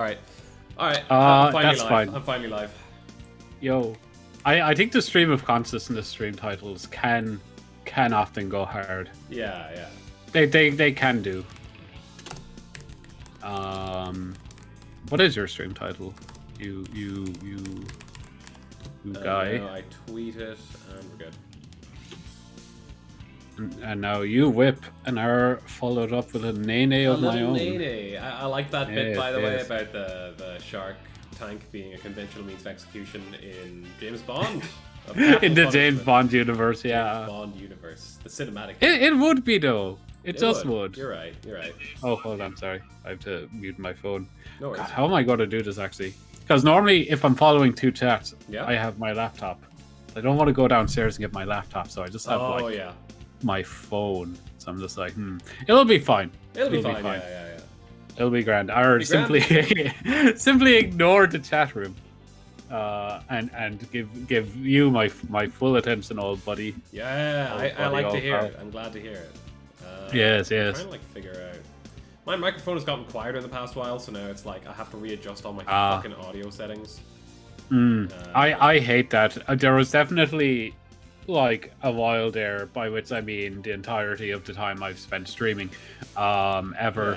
Alright. Alright, I'm finally that's live. fine. I'm finally live. Yo, I think the stream of consciousness stream titles can often go hard. Yeah. They can do. What is your stream title? You guy. No, I tweet it and we're good. And now you whip an hour followed up with a nene of my own. Nene. I like that bit, by the way, yes. about the shark tank being a conventional means of execution in James Bond. In the James Bond universe, yeah. James Bond universe. The cinematic. It would be, though. It just would. You're right. Oh, hold on, sorry. I have to mute my phone. No worries. God, how am I going to do this, actually? Because normally, if I'm following two chats, Yeah. I have my laptop. I don't want to go downstairs and get my laptop, so I just have, my phone. So I'm just like, It'll be fine. It'll be fine. Yeah. It'll be grand. Or simply ignore the chat room. And give you my full attention, old buddy. Yeah, I like to hear it. I'm glad to hear it. Yes. I'm trying to figure out. My microphone has gotten quieter in the past while, so now it's like I have to readjust all my fucking audio settings. I hate that. There was definitely like a while there, by which I mean the entirety of the time I've spent streaming, ever,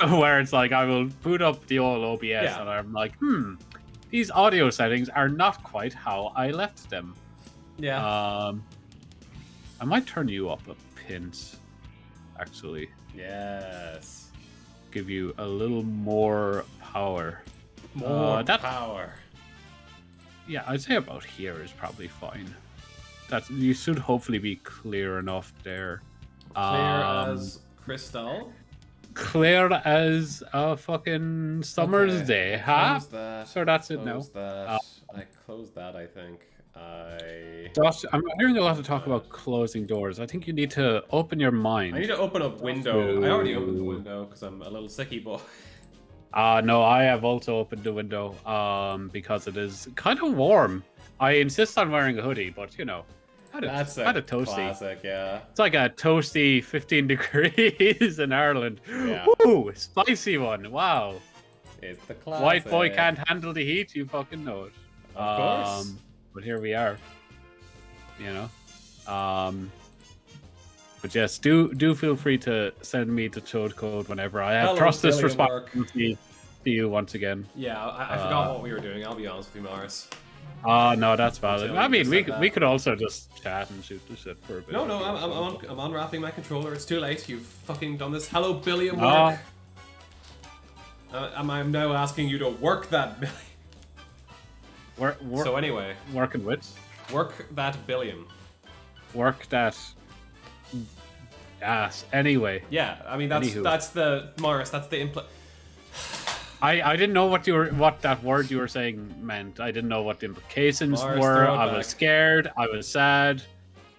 where it's like I will boot up the old OBS and I'm like, these audio settings are not quite how I left them. Yeah. I might turn you up a pint, actually. Yes. Give you a little more power. More power. Yeah, I'd say about here is probably fine. You should hopefully be clear enough there. Clear as crystal. Clear as a fucking summer's day, huh? So that's it now. I closed that, I think. Josh, I'm hearing a lot of talk about closing doors. I think you need to open your mind. I need to open a window. I already opened the window because I'm a little sicky boy. No, I have also opened the window because it is kind of warm. I insist on wearing a hoodie, but you know, That's a toasty. classic, yeah. It's like a toasty 15 degrees in Ireland. Yeah. Ooh, spicy one. Wow. It's the classic. White boy can't handle the heat, you fucking know it. Of course. But here we are. You know. But yes, do feel free to send me the code whenever. I have trust this responsibility to you once again. Yeah, I forgot what we were doing, I'll be honest with you, Morris. No, that's valid. I mean, we could also just chat and shoot the shit for a bit. No, I'm unwrapping my controller. It's too late. You've fucking done this. Hello, Billiam work. I'm now asking you to work that Billiam. So anyway, working with? Work that Billiam. Work that ass. Anyway. Yeah, I mean that's the Morris. That's the impl. I didn't know what that word you were saying meant. I didn't know what the implications were. I was scared. I was sad.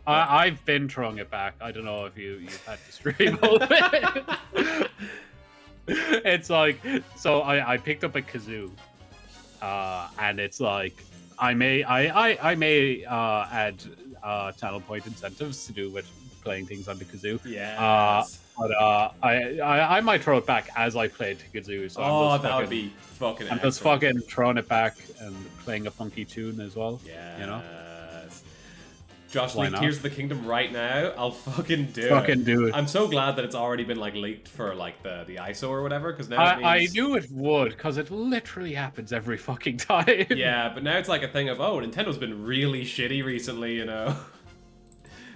I've been throwing it back. I don't know if you've had to stream all of it. It's like, so I picked up a kazoo, and it's like I may add channel point incentives to do with playing things on the kazoo. Yeah. But I might throw it back as I play the kazoo. So that would be fucking. I'm just fucking throwing it back and playing a funky tune as well. Yeah. You know. Josh leaked Tears of the Kingdom right now. I'll fucking do it. I'm so glad that it's already been like leaked for like the ISO or whatever, because now I knew it would, because it literally happens every fucking time. Yeah, but now it's like a thing of Nintendo's been really shitty recently, you know.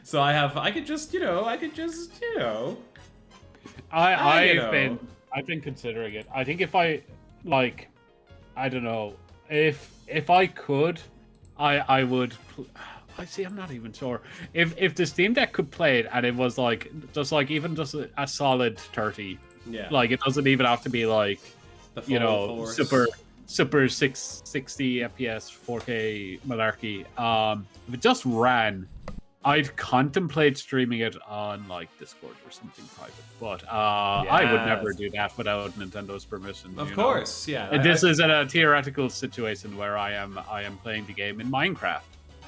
So I could just I've been considering it. I think if I don't know, if I could, I would. I see. I'm not even sure if the Steam Deck could play it and it was like just a solid 30. Yeah. Like it doesn't even have to be like force. super 660 FPS 4K malarkey. If it just ran, I'd contemplate streaming it on like Discord or something private, but I would never do that without Nintendo's permission. Of course, yeah. And this is a theoretical situation where I am playing the game in Minecraft.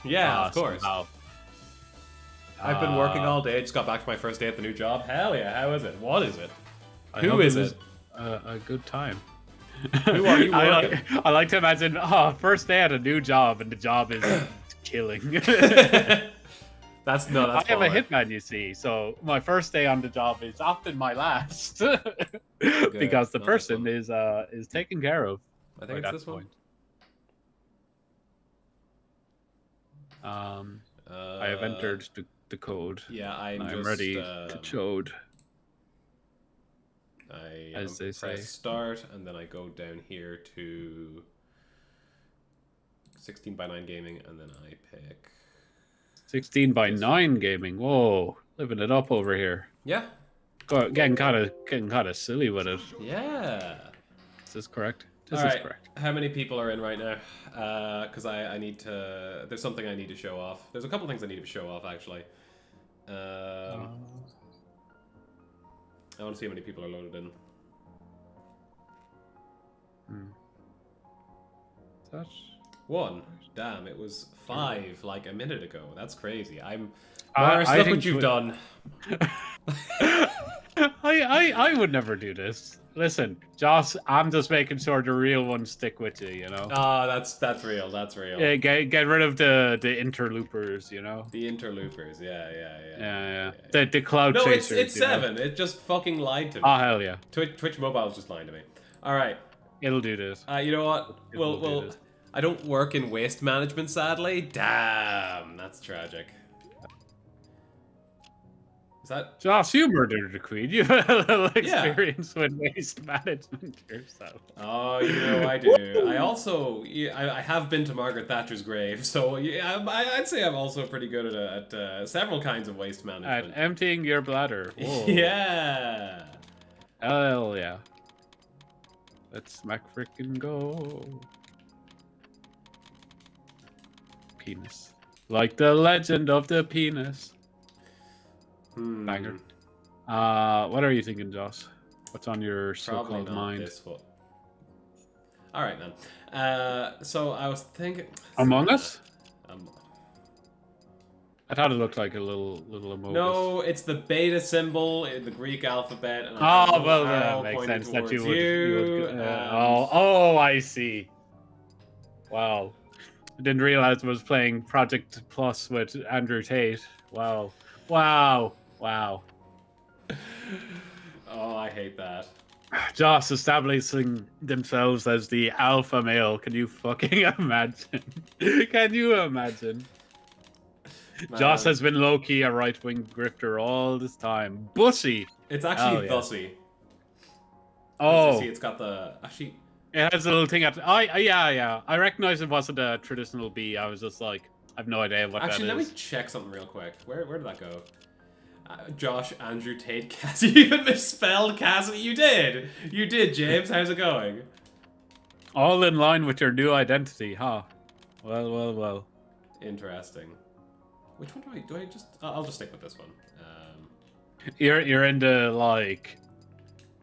Yeah, of course. I've been working all day. Just got back to my first day at the new job. Hell yeah! How is it? What is it? Who is it? A good time. Who are you working? I like to imagine, first day at a new job, and the job is killing. That's I am a baller. hitman, you see, so my first day on the job is often my last, because the person is taken care of. I think it's this one. I have entered the code. Yeah, I'm ready to chode. As they say. Start, and then I go down here to 16:9 gaming, and then I pick 16:9 gaming. Whoa, living it up over here. Yeah. Getting kind of silly with it. Yeah. Is this correct? This All is right. correct. How many people are in right now? Because I need to. There's something I need to show off. There's a couple things I need to show off actually. I want to see how many people are loaded in. That... 1. Damn, it was 5 like a minute ago. That's crazy. Look what you've done. I would never do this. Listen, Joss, I'm just making sure the real ones stick with you, you know? Oh, that's real. That's real. Yeah, get rid of the interloopers, you know? The interloopers, yeah. The cloud chasers. No, it's 7. It just fucking lied to me. Oh, hell yeah. Twitch Mobile's just lying to me. All right. It'll do this. You know what? Well, I don't work in waste management, sadly. Damn, that's tragic. Is that... Josh, you murdered the queen. You have a little experience with waste management yourself. Oh, you know I do. I also... I have been to Margaret Thatcher's grave, so yeah, I'd say I'm also pretty good at several kinds of waste management. At emptying your bladder. Whoa. Yeah. Hell yeah. Let's smack frickin' go. Penis. Like the legend of the penis. Banger. What are you thinking, Josh? What's on your so-called mind? This foot. All right, man. So I was thinking. Among Us? I thought it looked like a little emoji. No, it's the beta symbol in the Greek alphabet. And that makes sense that you would oh, I see. Wow. I didn't realize I was playing Project Plus with Andrew Tate. Wow. Oh, I hate that. Joss establishing themselves as the alpha male. Can you fucking imagine? Can you imagine? Man. Joss has been low-key a right-wing grifter all this time. Bussy! It's actually Bussy. Oh. See, it's got the... Actually... It has a little thing at... yeah. I recognize it wasn't a traditional B. I was just like, I have no idea what that is. Actually, let me check something real quick. Where did that go? Josh, Andrew, Tate, Cassie. You even misspelled Cassie. You did. You did, James. How's it going? All in line with your new identity, huh? Well. Interesting. Which one do I just... I'll just stick with this one. You're into, like...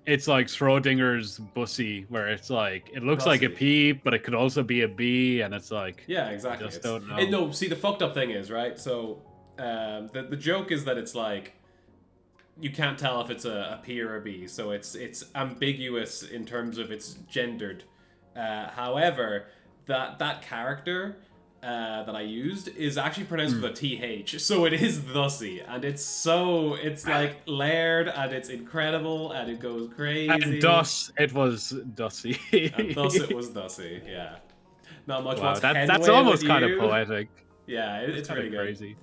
It's like Schrodinger's Bussy, where it's like... It looks like a P, but it could also be a B, and it's like... Yeah, exactly. I just don't know. No, see, the fucked up thing is, right? So... the joke is that it's like you can't tell if it's a P or a B, so it's ambiguous in terms of it's gendered. However, that character that I used is actually pronounced with a TH, so it is Thussy, and it's like layered, and it's incredible, and it goes crazy. And thus it was Dussy. And thus it was Dussy. Yeah, not much. Wow, that's almost kind of poetic. Yeah, it's really good. Crazy.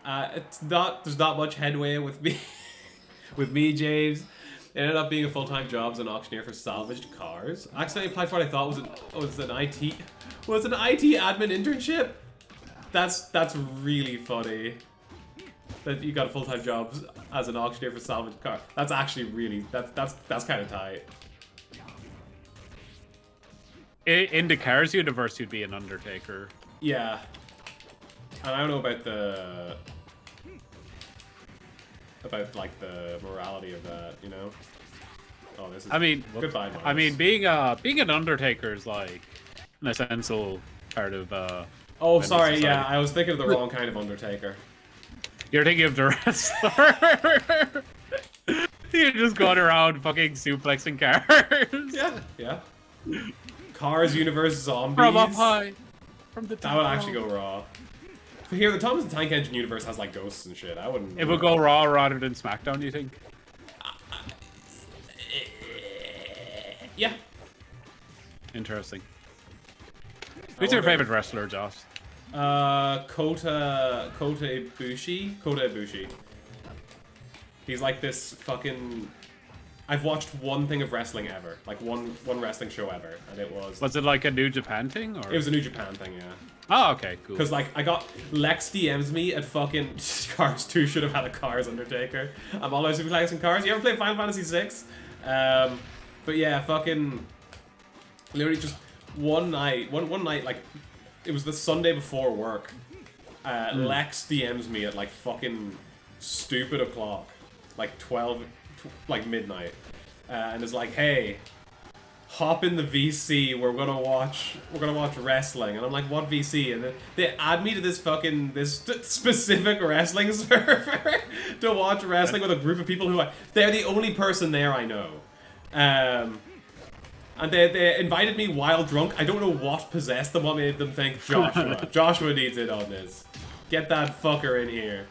There's not much headway with me, James. It ended up being a full-time job as an auctioneer for salvaged cars. Actually, I applied for what I thought was an IT admin internship. That's really funny. That you got a full-time job as an auctioneer for salvaged cars. That's actually really that's kind of tight. In the Cars universe, you'd be an Undertaker. Yeah. And I don't know about like the morality of that, you know. Oh, this is. I mean, goodbye. Miles. I mean, being an Undertaker is like an essential part of. Oh, sorry. Society. Yeah, I was thinking of the wrong kind of Undertaker. You're thinking of the wrestler. You're just going around fucking suplexing cars. Yeah. Cars Universe Zombies. From up high. From the That would actually go raw. But here, the Thomas the Tank Engine universe has like ghosts and shit. I wouldn't. It would go raw rather than SmackDown, you think? Yeah. Interesting. Who's your favorite wrestler, Josh? Kota Ibushi. He's like this fucking. I've watched one thing of wrestling ever, like one wrestling show ever, and it was. Was it like a New Japan thing, or? It was a New Japan thing, yeah. Oh, okay, cool. Because like I got Lex DMs me at fucking Cars 2 should have had a Cars Undertaker. I'm always playing some Cars. You ever play Final Fantasy 6? But yeah, fucking literally just one night like it was the Sunday before work. Lex DMs me at like fucking stupid o'clock, like 12, like midnight, and is like, hey. Hop in the VC. We're gonna watch wrestling, and I'm like, what VC? And then they add me to this specific wrestling server to watch wrestling with a group of people who they're the only person there I know, and they invited me while drunk. I don't know what possessed them, what made them think Joshua needs it on this. Get that fucker in here.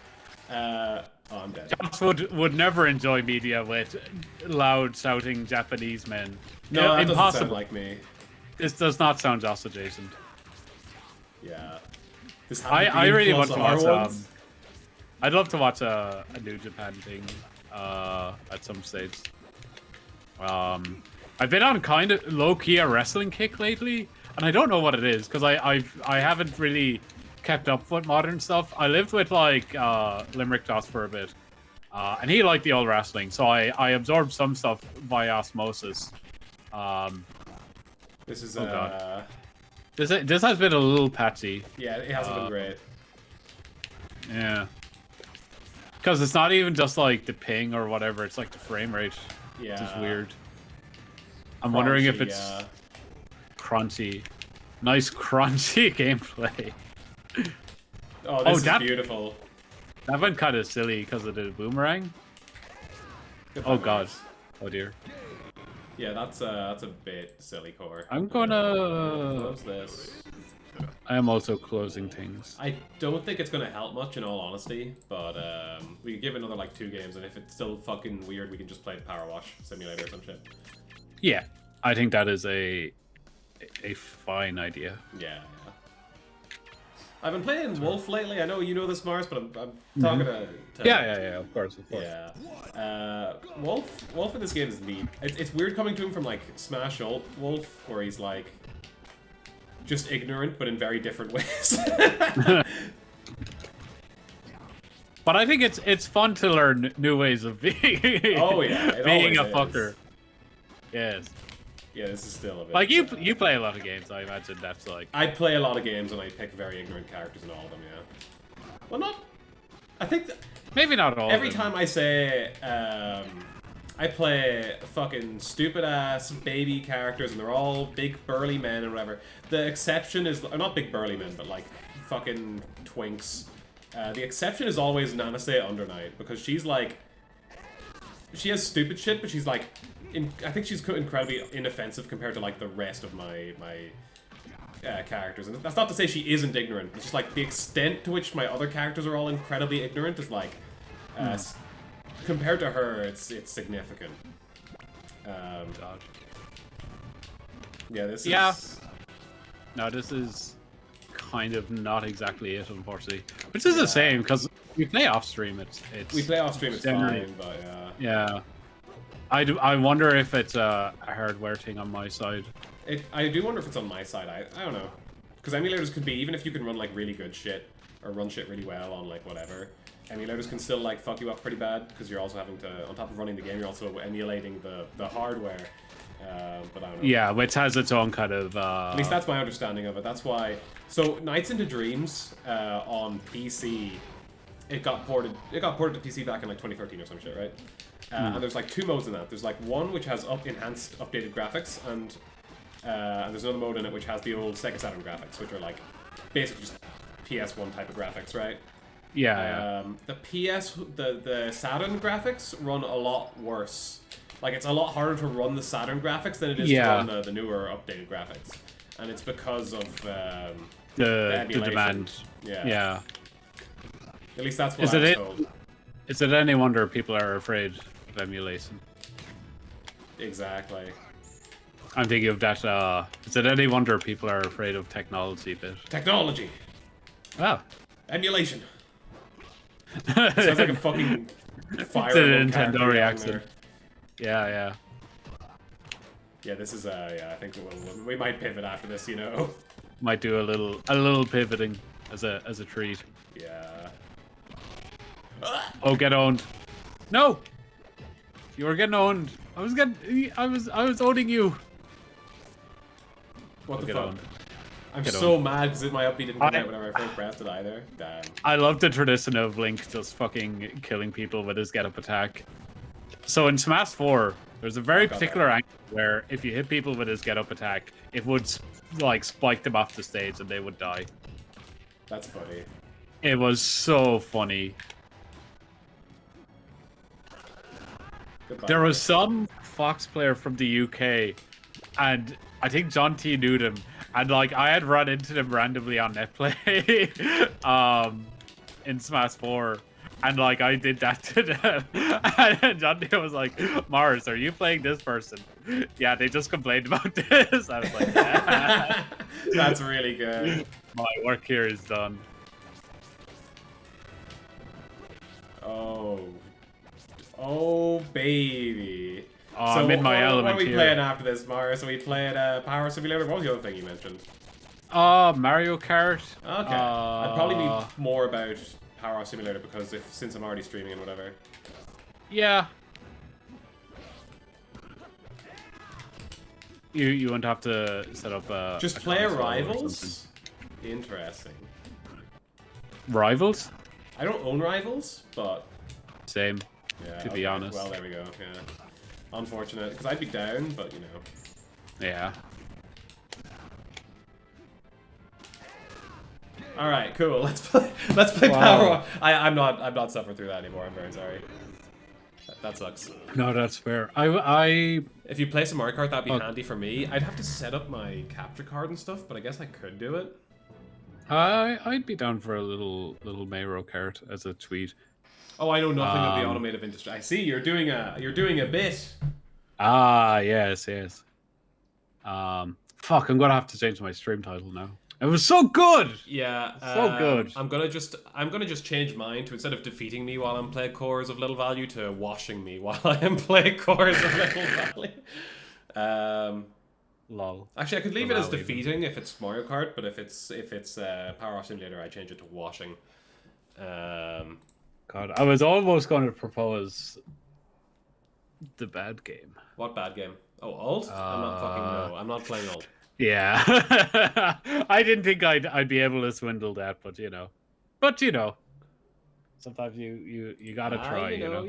Oh, I'm dead. Josh would never enjoy media with loud, shouting Japanese men. No, that impossible. doesn't sound like me. This does not sound Josh adjacent. Yeah. I really want to watch. I'd love to watch a New Japan thing at some stage. I've been on kind of low-key a wrestling kick lately, and I don't know what it is because I haven't really kept up with modern stuff. I lived with like Limerick Doss for a bit, and he liked the old wrestling, so I absorbed some stuff via osmosis. This is God. This has been a little patchy. Yeah, it hasn't been great. Yeah, because it's not even just like the ping or whatever; it's like the frame rate. Yeah, which is weird. I'm wondering if it's crunchy, nice crunchy gameplay. Oh, this is beautiful. That went kind of silly because of the boomerang. Oh god. Oh dear. Yeah, that's a bit silly core. I'm gonna close this. I am also closing things. I don't think it's gonna help much in all honesty, but we could give it another like 2 games, and if it's still fucking weird, we can just play Powerwash Simulator or some shit. Yeah, I think that is a fine idea. Yeah. I've been playing Wolf lately. I know you know this, Mars, but I'm talking to Yeah, of course. Yeah. Wolf in this game is neat. It's weird coming to him from like Smash Ult Wolf, where he's like just ignorant, but in very different ways. But I think it's fun to learn new ways of being. Oh yeah, being a fucker. Yes. Yeah, this is still a bit. Like you play a lot of games, I imagine that's like. I play a lot of games and I pick very ignorant characters in all of them. Yeah. Well, not. I think. Maybe not all. Every time I say I play fucking stupid ass baby characters and they're all big burly men and whatever. The exception is not big burly men, but like fucking twinks. The exception is always Nanase Undernight because she's like. She has stupid shit, but she's like. I think she's incredibly inoffensive compared to like the rest of my characters, and that's not to say she isn't ignorant. It's just like the extent to which my other characters are all incredibly ignorant is like, compared to her, it's significant. Yeah, this is. Yeah. No, this is kind of not exactly it, unfortunately. Which is the same because we play off stream. It's we play off stream. It's fine, but yeah. I wonder if it's a hardware thing on my side. I do wonder if it's on my side. I don't know. Because emulators could be, even if you can run like really good shit, or run shit really well on like whatever, emulators can still like fuck you up pretty bad, because you're also having to, on top of running the game, you're also emulating the hardware. But I don't know. Yeah, which has its own kind of... At least that's my understanding of it. That's why... So, Nights into Dreams on PC, it got ported to PC back in like 2013 or some shit, right? And there's like 2 modes in that. There's like one which has enhanced, updated graphics, and there's another mode in it which has the old Sega Saturn graphics, which are like basically just PS1 type of graphics, right? Yeah. The Saturn graphics run a lot worse Like, it's a lot harder to run the Saturn graphics than it is to run the newer, updated graphics. And it's because of the demand. Yeah. At least that's what I was told. Is it any wonder people are afraid of emulation? Exactly. I'm thinking of that, is it any wonder people are afraid of technology bit? Technology! Oh. Emulation. Sounds like a fucking fire. It's a Nintendo reaction. Yeah. Yeah, this is I think we might pivot after this, you know. Might do a little pivoting as a treat. Yeah. Oh, get owned. No! You were getting owned. I was owning you. What the fuck? I'm so mad because my upbeat didn't come out whenever I first pressed it either. Damn. I love the tradition of Link just fucking killing people with his get-up attack. So in Smash 4, there's a very particular angle where if you hit people with his get-up attack, it would like spike them off the stage and they would die. That's funny. It was so funny. There was some Fox player from the UK, and I think John T knew them, and like I had run into them randomly on netplay, in Smash 4, and like I did that to them, and John T was like, "Mars, are you playing this person?" Yeah, they just complained about this. I was like, yeah. That's really good. My work here is done. Oh, baby. Oh, so I'm in my element. What are we playing after this, Mars? Are we playing Power Simulator? What was the other thing you mentioned? Mario Kart. Okay. I'd probably be more about Power Simulator because since I'm already streaming and whatever. Yeah. You won't have to set up a... Just play Rivals? Interesting. Rivals? I don't own Rivals, but... Same. Yeah, to be honest. Well, there we go. Yeah. Unfortunate, because I'd be down, but you know. Yeah. All right, cool. Let's play Power. I'm not suffering through that anymore. I'm very sorry. That sucks. No, that's fair. If you play some Mario Kart, that'd be handy for me. I'd have to set up my capture card and stuff, but I guess I could do it. I'd be down for a little Mario Kart as a tweet. Oh, I know nothing of the automotive industry. I see you're doing a bit. Ah, yes. Fuck, I'm gonna have to change my stream title now. It was so good. Yeah, so good. I'm gonna just change mine to, instead of defeating me while I'm playing Cores of Little Value, to washing me while I am playing Cores of Little Value. Lol. Actually, I could leave it as defeating if it's Mario Kart, but if it's Power Simulator, I change it to washing. God, I was almost going to propose the bad game. What bad game? Oh, Alt? I'm not fucking no. I'm not playing Alt. Yeah. I didn't think I'd be able to swindle that, but you know. Sometimes you gotta try, you know.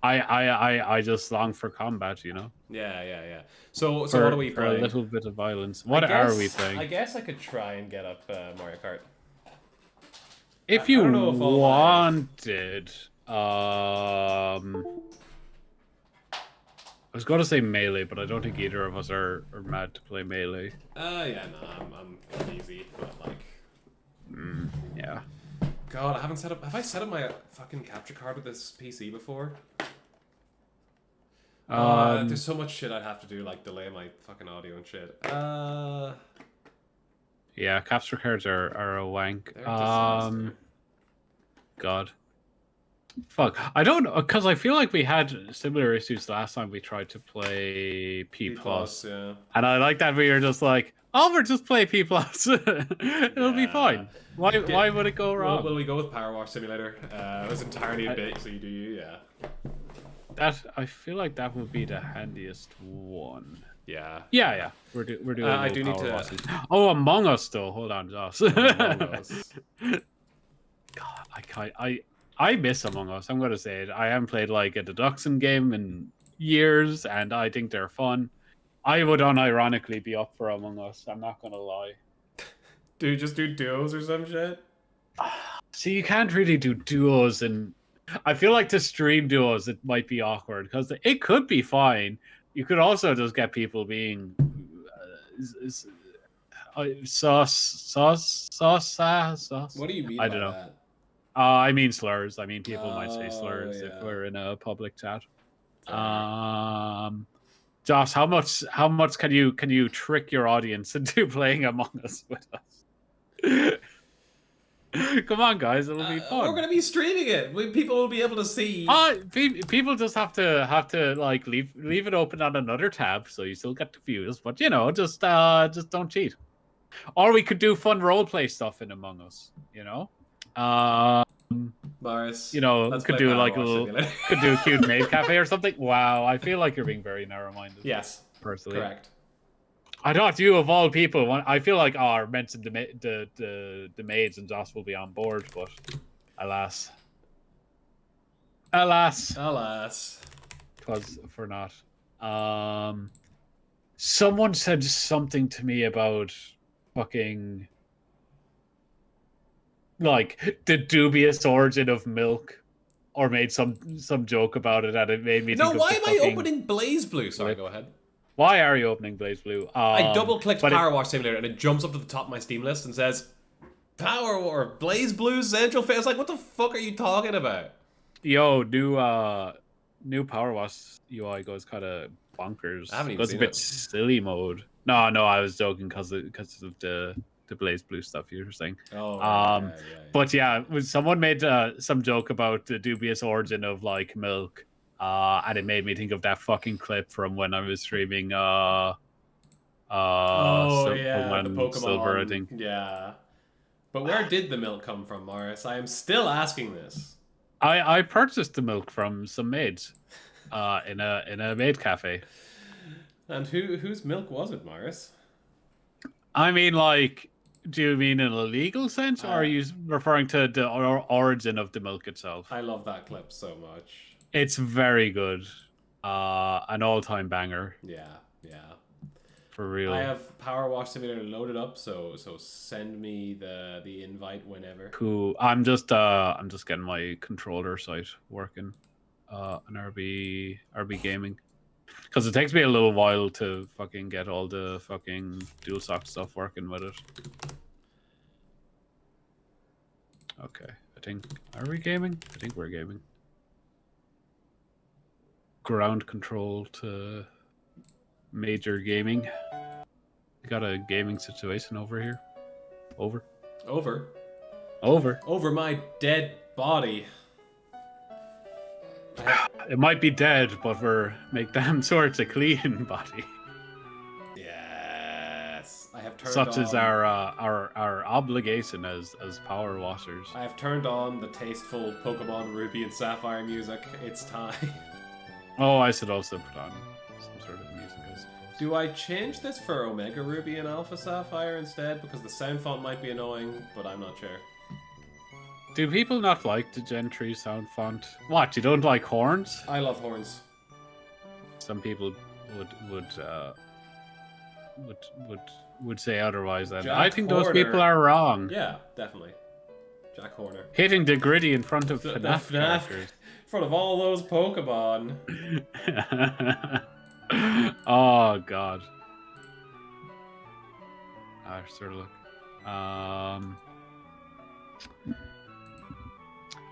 I just long for combat, you know. Yeah. So what are we playing? For a little bit of violence. What are we playing? I guess I could try and get up Mario Kart. If you wanted, I was going to say Melee, but I don't think either of us are mad to play Melee. Yeah, no, I'm easy, but like... yeah. God, have I set up my fucking capture card with this PC before? There's so much shit I'd have to do, like delay my fucking audio and shit. Yeah, capture cards are a wank. God. Fuck. I don't know, because I feel like we had similar issues last time we tried to play P+. Yeah. And I like that we were just like, oh, we'll just play P+. It'll be fine. Why would it go wrong? Will we go with Powerwash Simulator? It was entirely a bit, so you do you, yeah. I feel like that would be the handiest one. Yeah. Yeah. We're doing. I do need to. Oh, Among Us though. Hold on, Josh. Among Us. God, I miss Among Us. I'm gonna say it. I haven't played like a deduction game in years, and I think they're fun. I would unironically be up for Among Us. I'm not gonna lie. Just do duos or some shit. See, you can't really do duos in I feel like to stream duos, it might be awkward because it could be fine. You could also just get people being sauce. What do you mean I by don't know. that? I mean slurs. I mean people might say Oh, slurs if yeah. we're in a public chat. Fair. Josh, how much can you trick your audience into playing Among Us with us? Come on, guys, it'll be We're fun. gonna be streaming it. People will be able to see. People just have to like leave it open on another tab, so you still get the views. But you know, just don't cheat. Or we could do fun roleplay stuff in Among Us. Mars, let's Could play do like a Powerwash little, Simulator. could do a cute maid cafe or something. Wow, I feel like you're being very narrow-minded. Yes, personally, correct. I thought you of all people. I feel like mentioned the maids and Joss will be on board, but alas, twas for not. Someone said something to me about fucking like the dubious origin of milk, or made some joke about it, and it made me think of why the am I fucking opening Blaze Blue? Sorry, go ahead. Why are you opening Blaze Blue? I double-clicked but Powerwash Simulator and it jumps up to the top of my Steam list and says Power or Blaze Blue Central Phase. Like, what the fuck are you talking about? Yo, new Powerwash UI goes kind of bonkers. I haven't even goes seen a bit it. silly mode. No, I was joking because of the Blaze Blue stuff you were saying. Oh, yeah. But yeah, someone made some joke about the dubious origin of like milk, and it made me think of that fucking clip from when I was streaming. The Pokemon. Silver, I think. Yeah. But where did the milk come from, Morris? I am still asking this. I purchased the milk from some maids, in a maid cafe. And whose milk was it, Morris? I mean, like, do you mean in a legal sense, or are you referring to the origin of the milk itself? I love that clip so much. It's very good. An all-time banger. Yeah. For real. I have Powerwash Simulator loaded up, so send me the invite whenever. Cool. I'm just getting my controller site working on RB Gaming. Because it takes me a little while to fucking get all the fucking DualShock stuff working with it. Okay, are we gaming? I think we're gaming. Ground control to major gaming. We got a gaming situation over here. Over my dead body. It might be dead, but make damn sure it's a clean body. Yes, I have turned Such on, is our obligation as power washers. I have turned on the tasteful Pokemon Ruby and Sapphire music. It's time. Oh, I should also put on some sort of music, I suppose. Do I change this for Omega Ruby and Alpha Sapphire instead? Because the sound font might be annoying, but I'm not sure. Do people not like the Gen 3 sound font? What, you don't like horns? I love horns. Some people would say otherwise, and I think those people are wrong. Yeah, definitely. Jack Horner. Hitting the gritty in front of FNAF In characters. front of all those Pokemon. Oh god. Sort of look.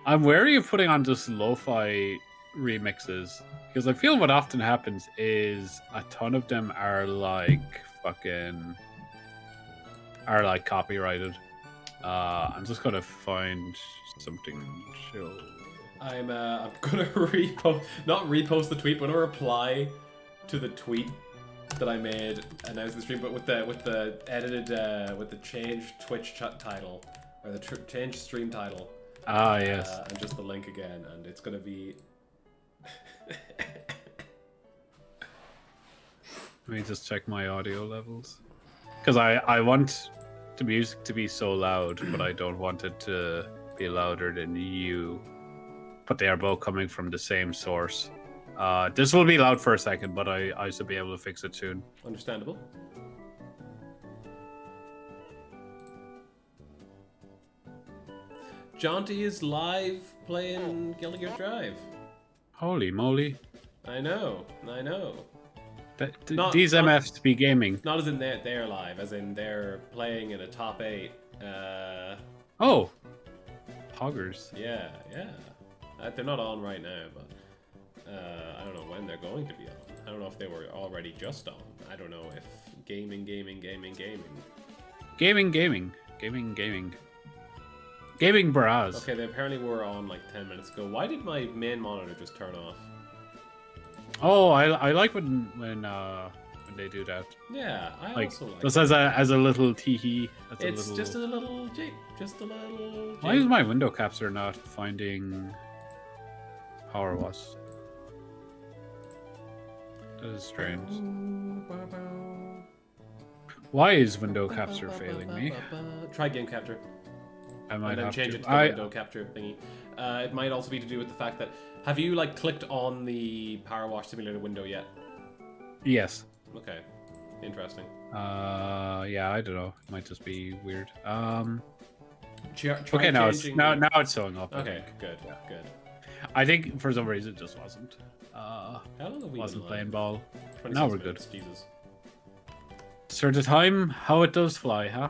I'm wary of putting on just lo-fi remixes, because I feel what often happens is a ton of them are like copyrighted. I'm just gonna find something chill. I'm gonna not repost the tweet, but gonna reply to the tweet that I made announcing the stream, but with the edited with the changed Twitch title, or the changed stream title. Ah, yes. And just the link again, and it's gonna be. Let me just check my audio levels, because I want the music to be so loud, but I don't want it to be louder than you. But they are both coming from the same source. This will be loud for a second, but I should be able to fix it soon. Understandable. Jaunty is live playing Guilty Gear Drive. Holy moly! I know. These MFs be gaming. Not as in they're live, as in they're playing in a top 8. Oh, poggers. Yeah. They're not on right now, but I don't know when they're going to be on. I don't know if they were already just on. I don't know if gaming. Gaming bras. Okay, they apparently were on like 10 minutes ago. Why did my main monitor just turn off? Oh, I like when they do that. Yeah, I like, also like just as a little teehee. It's just a little jig. Just a little jig. Why is my window capture not finding Powerwash? That is strange. Why is window capture failing me? Try game capture. I might have change to. it to the window capture thingy. It might also be to do with the fact that have you like clicked on the Powerwash Simulator window yet? Yes. Okay. Interesting. Yeah, I don't know. It might just be weird. Try okay, now it's showing up. Okay, good. I think for some reason it just wasn't. How long have we wasn't playing ball. 26 now we're minutes, good. Jesus. So the time, how it does fly, huh?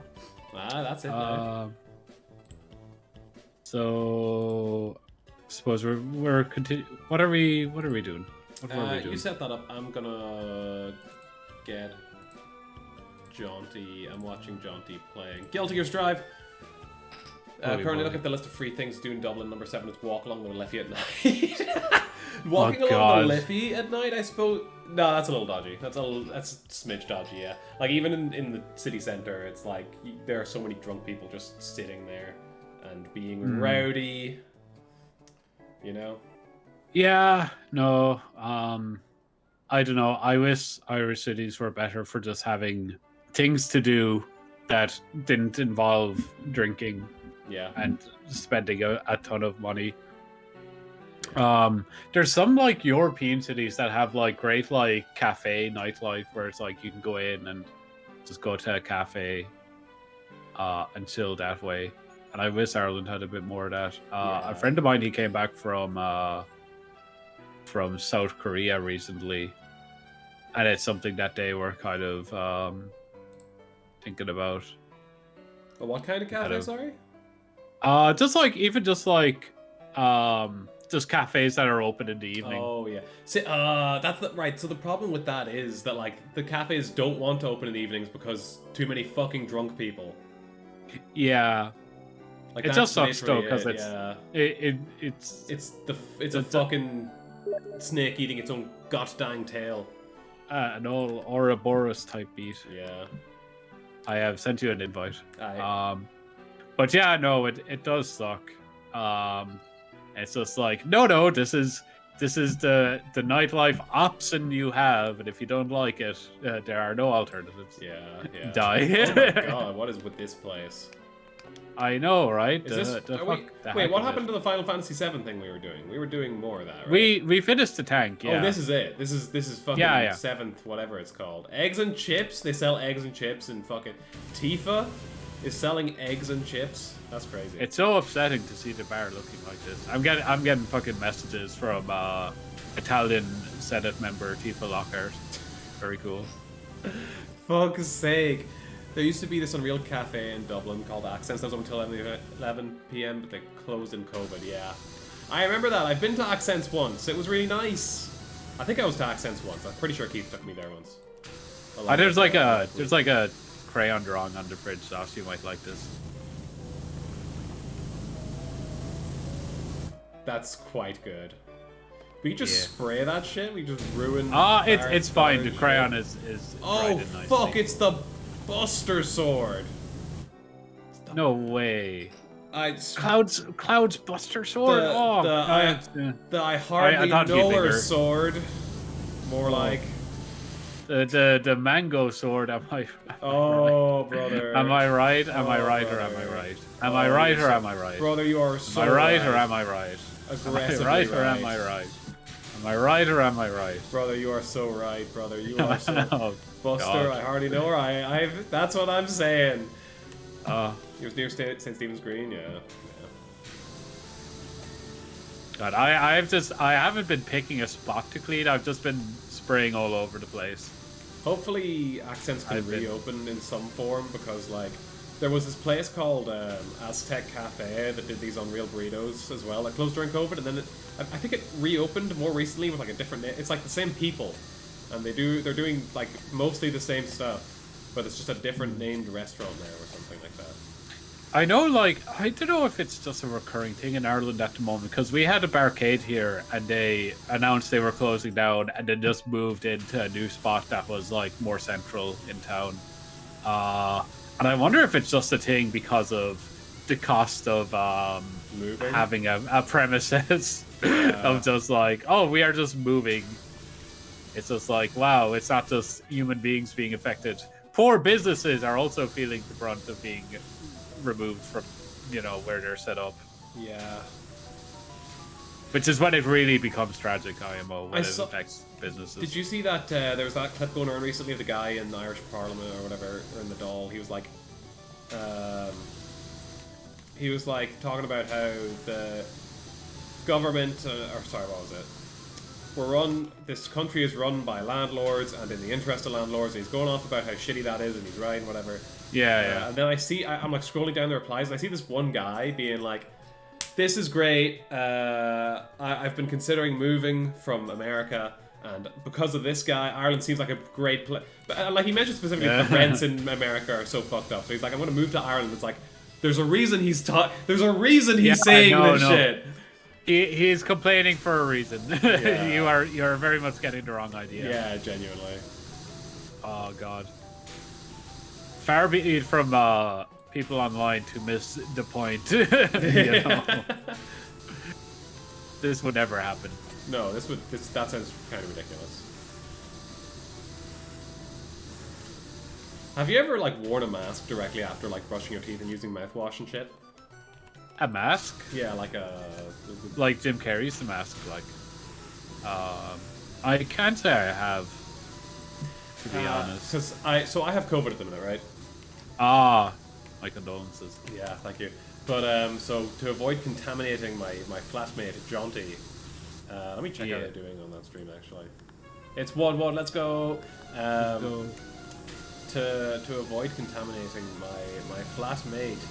That's it. Now. So, suppose we're continue. What are we doing? What were we doing? You set that up. I'm gonna get Jaunty. I'm watching Jaunty playing Guilty Gear Drive. Currently, look at the list of free things to do in Dublin. Number 7 is walk along the Liffey at night. Walking along the Liffey at night, I suppose. No, that's a little dodgy. That's a smidge dodgy. Yeah, like even in the city centre, it's like there are so many drunk people just sitting there and being rowdy. You know. Yeah. No. I don't know. I wish Irish cities were better for just having things to do that didn't involve drinking. Yeah. And spending a ton of money. There's some like European cities that have like great like cafe nightlife where it's like you can go in and just go to a cafe and chill that way. And I wish Ireland had a bit more of that. A friend of mine, he came back from South Korea recently, and it's something that they were kind of thinking about. What kind of cafe? Sorry. Just cafes that are open in the evening. Oh yeah. See, that's right. So the problem with that is that like the cafes don't want to open in the evenings because too many fucking drunk people. Yeah. Like it just sucks though because it's a fucking snake eating its own goddamn tail. An old Ouroboros type beat. Yeah. I have sent you an invite. Aye. But yeah, no, it does suck. It's just like no, this is the nightlife option you have, and if you don't like it, there are no alternatives. Yeah. Die. Oh my god, what is with this place? I know, right? Wait, what happened to the Final Fantasy VII thing we were doing? We were doing more of that, right? We finished the tank. Yeah. Oh, this is it. This is fucking seventh, whatever it's called. Eggs and chips. They sell eggs and chips, and fucking Tifa is selling eggs and chips. That's crazy. It's so upsetting to see the bar looking like this. I'm getting fucking messages from Italian Senate member Tifa Lockhart. Very cool. Fuck's sake. There used to be this Unreal Cafe in Dublin called Accents. That was until 11 p.m, but they closed in COVID, yeah. I remember that. I've been to Accents once. It was really nice. I think I was to Accents once. I'm pretty sure Keith took me there once. There's like a crayon drawing on the fridge, so you might like this. That's quite good. We just spray that shit? We just ruin... it's fine. The crayon is oh, fuck, it's the Buster Sword. No way. Cloud's Buster Sword? The I hardly know her sword. More like... The mango sword, am I right? Brother. Am I right? Am I right or am I right? Am I right or am I right? Brother, you are so right. Am I right or am I right? Aggressively am I right or am I right? Am I right or am I right? Brother, you are so right, brother. You are so... Oh, Buster, God. I hardly know her. That's what I'm saying. He was near St. Stephen's Green, yeah. God, I haven't been picking a spot to clean. I've just been spraying all over the place. Hopefully Accents can reopen in some form, because like there was this place called Aztec Cafe that did these unreal burritos as well. That closed during COVID, and then I think it reopened more recently with like a different name. It's like the same people, and they're doing like mostly the same stuff, but it's just a different named restaurant now or something like that. I know, like, I don't know if it's just a recurring thing in Ireland at the moment, because we had a barcade here and they announced they were closing down and then just moved into a new spot that was like more central in town. And I wonder if it's just a thing because of the cost of having a premises of just like, oh, we are just moving. It's just like, wow, it's not just human beings being affected. Poor businesses are also feeling the brunt of being removed from, you know, where they're set up. Yeah. Which is when it really becomes tragic, IMO, when it affects businesses. Did you see that there was that clip going around recently of the guy in the Irish Parliament or whatever, or in the Dáil? He was like talking about how the government, or sorry, what was it? This country is run by landlords and in the interest of landlords, and he's going off about how shitty that is, and he's right and whatever. Yeah. And then I'm like scrolling down the replies, and I see this one guy being like, this is great, I've been considering moving from America, and because of this guy, Ireland seems like a great place. But like he mentioned specifically, the rents in America are so fucked up. So he's like, I'm going to move to Ireland. It's like, there's a reason he's saying this shit. He's complaining for a reason. Yeah. You're very much getting the wrong idea. Yeah, genuinely. Oh god. Far be it from people online to miss the point. You know? This would never happen. No, that sounds kind of ridiculous. Have you ever like worn a mask directly after like brushing your teeth and using mouthwash and shit? A mask? Yeah, like Jim Carrey's The Mask. Like, I can't say I have, to be honest. Because I have COVID at the minute, right? My condolences. Yeah, thank you. But so to avoid contaminating my flatmate Jaunty, let me check how they're doing on that stream. Actually, it's 1-1. Let's go. To avoid contaminating my flatmate,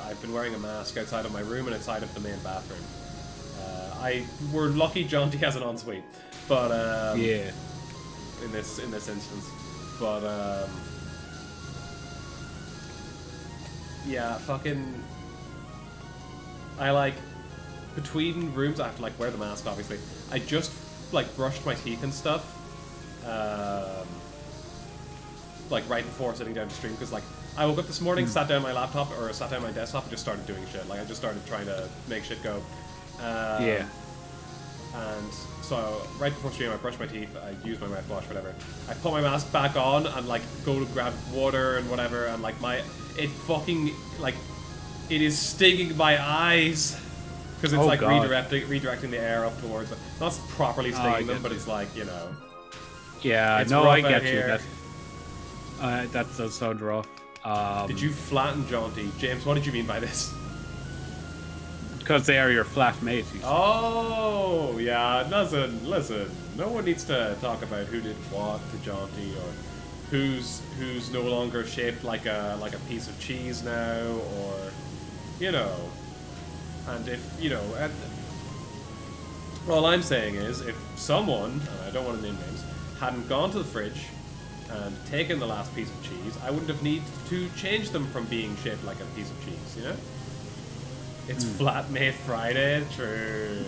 I've been wearing a mask outside of my room and outside of the main bathroom. We're lucky Jaunty has an ensuite, but yeah. In this instance, but yeah, fucking. I like between rooms. I have to like wear the mask. Obviously, I just like brushed my teeth and stuff. Like right before sitting down to stream, because like I woke up this morning, sat down my laptop or sat down my desktop, and just started doing shit. Like I just started trying to make shit go. Yeah. And so right before stream, I brushed my teeth. I used my mouthwash, whatever. I put my mask back on and like go to grab water and whatever, and like it fucking like it is stinging my eyes because it's like redirecting the air up towards it. Not properly stinging them, but it's like, you know. Yeah, no, I get you. That does sound rough. Did you flatten Jaunty? James, what did you mean by this? Because they are your flatmates. Oh, yeah. Listen. No one needs to talk about who did what to Jaunty, or who's no longer shaped like a piece of cheese now, or you know. And if you know, all I'm saying is, if someone, and I don't want to name names, hadn't gone to the fridge and taken the last piece of cheese, I wouldn't have needed to change them from being shaped like a piece of cheese, you know? It's Flatmate Friday, true.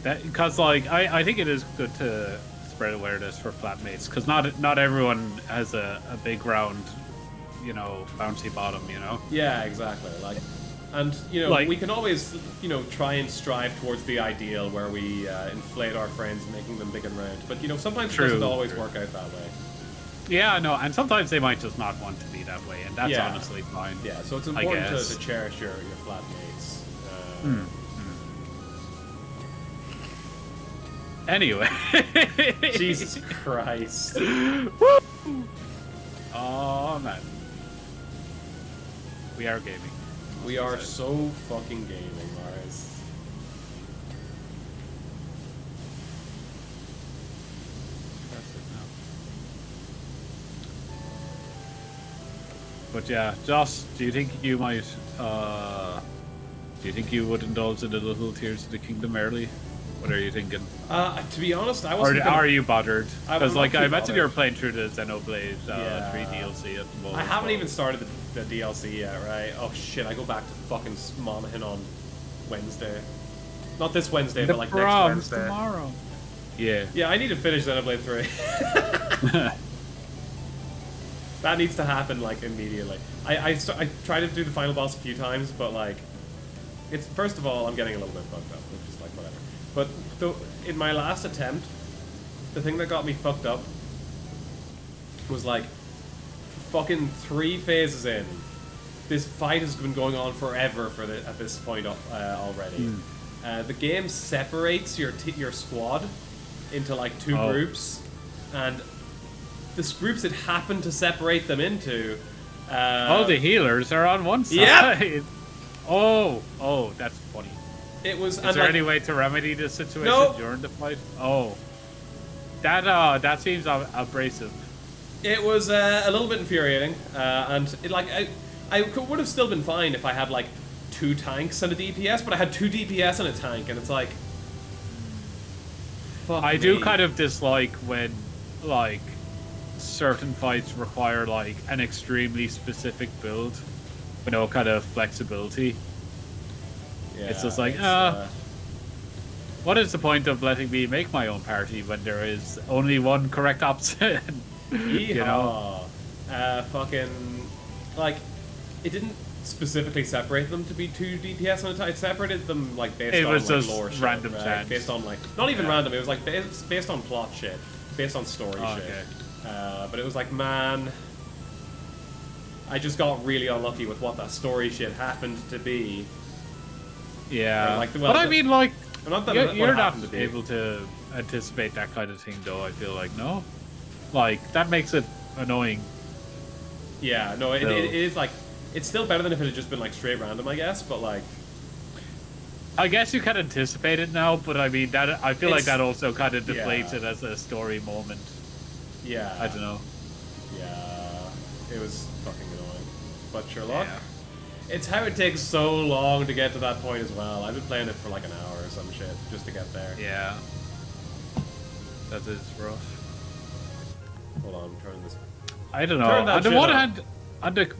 Because like I think it is good to spread awareness for flatmates, because not everyone has a big round, you know, bouncy bottom, you know. Yeah, exactly. Like, and you know, like, we can always, you know, try and strive towards the ideal where we inflate our friends, making them big and round. But you know, sometimes it doesn't always work out that way. Yeah, no, and sometimes they might just not want to be that way, and that's honestly fine. Yeah, so it's important to cherish your flatmates. Anyway. Jesus Christ. Oh, man. We are gaming. We are so fucking gaming, Mars. That's it now. But yeah, Joss, do you think you might? Do you think you would indulge in the little Tears of the Kingdom early? What are you thinking? To be honest, I wasn't. Or are you bothered? Because like I imagine bothered. you're playing through the Xenoblade 3 DLC at the moment. I haven't even started the DLC yet, right? Oh shit! I go back to fucking Monaghan on Wednesday. Not this Wednesday, but like next Wednesday. Tomorrow. Yeah. Yeah, I need to finish Xenoblade 3. That needs to happen like immediately. I tried to do the final boss a few times, but like, it's first of all I'm getting a little bit fucked up, which is like whatever. But in my last attempt, the thing that got me fucked up was like fucking 3 phases in. This fight has been going on forever at this point already. The game separates your squad into like 2 groups, and the groups it happened to separate them into. The healers are on one side. Yep. Oh, that's funny. It was. Is there any way to remedy this situation during the fight? Oh, that seems abrasive. It was a little bit infuriating, and I would have still been fine if I had like 2 tanks and a DPS, but I had 2 DPS and a tank, and it's like, fuck I me. do kind of dislike when like certain fights require like an extremely specific build with no kind of flexibility. Yeah, it's just like, what is the point of letting me make my own party when there is only one correct option? You know? Fucking, like, it didn't specifically separate them to be 2 DPS on a time. It separated them like based on like lore shit, random right? chance. Based on like, not even random. It was like based on plot shit, based on story shit. Okay. But it was like, man, I just got really unlucky with what that story shit happened to be. Yeah, like, but I mean, like, you're not to able to anticipate that kind of thing, though. I feel like like that makes it annoying. Yeah, no, it is like, it's still better than if it had just been like straight random, I guess. But like, I guess you can anticipate it now, but I mean that I feel like that also kind of deflates it as a story moment. Yeah, I don't know. Yeah, it was fucking annoying, but sure luck. Yeah. It's how it takes so long to get to that point as well. I've been playing it for like an hour or some shit just to get there. Yeah. That is rough. Hold on, turn this. I don't know. On the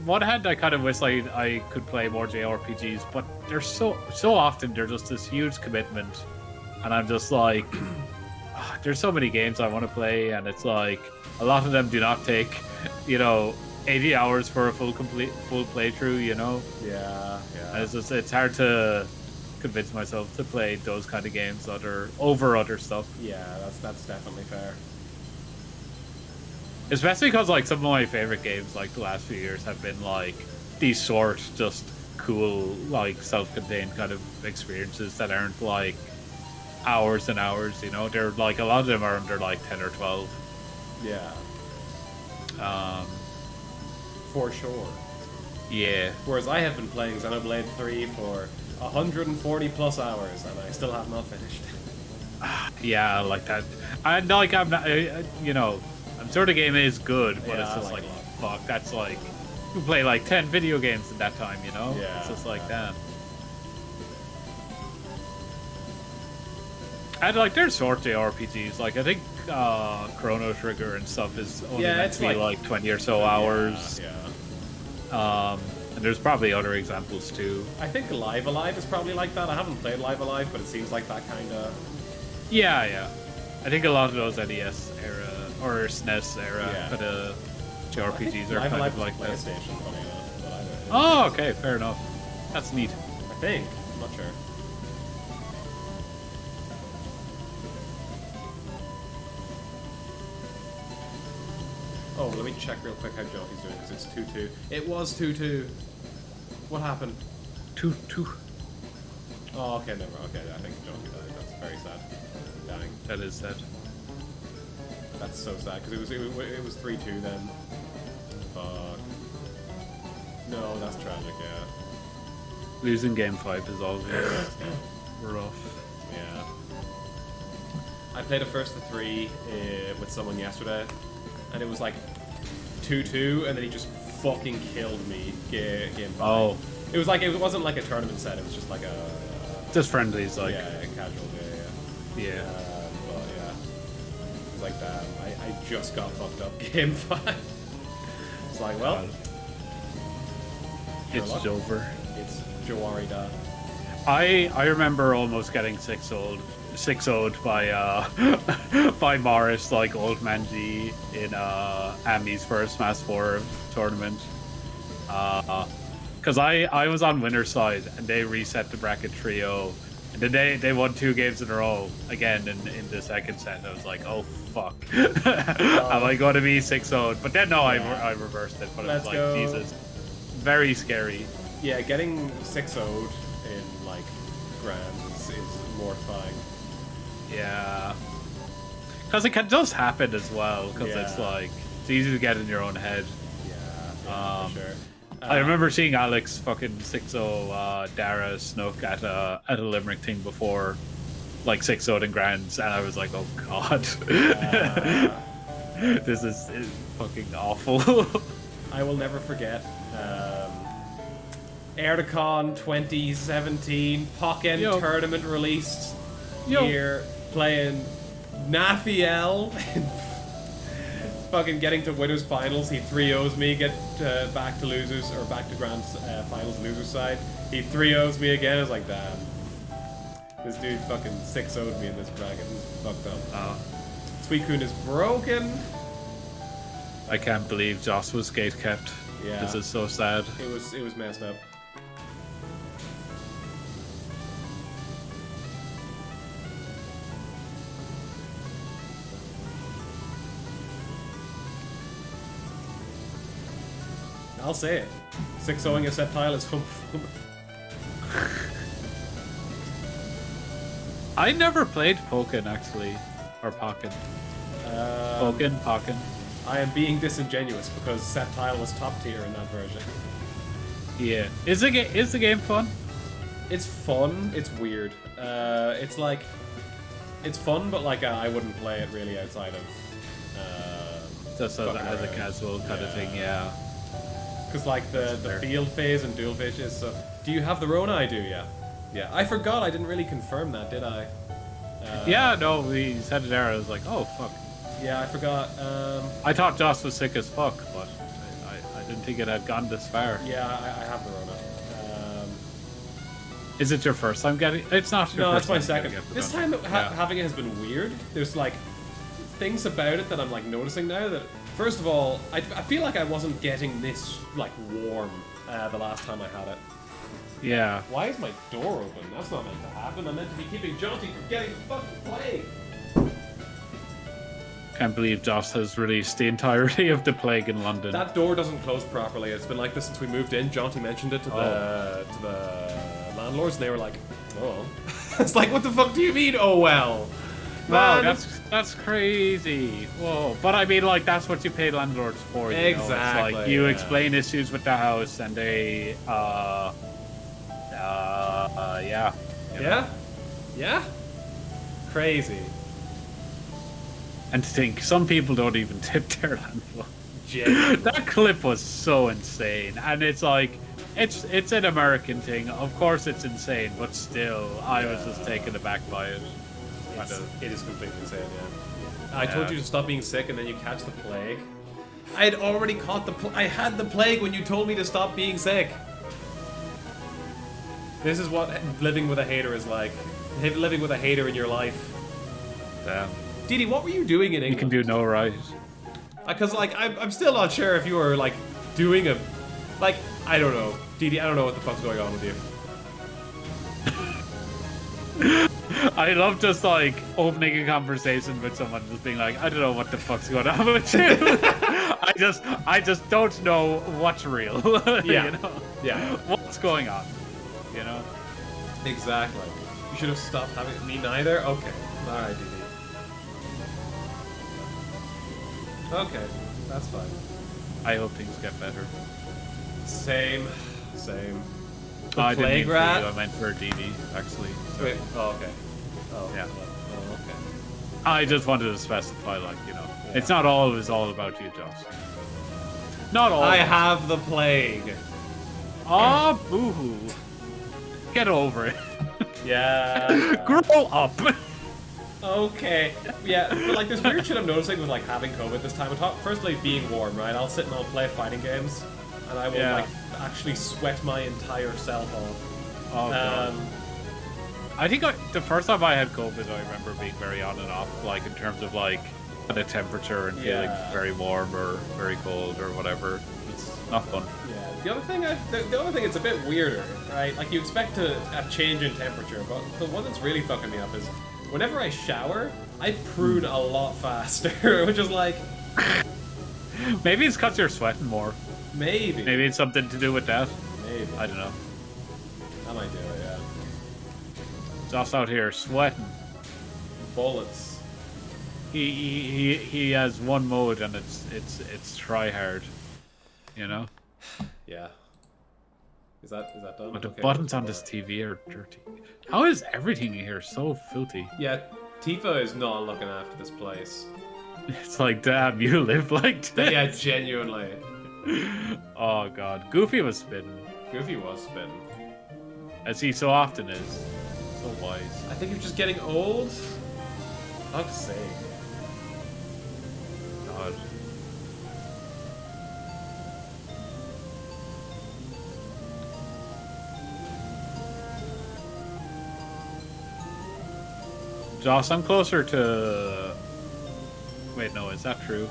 one hand, I kind of wish I could play more JRPGs, but they're so often they're just this huge commitment, and I'm just like, there's so many games I want to play, and it's like a lot of them do not take, 80 hours for a full playthrough, Yeah. And it's hard to convince myself to play those kind of games over other stuff. Yeah, that's definitely fair. Especially because like some of my favorite games like the last few years have been like these short, just cool, like self-contained kind of experiences that aren't like hours and hours. They're like a lot of them are under like 10 or 12. Yeah. For sure. Yeah. Whereas I have been playing Xenoblade 3 for 140 plus hours, and I still have not finished. Yeah, like that. I'm not, I'm sure the game is good, but it's just like fuck, that's like, you play like 10 video games in that time, Yeah. It's just like, damn. And like, there's short JRPGs, like I think Chrono Trigger and stuff is only meant to be like 20 or so hours. Yeah. And there's probably other examples too. I think Live Alive is probably like that. I haven't played Live Alive, but it seems like that kind of... Yeah. I think a lot of those NES era or SNES era kind of JRPGs are kind of like that. PlayStation, funny enough. Oh, okay, fair enough. That's neat. I think. I'm not sure. Oh, let me check real quick how Junky's doing, because it's 2-2. It was 2-2. What happened? 2-2. Oh, okay, never. Okay, I think Junky died. That's very sad. Dang. That is sad. That's so sad, because it was 3-2 then. Fuck. No, that's tragic, yeah. Losing game 5 is always rough. Yeah. I played a first to 3 with someone yesterday, and it was like 2-2, and then he just fucking killed me game 5. Oh. It was like, it wasn't like a tournament set, it was just like a... Just friendlies, like. Yeah, casual, yeah. Yeah. But yeah, it was like that. I just got fucked up game 5. It's like, well... It's over. It's Jawari Da. I remember almost getting 6-0'd by by Morris, like old man G in Ami's first Smash 4 tournament. Because I was on winner's side and they reset the bracket 3-0, and then they won 2 games in a row again in the second set. I was like, oh fuck, am I going to be 6-0'd? But then no, yeah. I reversed it. But it was like, Jesus, very scary. Yeah, getting 6-0'd in like grands is mortifying. Yeah, because it does happen as well. Because it's like it's easy to get in your own head. Yeah, for sure. I remember seeing Alex fucking 6-0 Dara Snook at a Limerick thing before, like 6-0 in grands, and I was like, oh god, this is fucking awful. I will never forget. Erdicon 2017 Pokken tournament released here, playing Nathiel. Fucking getting to winners finals, he 3-0s me, get back to losers, or back to grand finals losers side. He 3-0s me again. I was like, damn, this dude fucking 6-0'd me in this bracket. This is fucked up. Suicune is broken. I can't believe Joss was gate kept. Yeah, this is so sad. It was messed up. I'll say it. 6-0ing a set tile is homophobic. I never played Pokken actually, or Pokken. Pokken. I am being disingenuous because set tile was top tier in that version. Yeah, is the game fun? It's fun. It's weird. It's like, it's fun, but like I wouldn't play it really outside of. Just as a casual kind of thing, yeah. Because like the field phase and dual phase is so... Do you have the Rona? I do, yeah. Yeah, I forgot, I didn't really confirm that, did I? Yeah, no, he said it there, I was like, oh, fuck. Yeah, I forgot. I thought Joss was sick as fuck, but I didn't think it had gone this far. Yeah, I have the Rona. Is it your first time getting... It's not your first time. No, it's my second. This time having it has been weird. There's like things about it that I'm like noticing now that... First of all, I feel like I wasn't getting this, like, warm the last time I had it. Yeah. Why is my door open? That's not meant to happen. I'm meant to be keeping Jonty from getting the fucking plague. Can't believe Joss has released the entirety of the plague in London. That door doesn't close properly. It's been like this since we moved in. Jonty mentioned it to the landlords, and they were like, oh. It's like, what the fuck do you mean, oh well? Wow, that's crazy. Whoa. But I mean, like, that's what you pay landlords for, you exactly, know? It's like, you explain issues with the house, and they, yeah. Yeah? Yeah? Crazy. And to think, some people don't even tip their landlord. Genuinely. That clip was so insane, and it's like, it's an American thing. Of course it's insane, but still, I was just taken aback by it. It is completely insane, yeah. I told you to stop being sick and then you catch the plague. I had already caught I had the plague when you told me to stop being sick. This is what living with a hater is like. Living with a hater in your life. Damn. Didi, what were you doing in England? You can do no right. Because, like, I'm still not sure if you were, like, doing a... Like, I don't know. Didi, I don't know what the fuck's going on with you. I love just like opening a conversation with someone just being like, I don't know what the fuck's going on with you. I just don't know what's real. Yeah. You know? Yeah. What's going on? You know? Exactly. You should have stopped having me neither? Okay. Alright, DD. Okay. That's fine. I hope things get better. Same. I didn't mean for you, rat? I meant for DD, actually. So, Wait, oh, okay. Oh, yeah. Oh, okay. I just wanted to specify, like, you know. Yeah. It's not always all about you, Josh. Not all. I have the plague. Ah, boo-hoo. Get over it. Yeah. Grow up. Okay. Yeah, but like this weird shit I'm noticing with like having COVID this time. On top, firstly, being warm, right? I'll sit and I'll play fighting games, and I will like actually sweat my entire self off. Oh, God. I think the first time I had COVID, I remember being very on and off, like in terms of like the temperature and feeling very warm or very cold or whatever. It's not fun. Yeah. The other thing, the other thing, it's a bit weirder, right? Like you expect a change in temperature, but the one that's really fucking me up is whenever I shower, I prune a lot faster, which is like. Maybe it's because you're sweating more. Maybe. Maybe it's something to do with that. Maybe. I don't know. That might do it, yeah. Josh out here sweating. Bullets. He has one mode and it's try hard. You know? Yeah. Is that done? But the buttons on this TV are dirty. How is everything in here so filthy? Yeah, Tifa is not looking after this place. It's like, damn, you live like this. Yeah, genuinely. Oh god, Goofy was spitting. Goofy was spitting. As he so often is. So wise. I think he's just getting old. Fuck's sake. God. Josh, I'm closer to... Wait, no, is that true?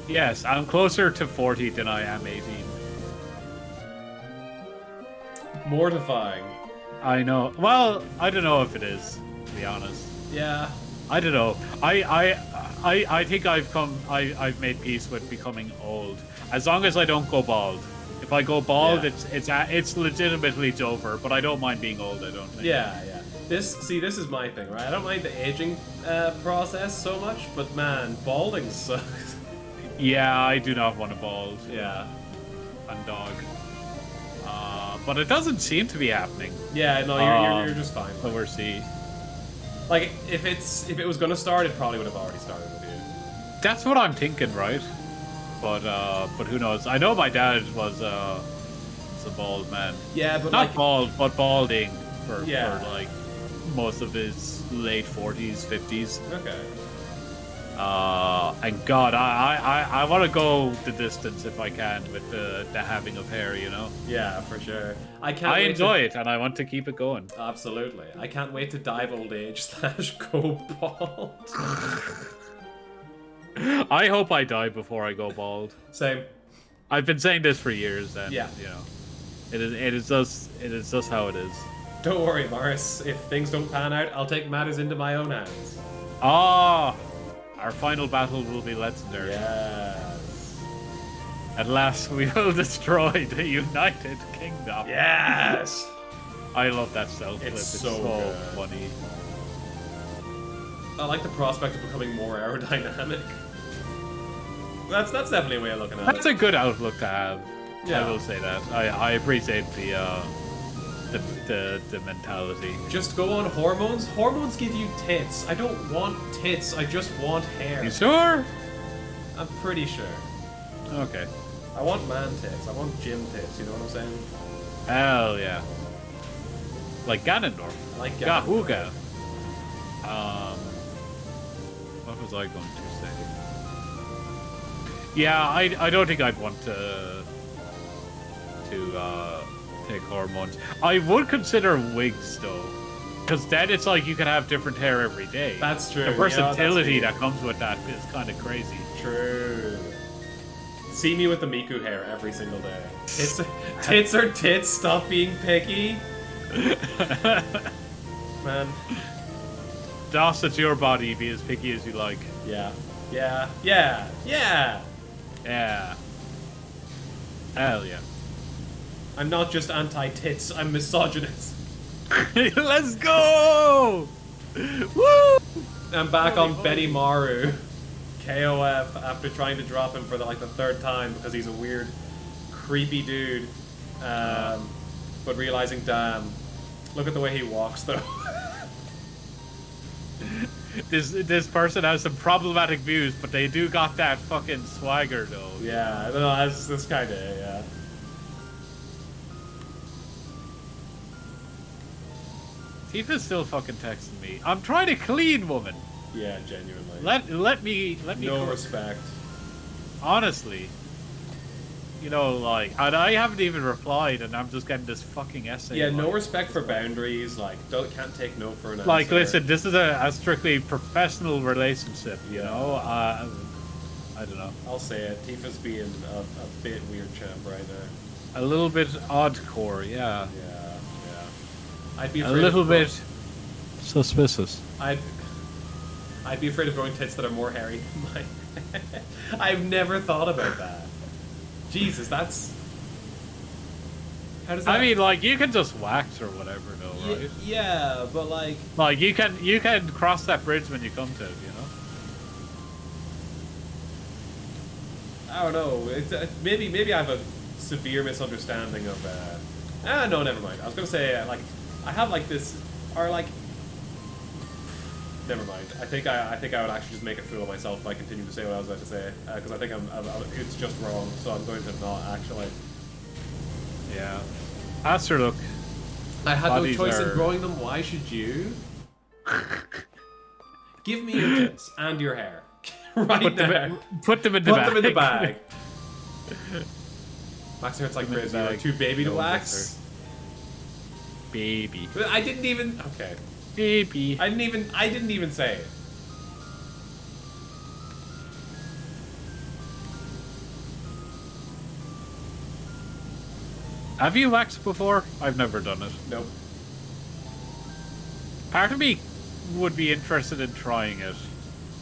Yes, I'm closer to 40 than I am 18. Mortifying. I know. Well, I don't know if it is, to be honest. Yeah. I don't know. I think I've made peace with becoming old. As long as I don't go bald. If I go bald, it's legitimately over. But I don't mind being old. I don't think. Yeah. This is my thing, right? I don't mind the aging process so much, but man, balding sucks. Yeah, I do not want to bald. Yeah. And dog. But it doesn't seem to be happening. Yeah, no, you're just fine. So we'll see. Like, if it was gonna start, it probably would have already started with you. That's what I'm thinking, right? But who knows? I know my dad was a bald man. Yeah, but not like, bald, but balding for like most of his late 40s, 50s. Okay. And God, I want to go the distance if I can with the having of hair, you know? Yeah, for sure. I enjoy it, and I want to keep it going. Absolutely. I can't wait to dive old age / go bald. I hope I die before I go bald. Same. I've been saying this for years, and you know, it is just how it is. Don't worry, Morris. If things don't pan out, I'll take matters into my own hands. Ah. Our final battle will be legendary. Yes. At last, we will destroy the United Kingdom. Yes. I love that stealth clip. It's so funny. I like the prospect of becoming more aerodynamic. That's definitely a way of looking at it. That's a good outlook to have. Yeah. I will say that. I appreciate the mentality. Just go on hormones. Hormones give you tits. I don't want tits. I just want hair. You sure? I'm pretty sure. Okay. I want man tits. I want gym tits. You know what I'm saying? Hell yeah. Like Ganondorf. I like Ganondorf. Gahuga. What was I going to say? Yeah, I don't think I'd want to take hormones. I would consider wigs though, because then it's like you can have different hair every day. That's true. The versatility that comes with that is kind of crazy. True. See me with the Miku hair every single day. Tits are tits. Stop being picky. Man. Doss, it's your body. Be as picky as you like. Yeah. Hell yeah. I'm not just anti-tits, I'm misogynist. Let's go! Woo! I'm back on Betty Maru. KOF after trying to drop him for the third time because he's a weird, creepy dude. But realizing, damn, look at the way he walks, though. This person has some problematic views, but they do got that fucking swagger, though. Yeah, I don't know, that's kind of, yeah. Tifa's still fucking texting me. I'm trying to clean, woman. Yeah, genuinely. Let me. No respect. Honestly. You know, like, and I haven't even replied, and I'm just getting this fucking essay. Yeah, no respect for boundaries. Like, can't take no for an answer. Like, listen, this is a strictly professional relationship. You know, I don't know. I'll say it. Tifa's being a bit weird champ right now. A little bit oddcore, yeah. Yeah. I'd be afraid a little bit suspicious. I'd be afraid of growing tits that are more hairy than mine. I've never thought about that. Jesus, that's... How does that... I mean, like, you can just wax or whatever, though, right? Yeah, but like... Like, you can cross that bridge when you come to it, you know? I don't know. It's, maybe I have a severe misunderstanding of... no, never mind. I was gonna say, like, I have, like, this... Or, like... Never mind. I think I would actually just make a fool of myself if I continue to say what I was about to say, because I think it's just wrong. So I'm going to not actually. Yeah. Aster, look. I had no choice in growing them. Why should you? Give me your tits and your hair right now. Put them in the bag. Put them in the bag. Max hurts like crazy. Like too baby to wax. Baby. I didn't even. Okay. Baby. I didn't even say it. Have you waxed before? I've never done it. Nope. Part of me would be interested in trying it.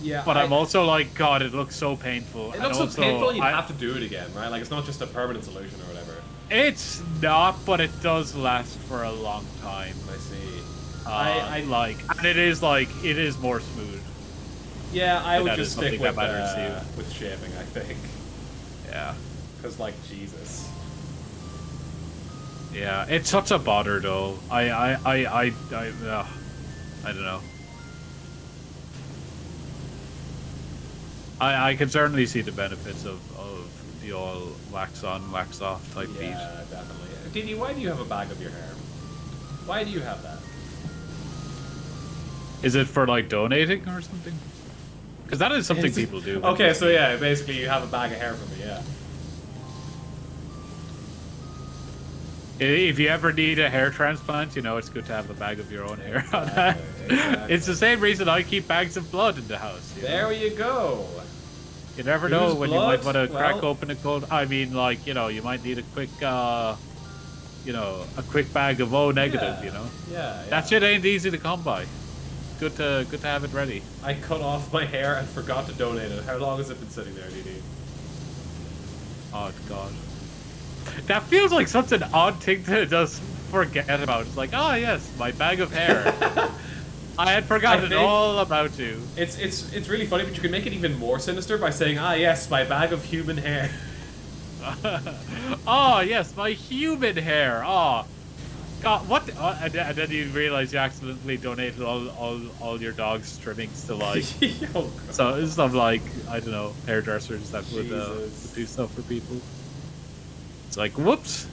Yeah. But I'm also like, God, it looks so painful. It looks so painful, you have to do it again, right? Like, it's not just a permanent solution or whatever. It's not, but it does last for a long time. I see. I like, and it is more smooth. Yeah, I would just stick with shaving, I think. Yeah. Because, like, Jesus. Yeah, it's such a bother, though. I don't know. I can certainly see the benefits of the all wax on, wax off type beat. Yeah, definitely. Didi, why do you have a bag of your hair? Why do you have that? Is it for, like, donating or something? Because that is something people do. Okay, so yeah, basically you have a bag of hair for me, yeah. If you ever need a hair transplant, you know, it's good to have a bag of your own hair on that. Exactly. It's the same reason I keep bags of blood in the house. There you go. You never know when you might want to crack open a cold... I mean, like, you know, you might need a quick, you know, a quick bag of O negative, you know? Yeah. That shit ain't easy to come by. Good to have it ready. I cut off my hair and forgot to donate it. How long has it been sitting there, Didi? Oh, God. That feels like such an odd thing to just forget about. It's like, oh, yes, my bag of hair. I had forgotten all about you. It's really funny, but you can make it even more sinister by saying, ah, yes, my bag of human hair. Oh, yes, my human hair. Oh, God, what? And then you realize you accidentally donated all your dog's trimmings to, like, so stuff like, I don't know, hairdressers that would do stuff for people. It's like, whoops.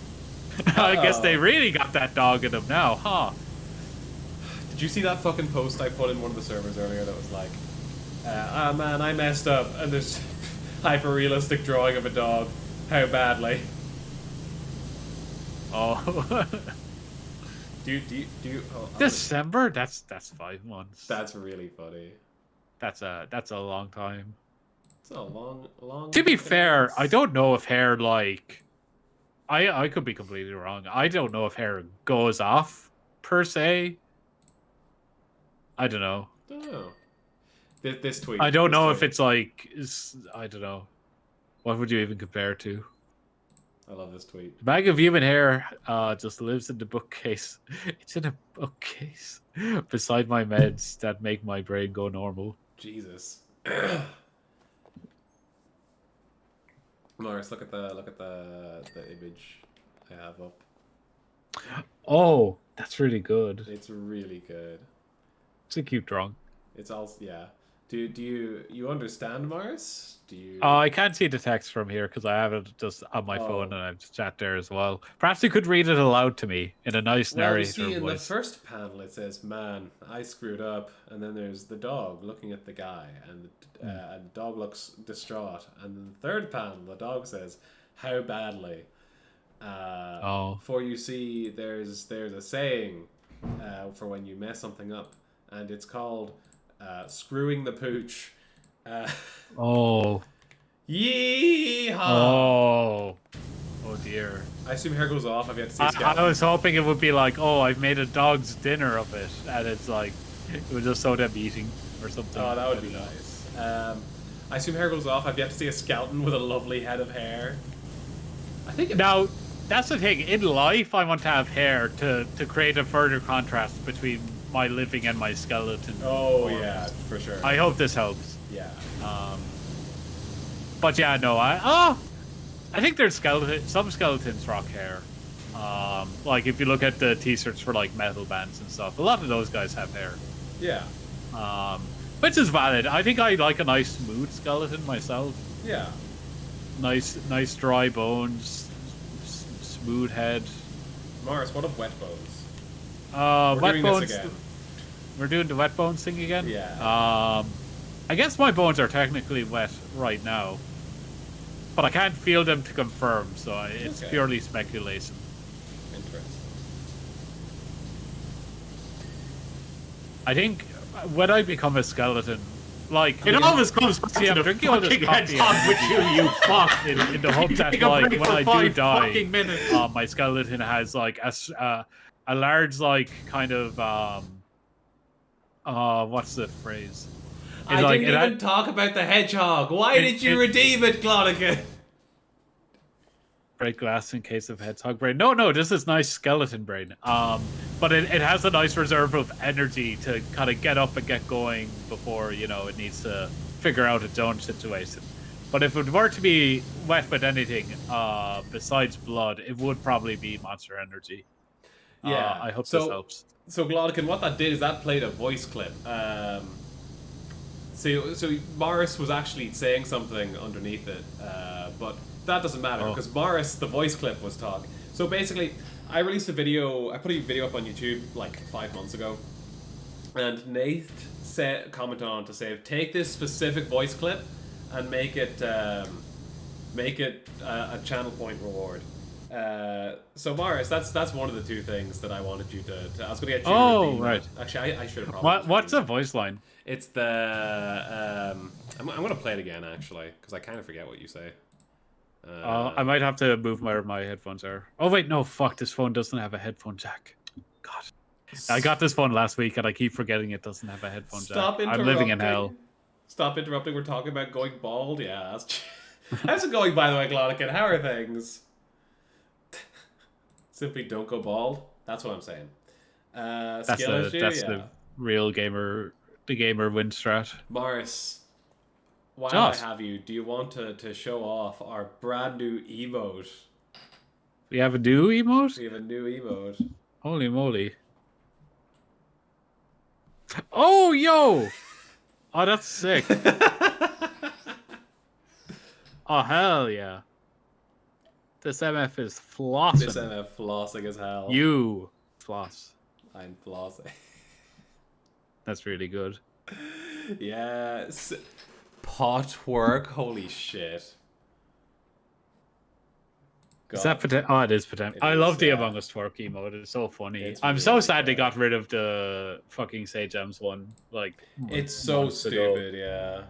I guess they really got that dog in them now, huh? Did you see that fucking post I put in one of the servers earlier that was like, ah man, I messed up, and there's hyper-realistic drawing of a dog. How badly? Oh. do you December? That's 5 months. That's really funny. That's a long time. It's a long. To be fair, I don't know if hair, like, I could be completely wrong. I don't know if hair goes off per se. I don't know. This tweet. I don't know if it's like, I don't know. What would you even compare it to? I love this tweet. The bag of human hair just lives in the bookcase. It's in a bookcase beside my meds that make my brain go normal. Jesus. Morris, look at the image. I have up. Oh, that's really good. It's really good. It's a cute drawing. It's also yeah. Do you understand, Mars? Do you? I can't see the text from here because I have it just on my phone and I have chat there as well. Perhaps you could read it aloud to me in a nice Well, you narrator see, in the voice. first panel it says, "Man, I screwed up," and then there's the dog looking at the guy, and the dog looks distraught. And in the third panel, the dog says, "How badly?" For you see, there's a saying for when you mess something up, and it's called "screwing the pooch." Oh. Yeehaw! Oh dear. I assume hair goes off. I've yet to see I was hoping it would be like, oh, I've made a dog's dinner of it, and it's like, it was just so them eating or something. Oh, that would be nice. I assume hair goes off. I've yet to see a skeleton with a lovely head of hair. I think now, that's the thing. In life, I want to have hair to create a further contrast between my living and my skeleton. Oh, yeah, for sure. I hope this helps. Yeah. But yeah, no, I think there's some skeletons rock hair. Like if you look at the t-shirts for like metal bands and stuff, a lot of those guys have hair. Yeah. Which is valid. I think I like a nice smooth skeleton myself. Yeah. Nice dry bones, smooth head. Morris, what of wet bones? We're wet bones. This again. We're doing the wet bones thing again. Yeah. I guess my bones are technically wet right now, but I can't feel them to confirm, so it's purely speculation. Interesting. I think when I become a skeleton, like it always comes back to the fucking hedgehog with you fuck. In the hope that like when I do die, my skeleton has like a large like kind of what's the phrase? I didn't even talk about the hedgehog. Why did you redeem it, Glonigan? Break glass in case of hedgehog brain. No, this is nice skeleton brain. But it has a nice reserve of energy to kind of get up and get going before, you know, it needs to figure out its own situation. But if it were to be wet with anything besides blood, it would probably be monster energy. Yeah. I hope this helps. So Glonigan, what that did is that played a voice clip. So Morris was actually saying something underneath it, but that doesn't matter because Morris, the voice clip, was talking. So basically, I released a video. I put a video up on YouTube like 5 months ago, and Nate commented on to say, take this specific voice clip and make it a channel point reward. So Morris, that's one of the two things that I wanted you to I was going to get you to redeem right. that. Actually, I should have probably. What's a voice line? It's the I'm going to play it again actually because I kind of forget what you say. I might have to move where my headphones are. Oh wait, no, fuck! This phone doesn't have a headphone jack. God, I got this phone last week and I keep forgetting it doesn't have a headphone jack. I'm living in hell. Stop interrupting. We're talking about going bald. Yeah, how's it going, by the way, Glonigan? How are things? Simply don't go bald. That's what I'm saying. That's the real gamer. The gamer win strat. Morris, while I have you, do you want to show off our brand new emote? We have a new emote? We have a new emote. Holy moly. Oh, yo! Oh, that's sick. Oh, hell yeah. This MF is flossing. This MF flossing as hell. You floss. I'm flossing. That's really good. Yes. Pot work. Holy shit. God. Is that potential? Oh, it is potential. I love the Among Us twerk emote. It's so funny. I'm so sad they got rid of the fucking Sage Gems one. Like, it's so stupid, yeah.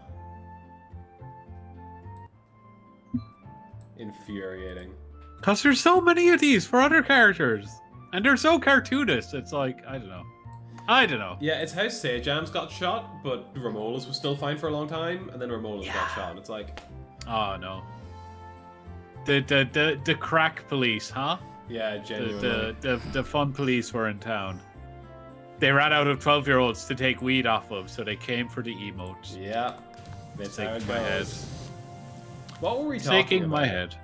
Infuriating. Because there's so many of these for other characters. And they're so cartoonish. It's like, I don't know. Yeah, it's how Sajams got shot, but Ramola's was still fine for a long time, and then Ramola's got shot, and it's like... Oh, no. The crack police, huh? Yeah, genuinely. The fun police were in town. They ran out of 12-year-olds to take weed off of, so they came for the emotes. Yeah. That's how it my head. What were we talking about? Shaking my head.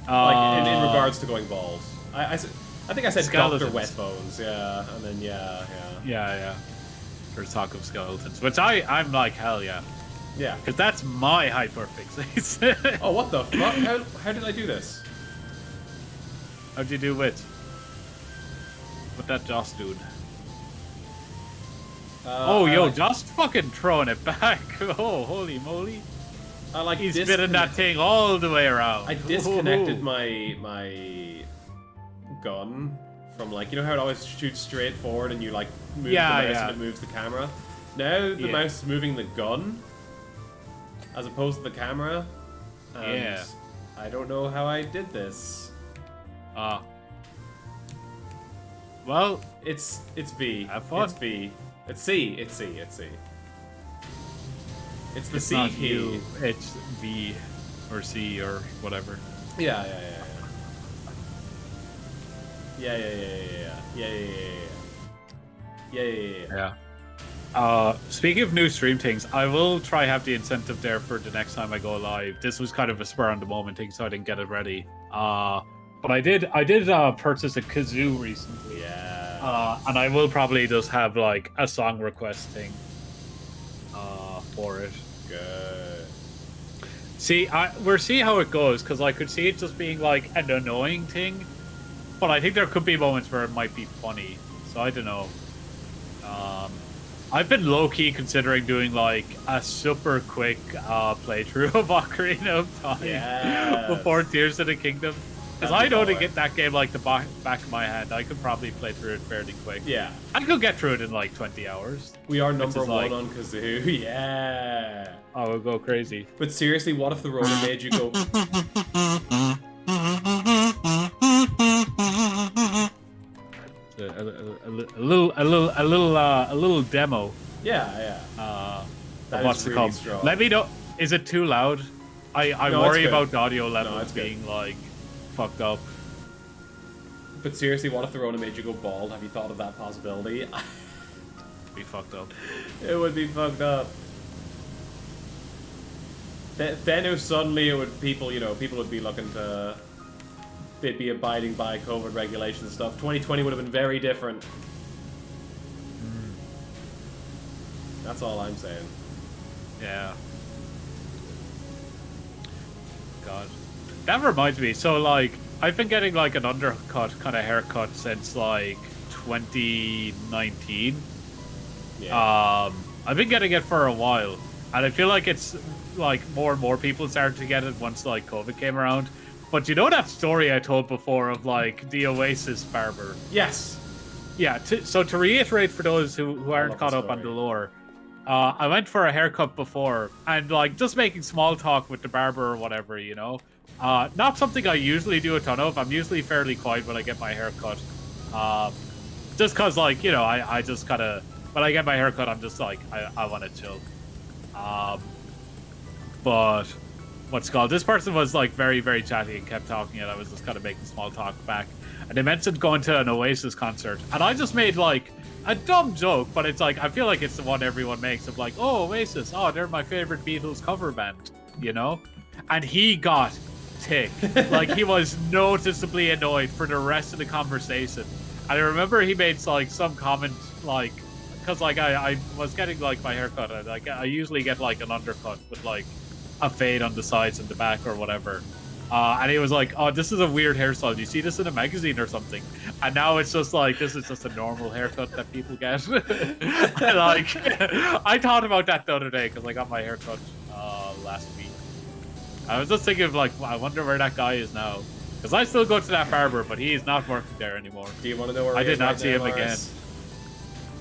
Like, in regards to going bald. I think I said Skeletons. Dr. Wetbones, yeah, and then yeah. Yeah. There's talk of skeletons, which I'm like, hell yeah. Yeah. Because that's my hyperfixate. Oh, what the fuck? How did I do this? How'd you do with that Joss dude? Yo, just fucking throwing it back. Oh, holy moly. He's spinning that thing all the way around. I disconnected my gun from, like, you know how it always shoots straight forward and you like move the mouse and it moves the camera? Now the mouse is moving the gun as opposed to the camera. And I don't know how I did this. Well, it's V. Have fun. It's V. It's C. It's C. It's C. It's the it's C not key. U, it's V or C or whatever. Yeah. Speaking of new stream things, I will try have the incentive there for the next time I go live. This was kind of a spur on the moment thing, so I didn't get it ready. But I did purchase a kazoo recently. Yeah. And I will probably just have like a song request thing for it. Good. We'll see how it goes, because I could see it just being like an annoying thing, but I think there could be moments where it might be funny. So I don't know. I've been low-key considering doing like a super quick playthrough of Ocarina of Time before Tears of the Kingdom. Because I know to get that game like the back of my hand, I could probably play through it fairly quick. Yeah. I could get through it in like 20 hours. We are number one on Kazoo. Yeah. Oh, we'll go crazy. But seriously, what if the roller made you go... A little demo. Yeah. What's it called? Strong. Let me know. Is it too loud? I No, worry it's good. about the audio levels it's good. being like fucked up. But seriously, what if the Rona made you go bald? Have you thought of that possibility? Be fucked up. It would be fucked up. Then if suddenly it would people would be looking to, they'd be abiding by COVID regulations and stuff. 2020 would have been very different. That's all I'm saying. Yeah. God. That reminds me, so like I've been getting like an undercut kind of haircut since like 2019. Yeah. I've been getting it for a while, and I feel like it's like more and more people started to get it once like COVID came around. But you know that story I told before of like the Oasis barber? Yes. Yeah. So to reiterate for those who aren't caught up on the lore, I went for a haircut before, and like just making small talk with the barber or whatever, you know. Not something I usually do a ton of. I'm usually fairly quiet when I get my haircut. Just cause like, you know, I just kinda, when I get my haircut, I'm just like, I want to chill. But what's it called? This person was like very, very chatty and kept talking, and I was just kind of making small talk back. And they mentioned going to an Oasis concert, and I just made like a dumb joke, but it's like, I feel like it's the one everyone makes of like, oh, Oasis, oh, they're my favorite Beatles cover band, you know? And he got ticked. Like, he was noticeably annoyed for the rest of the conversation. And I remember he made like some comment, like, because like I was getting like my haircut, and like I usually get like an undercut with like a fade on the sides and the back or whatever. And he was like, oh, this is a weird hairstyle. Do you see this in a magazine or something? And now it's just like, this is just a normal haircut that people get. And like, I thought about that the other day because I got my haircut last week. I was just thinking of like, I wonder where that guy is now. Because I still go to that barber, but he is not working there anymore. Do you want to know where I he did is not right see now, him Lars?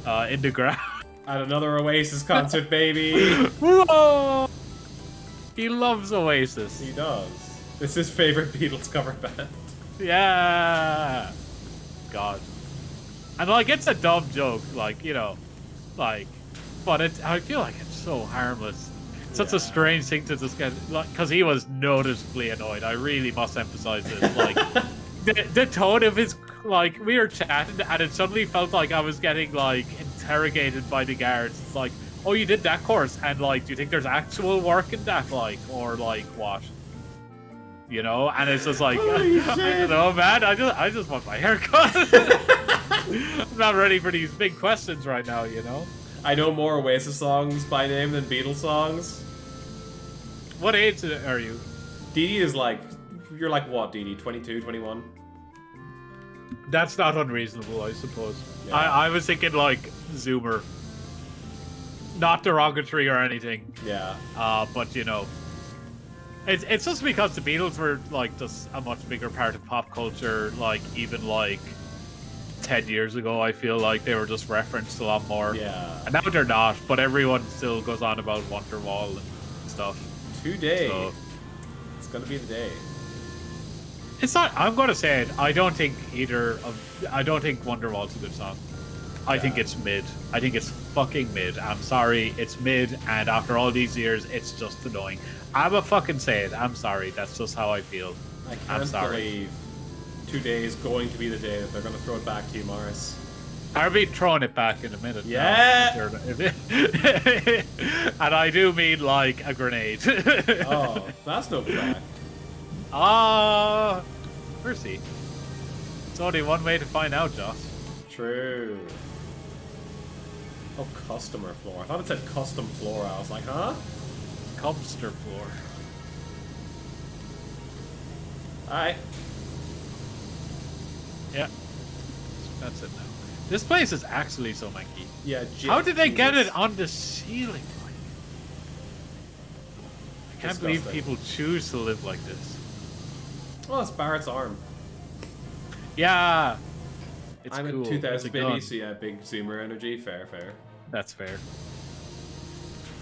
again. In the ground. At another Oasis concert, baby. Whoa! He loves Oasis. He does. It's his favorite Beatles cover band. Yeah. God. And like, it's a dumb joke, like, you know, like, but I feel like it's so harmless. It's such a strange thing to just get, like, because he was noticeably annoyed. I really must emphasize this. Like, the tone of his, like, we were chatting, and it suddenly felt like I was getting, like, interrogated by the guards. It's like, oh, you did that course, and, like, do you think there's actual work in that, like, or, like, what? you know, and it's just like, I don't know, man. I just want my hair cut. I'm not ready for these big questions right now, you know. I know more Oasis songs by name than Beatles songs. What age are you? Dee is like, you're like what, Dee? 22, 21? That's not unreasonable, I suppose. Yeah. I was thinking like Zoomer. Not derogatory or anything. Yeah. But you know, it's just because the Beatles were like just a much bigger part of pop culture. Like even like 10 years ago, I feel like they were just referenced a lot more. Yeah. And now they're not, but everyone still goes on about Wonderwall and stuff. Today. So, it's gonna be the day. it's not. I'm gonna say it. I don't think Wonderwall's a good song. I think it's mid. I think it's fucking mid. I'm sorry, it's mid, and after all these years, it's just annoying. I'ma fucking say it. I'm sorry. That's just how I feel. I can't I'm sorry. believe today is going to be the day that they're gonna throw it back to you, Morris. I'll be throwing it back in a minute. Yeah! And I do mean like a grenade. Oh, that's no plan. Mercy. It's only one way to find out, Josh. True. Oh, customer floor. I thought it said custom floor. I was like, huh? Cubster floor. Alright. Yeah. That's it now. This place is actually so manky. Yeah, How did they get Jesus. it on the ceiling? I can't believe Disgusting. people choose to live like this. Oh, it's Barrett's arm. Yeah. It's I'm cool. a 2000 It's a baby, gun. so yeah, big zoomer energy. Fair, fair. That's fair.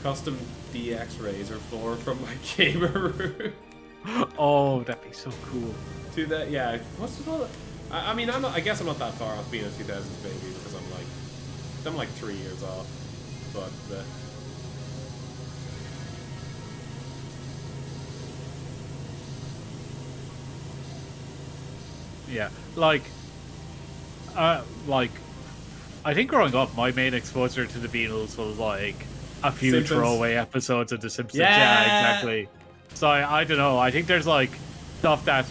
Custom DX razor floor from my gamer room. Oh, that'd be so cool. To that, yeah. What's it called? I mean, I'm not. I guess I'm not that far off being a 2000s baby because I'm like 3 years off. But Yeah, like, I think growing up, my main exposure to the Beatles was like a few Simpsons. throwaway episodes of The Simpsons. Yeah! Yeah, exactly. So I don't know. I think there's like stuff that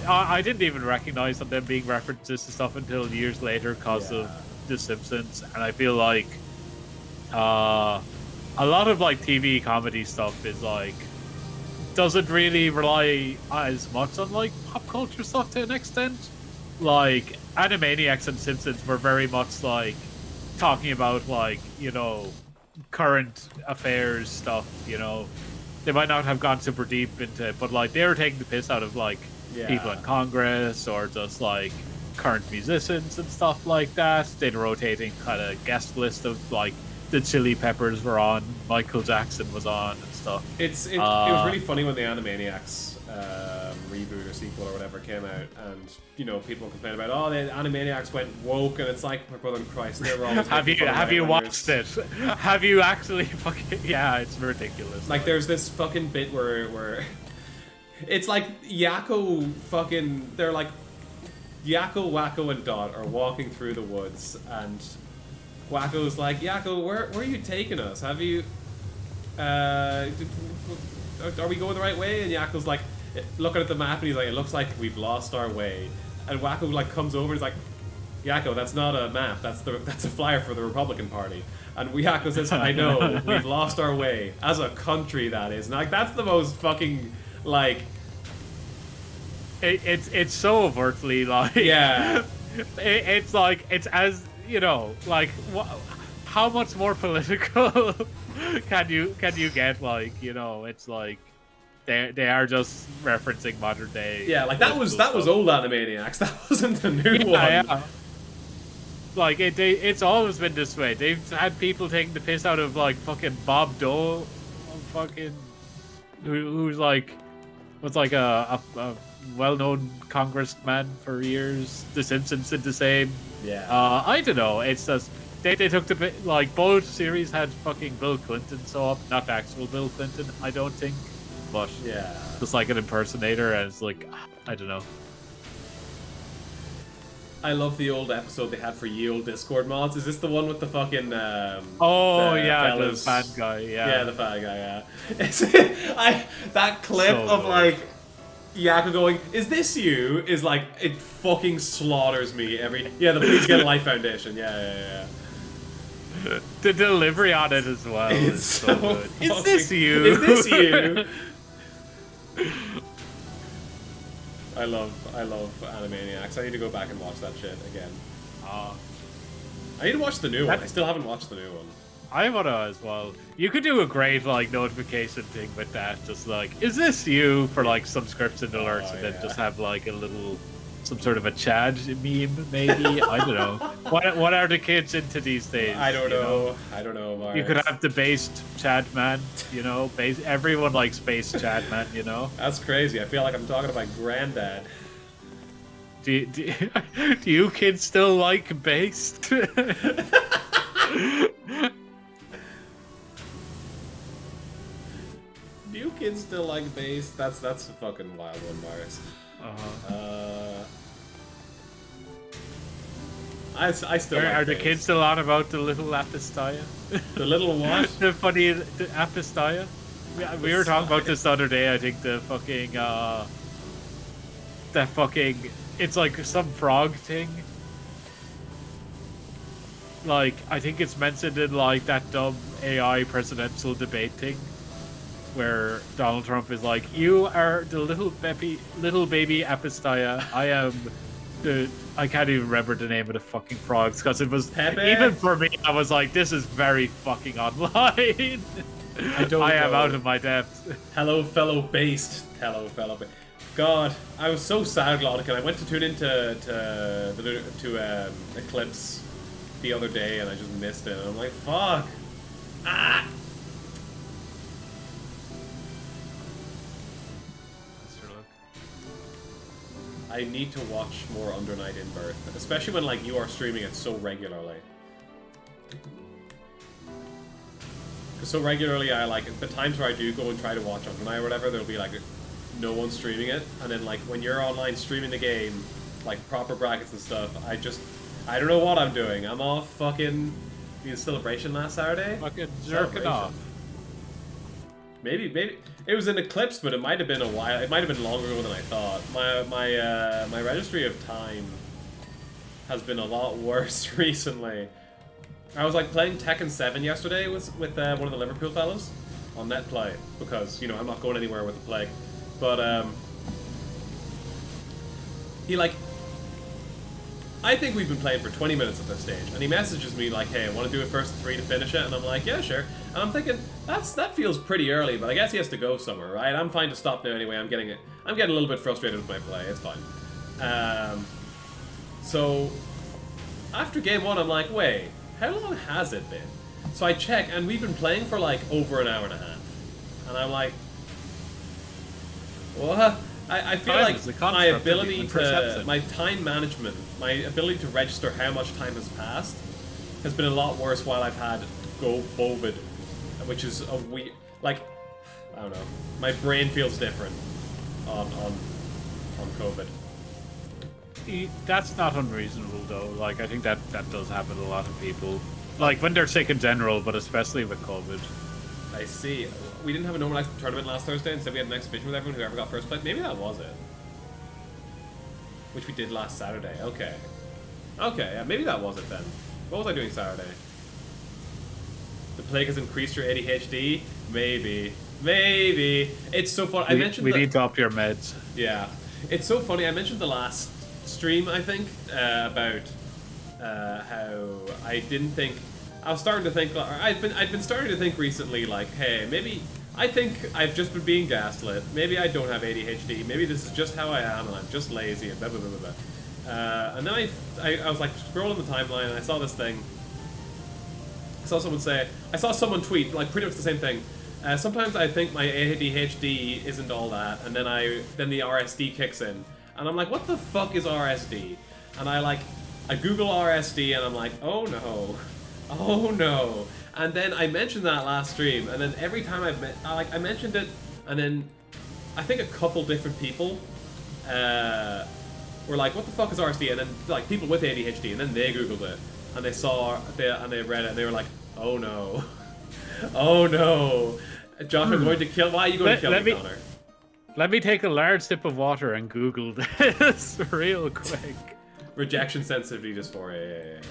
I didn't even recognize them being references to stuff until years later because of The Simpsons, and I feel like a lot of like TV comedy stuff is like doesn't really rely as much on like pop culture stuff to an extent. Like Animaniacs and Simpsons were very much like talking about like, you know, current affairs stuff, you know. They might not have gone super deep into it, but like they were taking the piss out of like people in Congress or just like current musicians and stuff like that. They'd rotating kind of guest list of like the Chili Peppers were on, Michael Jackson was on and stuff. it was really funny when the Animaniacs reboot or sequel or whatever came out, and you know people complain about the Animaniacs went woke, and it's like my brother in Christ. They were always Have you watched it? Have you actually fucking? Yeah, it's ridiculous. Like there's this fucking bit where it's like Yakko fucking they're like Yakko, Wacko, and Dot are walking through the woods, and Wacko's like, Yakko, where are you taking us? Have you are we going the right way? And Yakko's like looking at the map and he's like, it looks like we've lost our way. And Wacko like comes over and he's like, Yakko, that's not a map, that's a flyer for the Republican Party. And Yakko says, I know, we've lost our way. As a country, that is. And like that's the most fucking like it's so overtly like it's like it's as you know like how much more political can you get, like, you know, it's like they are just referencing modern day. Yeah, like that was old Animaniacs. That wasn't the new one. Yeah. Like it's always been this way. They've had people taking the piss out of like fucking Bob Dole, fucking who's like was like a well-known congressman for years. The Simpsons did the same. Yeah. I don't know. It's just they took the bit like both series had fucking Bill Clinton so up, not the actual Bill Clinton, I don't think, but yeah, just like an impersonator, and it's like I don't know. I love the old episode they had for ye old Discord mods. Is this the one with the fucking the fellas? The fan guy, yeah, the fan guy, yeah. That clip So of good. like Yako going, "Is this you?" is like, it fucking slaughters me every. Yeah, the Please Get a Life Foundation. Yeah. The delivery on it as well is so good. Is this you? Is this you? I love Animaniacs. I need to go back and watch that shit again. I need to watch the new one. I still haven't watched the new one. I want to as well. You could do a great like notification thing with that, just like, is this you, for like subscription alerts, and then just have like a little, some sort of a Chad meme, maybe. I don't know. What are the kids into these days? I don't know. I don't know. Mars. You could have the based Chad man, you know. Everyone likes based Chad man, you know. That's crazy. I feel like I'm talking to my granddad. Do you kids still like based? Do you kids still like bass? That's a fucking wild one, Mars. I still like Are the bass. kids still on about the little Apistaya? The little what? The Apistaya? We were talking about this the other day. I think the fucking it's like some frog thing. Like, I think it's mentioned in like that dumb AI presidential debate thing, where Donald Trump is like, "You are the little baby Apistaya. I am the." I can't even remember the name of the fucking frogs, because it was Pepe? even for me. I was like, "This is very fucking online." I am out of my depth. Hello, fellow based. Hello, fellow. God, I was so sad, Laudican. I went to tune into Eclipse the other day, and I just missed it. And I'm like, fuck. Ah. I need to watch more Under Night in Birth, especially when like you are streaming it so regularly. So regularly, I like the times where I do go and try to watch Under Night or whatever. There'll be like no one streaming it, and then like when you're online streaming the game, like proper brackets and stuff, I don't know what I'm doing. I'm off fucking the Celebration last Saturday. Fucking jerking off. Maybe it was an Eclipse, but it might have been a while. It might have been longer ago than I thought. My registry of time has been a lot worse recently. I was like playing Tekken 7 yesterday with one of the Liverpool fellas on NetPlay, because, you know, I'm not going anywhere with the plague. But he like, I think we've been playing for 20 minutes at this stage, and he messages me like, "Hey, I want to do it first 3 to finish it," and I'm like, "Yeah, sure." And I'm thinking, that feels pretty early, but I guess he has to go somewhere, right? I'm fine to stop now anyway. I'm getting a little bit frustrated with my play. It's fine. So after game 1, I'm like, wait, how long has it been? So I check, and we've been playing for like over an hour and a half, and I'm like, what? I feel like my ability to, my time management, my ability to register how much time has passed has been a lot worse while I've had COVID, which is a weird, like, I don't know, my brain feels different on COVID. That's not unreasonable though. Like, I think that does happen to a lot of people. Like when they're sick in general, but especially with COVID. I see. We didn't have a normalized tournament last Thursday, instead we had an exhibition with everyone, whoever got first place. Maybe that was it. Which we did last Saturday. Okay. Okay, yeah, maybe that was it then. What was I doing Saturday? The plague has increased your ADHD? Maybe. Maybe. It's so funny. I mentioned we need to up your meds. Yeah. It's so funny. I mentioned the last stream, I think, about how I didn't think... I was starting to think, I'd been starting to think recently, like, hey, maybe, I think I've just been being gaslit. Maybe I don't have ADHD. Maybe this is just how I am, and I'm just lazy, and blah, blah, blah, blah, blah. And then I was, like, scrolling the timeline, and I saw this thing. I saw someone say, I saw someone tweet, like, pretty much the same thing. Sometimes I think my ADHD isn't all that, and then the RSD kicks in. And I'm like, what the fuck is RSD? And I Google RSD, and I'm like, oh no. Oh no! And then I mentioned that last stream, and then every time I mentioned it, and then I think a couple different people were like, "What the fuck is RSD?" And then like people with ADHD, and then they googled it, and they saw and they read it, and they were like, "Oh no, oh no, Josh, I'm going to kill." Why are you going to kill me, Connor? Let me take a large sip of water and Google this real quick. Rejection sensitivity dysphoria. Yeah.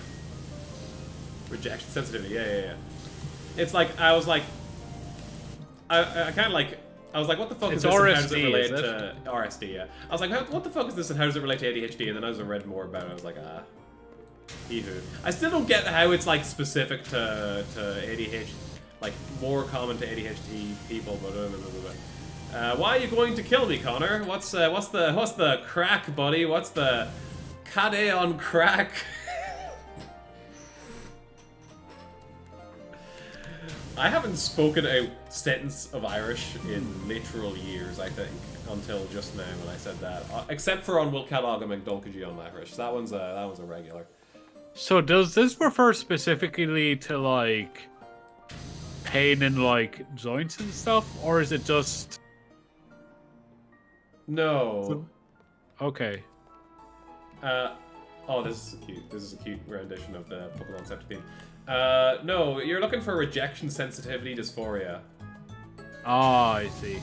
Rejection sensitivity. Yeah. It's like I was like, I kind of like. I was like, what the fuck is this and how does it relate to RSD, yeah. I was like, what the fuck is this and how does it relate to ADHD? And then as I read more about it, I was like, eehoo. I still don't get how it's like specific to ADHD, like more common to ADHD people, but why are you going to kill me, Connor? What's the crack, buddy? What's the Cade on crack? I haven't spoken a sentence of Irish in literal years, I think, until just now when I said that. Except for on Will Kellogg and McDulkagee on Irish. That one's a regular. So does this refer specifically to like pain in like joints and stuff, or is it just? No. Okay. Oh, this is a cute rendition of the Pokemon Scepter theme. No, you're looking for rejection sensitivity dysphoria. Oh, I see.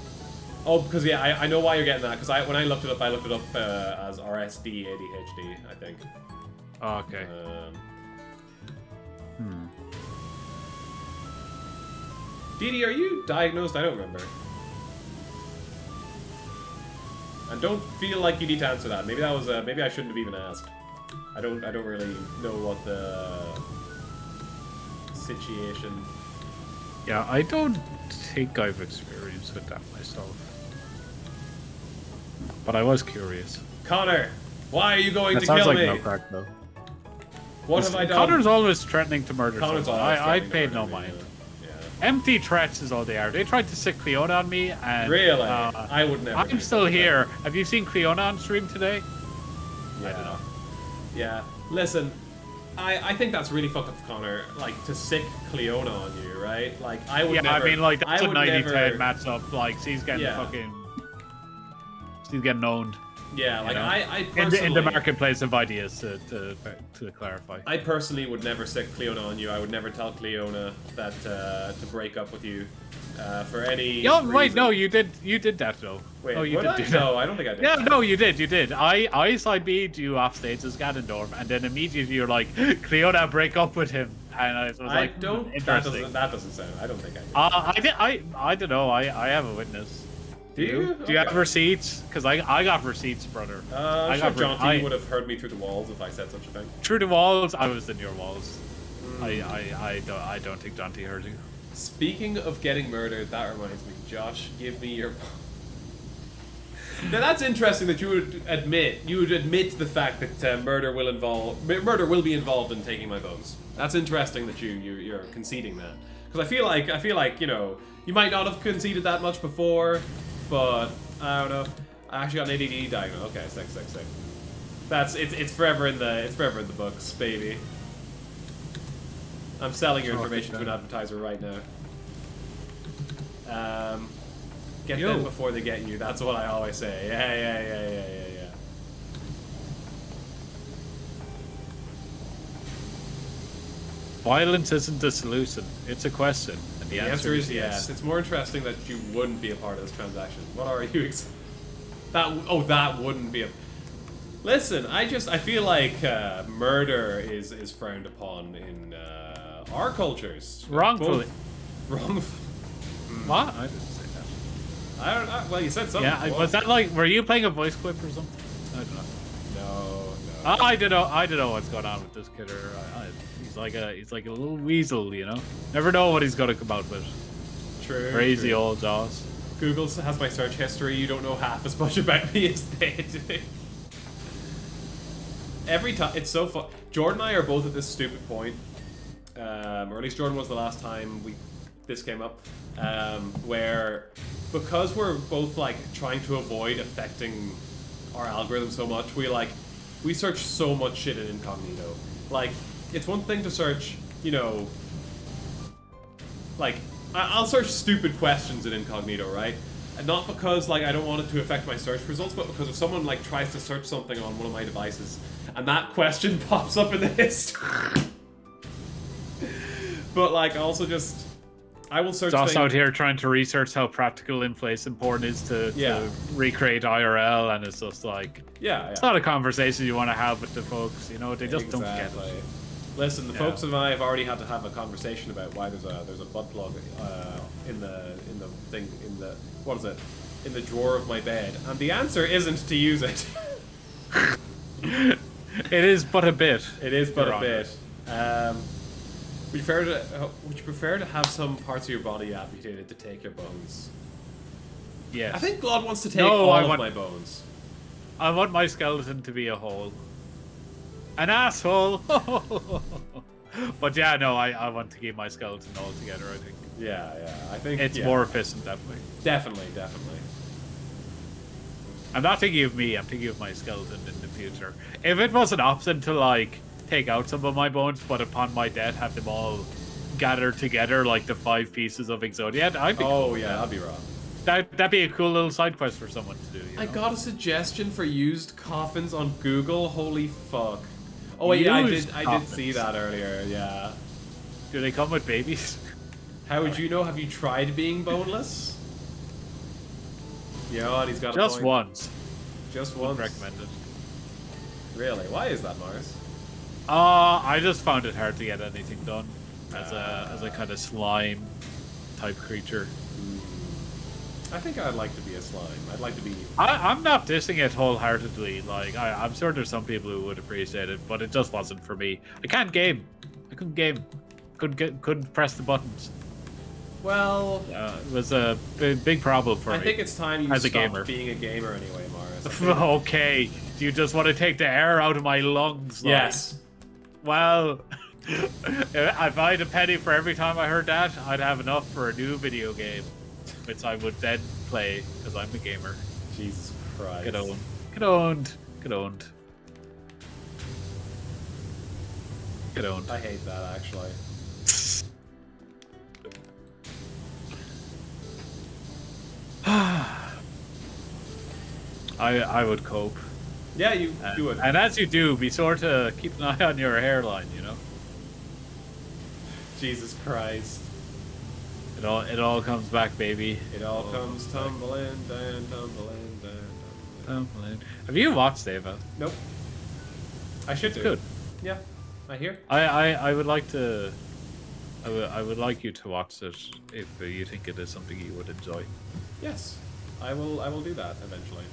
Oh, because yeah, I know why you're getting that. Because when I looked it up as RSD ADHD, I think. Oh, okay. Didi, are you diagnosed? I don't remember. And don't feel like you need to answer that. Maybe that was maybe I shouldn't have even asked. I don't really know what the situation. Yeah, I don't think I've experienced with that myself. But I was curious. Connor, why are you going that to sounds kill like me? no crack, though. What have I done? Connor's always threatening to murder Connor's someone. always I threatening paid to no murder me, mind. yeah. Empty threats is all they are. They tried to sick Cleona on me, and Really? I would never. I'm still here. Have you seen Cleona on stream today? Yeah. I don't know. Yeah. Listen, I think that's really fucked up, Connor. Like to sick Cleona on you, right? Like I would. Yeah, never, I mean, like that's a 90-10 never... matchup. Like she's getting she's getting owned. Yeah, like you know? I personally, in the marketplace of ideas to clarify. I personally would never sick Cleona on you. I would never tell Cleona that to break up with you for any. Yo, wait, reason. no, you did that though. Wait, oh, you did did I? do that. No, I don't think I did. Yeah, no, you did. I side B'd you off stage as Ganondorf, and then immediately you're like, Cleona, break up with him, and I was like, don't. Interesting. That doesn't sound. I don't think I did. I don't know. I have a witness. Do you? Do you have receipts? Because I got receipts, brother. I'm sure Jonty would have heard me through the walls if I said such a thing. Through the walls, I was in your walls. I don't think Jonty heard you. Speaking of getting murdered, that reminds me, Josh, give me your. Now that's interesting that you would admit the fact that murder will be involved in taking my bones. That's interesting that you're conceding that, because I feel like you know you might not have conceded that much before. But I don't know. I actually got an ADD diagnosis. Okay, sick. That's it's forever in the books, baby. I'm selling your information to an advertiser right now. Get them before they get you. That's what I always say. Yeah. Violence isn't the solution. It's a question. The answer is yes. It's more interesting that you wouldn't be a part of this transaction. What are you? That wouldn't be a. Listen, I feel like murder is frowned upon in our cultures. Wrongfully. Wrongfully. What? I didn't say that. I don't know. Well, you said something. Yeah, was that like? Were you playing a voice clip or something? I don't know. No. I don't know what's going on with this kidder. He's like a little weasel, you know. Never know what he's gonna come out with. True. Crazy old Jaws. Google has my search history. You don't know half as much about me as they do. Every time, it's so fun. Jordan and I are both at this stupid point, or at least Jordan was the last time this came up, where because we're both like trying to avoid affecting our algorithm so much, we search so much shit in incognito. Like, it's one thing to search, you know, like, I'll search stupid questions in incognito, right? And not because, like, I don't want it to affect my search results, but because if someone, like, tries to search something on one of my devices, and that question pops up in the history. But, like, also just, I will search. Josh out here trying to research how practical inflation porn is to recreate IRL, and it's just like, it's not a conversation you want to have with the folks. You know, they just don't get it. Listen, the folks and I have already had to have a conversation about why there's a butt plug in the thing in the in the drawer of my bed, and the answer isn't to use it. It is but a bit. It is but a bit. Would you prefer to have some parts of your body amputated to take your bones? Yes. I think God wants to take all of my bones. I want my skeleton to be a hole. An asshole! But yeah, no, I want to keep my skeleton all together, I think. Yeah, I think it's more efficient that way. Definitely. I'm not thinking of me, I'm thinking of my skeleton in the future. If it was an option to, like, take out some of my bones, but upon my death have them all gathered together like the 5 pieces of Exodia, I'd be cool. I'd be wrong. That'd be a cool little side quest for someone to do. You know? I got a suggestion for used coffins on Google. Holy fuck! Oh wait, I did see that earlier. Yeah. Do they come with babies? How would you know? Have you tried being boneless? Yeah, and he's got just once. Just once. Recommended. Really? Why is that, Mars? I just found it hard to get anything done as a kind of slime type creature. I think I'd like to be a slime. I'd like to be... I'm not dissing it wholeheartedly. Like, I'm sure there's some people who would appreciate it, but it just wasn't for me. I can't game. I couldn't game. Couldn't press the buttons. Well... it was a big problem for me. I think it's time you stopped being a gamer anyway, Mars. Okay. Do you just want to take the air out of my lungs? Like? Yes. Well... if I had a penny for every time I heard that, I'd have enough for a new video game. Which I would then play, because I'm a gamer. Jesus Christ. Get owned. Get owned. Get owned. Get owned. I hate that, actually. I would cope. Yeah, you do it. And as you do, be sure to keep an eye on your hairline, you know? Jesus Christ. It all comes back, baby. It all comes tumbling down, tumbling. Have you watched Ava? Nope. I should do. Good. Yeah, I hear. I would like to. I would like you to watch it if you think it is something you would enjoy. Yes, I will do that eventually.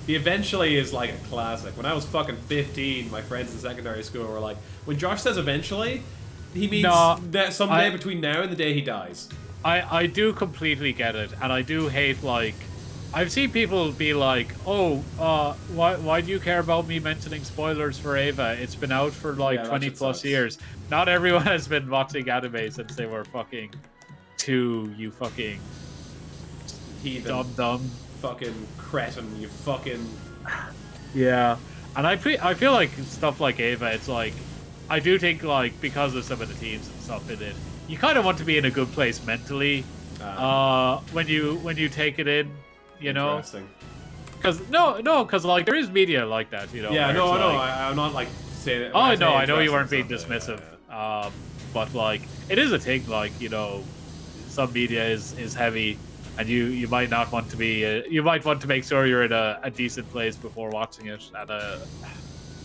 The eventually is like a classic. When I was fucking 15, my friends in secondary school were like, when Josh says eventually, he means that someday between now and the day he dies. I do completely get it, and I do hate, like, I've seen people be like, oh, why do you care about me mentioning spoilers for Ava? It's been out for like 20 plus years. Not everyone has been watching anime since they were fucking 2, you fucking heathen. Dumb. Fucking cretin, you fucking... Yeah. And I feel like stuff like Ava, it's like, I do think, like, because of some of the themes and stuff in it, you kind of want to be in a good place mentally when you take it in, you know? Interesting. Because like, there is media like that, you know? Yeah, no, like, I'm not, like, saying it... Oh, no, I know you weren't being dismissive. Yeah. But, like, it is a thing, like, you know, some media is heavy, and you might not want to be... you might want to make sure you're in a decent place before watching it, and, I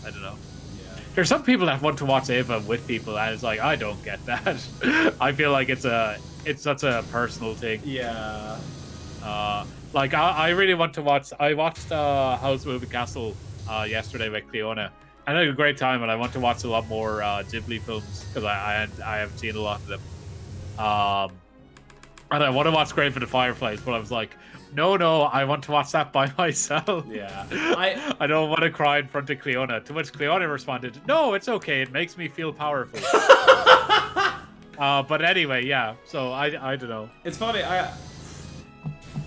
don't know. There's some people that want to watch Ava with people, and it's like, I don't get that. I feel like it's such a personal thing. Yeah. Like, I really want to watch... I watched House Moving Castle yesterday with Cleona. I had a great time, and I want to watch a lot more Ghibli films, because I haven't seen a lot of them. And I want to watch Grave of the Fireplace, but I was like, no, I want to watch that by myself. Yeah. I don't want to cry in front of Cleona. To which Cleona responded, no, it's okay. It makes me feel powerful. But anyway, yeah. So I don't know. It's funny.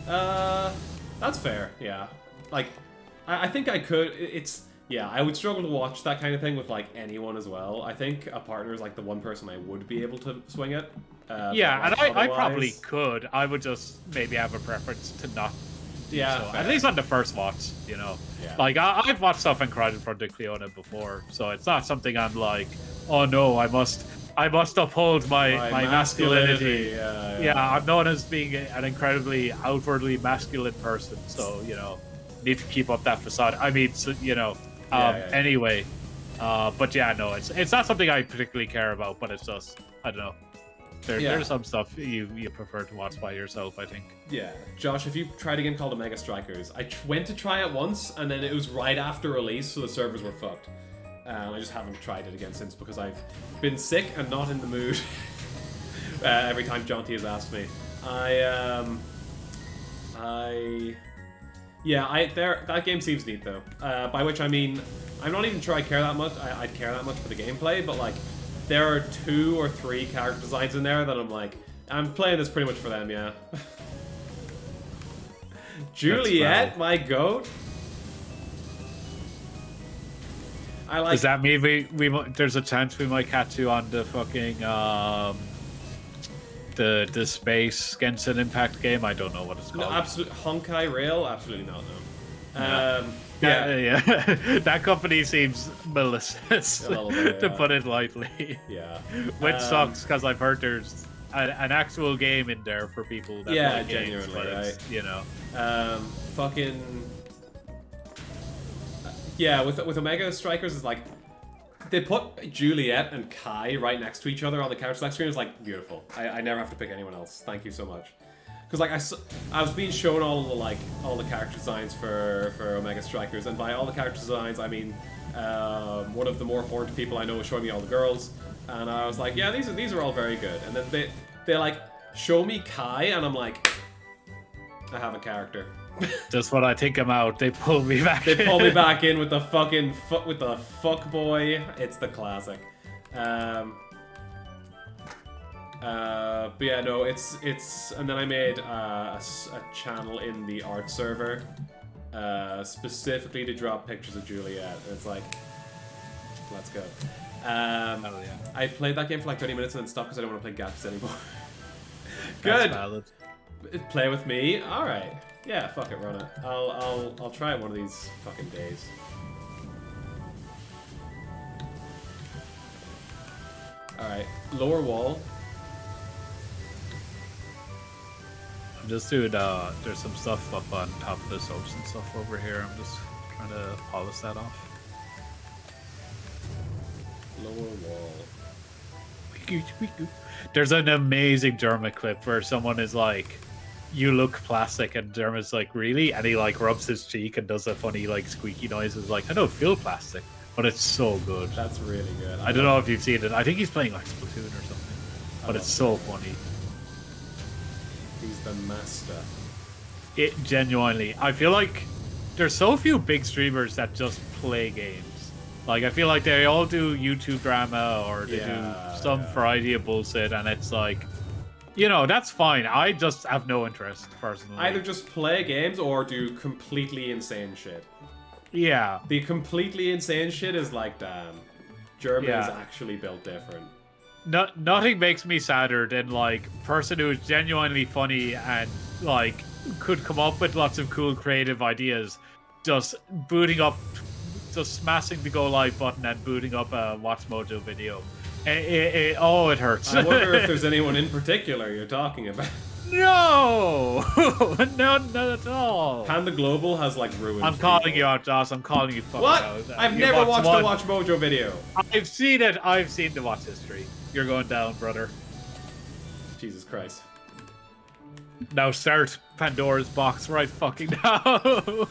That's fair. Yeah. Like, I think I could. Yeah, I would struggle to watch that kind of thing with, like, anyone as well. I think a partner is, like, the one person I would be able to swing it. Yeah, and I probably could. I would just maybe have a preference to not do so. At least on the first watch, you know. Yeah. Like, I've watched stuff and cried in front of Cleona before, so it's not something I'm like, oh no, I must I must uphold my masculinity. Yeah. I'm known as being an incredibly outwardly masculine person, so need to keep up that facade. I mean, so, anyway, but yeah, no, it's not something I particularly care about, but it's just I don't know. There's some stuff you prefer to watch by yourself, I think. Yeah, Josh, if you tried a game called Omega Strikers, I went to try it once, and then it was right after release, so the servers were fucked. I just haven't tried it again since because I've been sick and not in the mood. Every time Jonty has asked me, that game seems neat though. By which I mean, I'm not even sure I care that much. I'd care that much for the gameplay, but like, there are 2 or 3 character designs in there that I'm like, I'm playing this pretty much for them, yeah. Juliet, my goat. Does that mean we there's a chance we might catch you on the fucking the space Genshin Impact game? I don't know what it's called. No, absolutely. Honkai Rail? Absolutely not, no. Yeah. That company seems malicious, to put it lightly. Yeah. Which sucks, because I've heard there's an actual game in there for people that like genuinely, games, right? Fucking... Yeah, with Omega Strikers, it's like... They put Juliet and Kai right next to each other on the character select screen. It's like, beautiful. I never have to pick anyone else. Thank you so much. Because like I was being shown all the character designs for Omega Strikers, and by all the character designs I mean one of the more horned people I know was showing me all the girls, and I was like, yeah, these are all very good. And then they like show me Kai, and I'm like, I have a character. Just when I think I'm out, they pull me back. They pull me back in with the fucking fuck boy. It's the classic. But yeah, no, it's and then I made a channel in the art server specifically to drop pictures of Juliet, and it's like, let's go. Hell yeah. I played that game for like 30 minutes and then stopped because I don't want to play Gaps anymore. That's Good. valid. Play with me. All right. Yeah, fuck it, run it. I'll try it one of these fucking days. All right, lower wall. I'm just doing there's some stuff up on top of the soaps and stuff over here. I'm just trying to polish that off. Lower wall. There's an amazing Dermot clip where someone is like, "You look plastic," and Dermot's like, "Really?" And he like rubs his cheek and does a funny like squeaky noise. It's like, I don't feel plastic, but it's so good. That's really good. I don't know if you've seen it. I think he's playing like Splatoon or something, but it's so funny. He's the master. It genuinely, I feel like there's so few big streamers that just play games. Like, I feel like they all do YouTube drama or they do some variety of bullshit, and it's like, you know, that's fine. I just have no interest, personally. Either just play games or do completely insane shit. Yeah. The completely insane shit is like, damn, German is actually built different. Nothing makes me sadder than, like, a person who is genuinely funny and, like, could come up with lots of cool creative ideas, just booting up, just smashing the go live button and booting up a Watch Mojo video. It hurts. I wonder if there's anyone in particular you're talking about. No! Not at all. Panda Global has like ruined. I'm calling you out, Josh. I'm calling you fucking out. I've never watched a Watch Mojo video. I've seen it. I've seen the watch history. You're going down, brother. Jesus Christ. Now start Pandora's box right fucking now.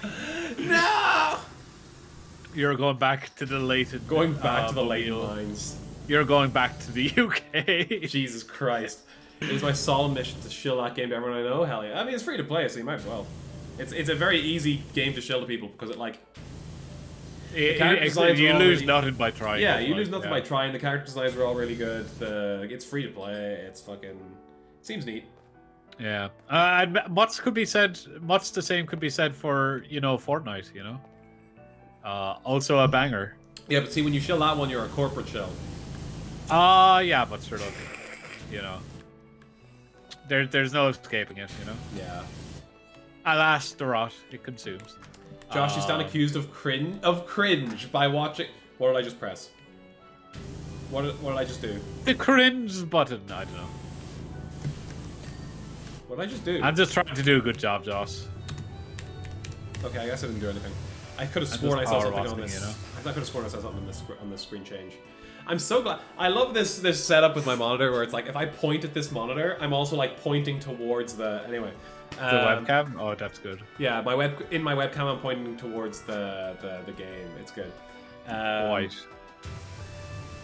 No! You're going back to the latent. Going back to the latent mines. You're going back to the UK. Jesus Christ. It is my solemn mission to shill that game to everyone I know. Hell yeah. I mean, it's free to play, so you might as well. It's a very easy game to shill to people because it, like... You lose nothing by trying. Yeah, you lose nothing by trying. The character designs are all really good. It's free to play. It's fucking... Seems neat. Yeah. And much the same could be said for, you know, Fortnite, you know? Also a banger. Yeah, but see, when you shill that one, you're a corporate shill. Yeah, but sort of, you know, there's no escaping it, you know. Yeah. Alas, the rot it consumes. Josh, you stand accused of cringe by watching. What did I just press? What did I just do? The cringe button. I don't know. What did I just do? I'm just trying to do a good job, Josh. Okay, I guess I didn't do anything. I could have sworn I saw something on this. You know? I could have sworn I saw something on this screen change. I'm so glad. I love this setup with my monitor where it's like if I point at this monitor, I'm also like pointing towards the anyway. The webcam? Oh, that's good. Yeah, in my webcam, I'm pointing towards the game. It's good. White.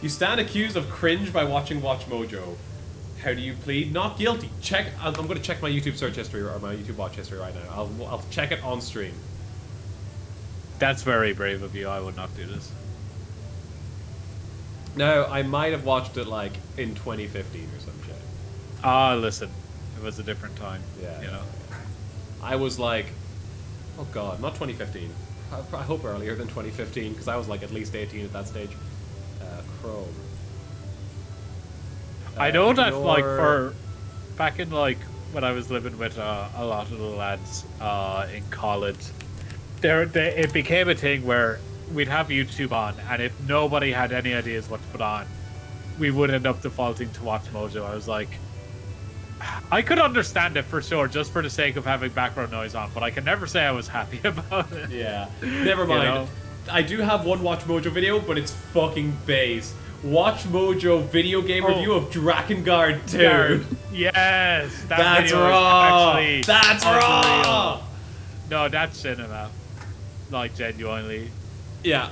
You stand accused of cringe by watching Watch Mojo. How do you plead? Not guilty. Check. I'm going to check my YouTube search history or my YouTube watch history right now. I'll check it on stream. That's very brave of you. I would not do this. No, I might have watched it like in 2015 or some shit. Ah, listen. It was a different time. Yeah. You know. I was like, oh god, not 2015. I hope earlier than 2015 because I was like at least 18 at that stage. Chrome. I know that like for back in like when I was living with a lot of the lads in college, it became a thing where we'd have YouTube on, and if nobody had any ideas what to put on, we would end up defaulting to Watch Mojo. I was like, I could understand it for sure, just for the sake of having background noise on, but I can never say I was happy about it. Yeah, never mind. You know? I do have one Watch Mojo video, but it's fucking base. Watch Mojo video game review of Drakengard 2. Yes, that's video raw. Is That's raw. No, that's cinema. Like genuinely. Yeah.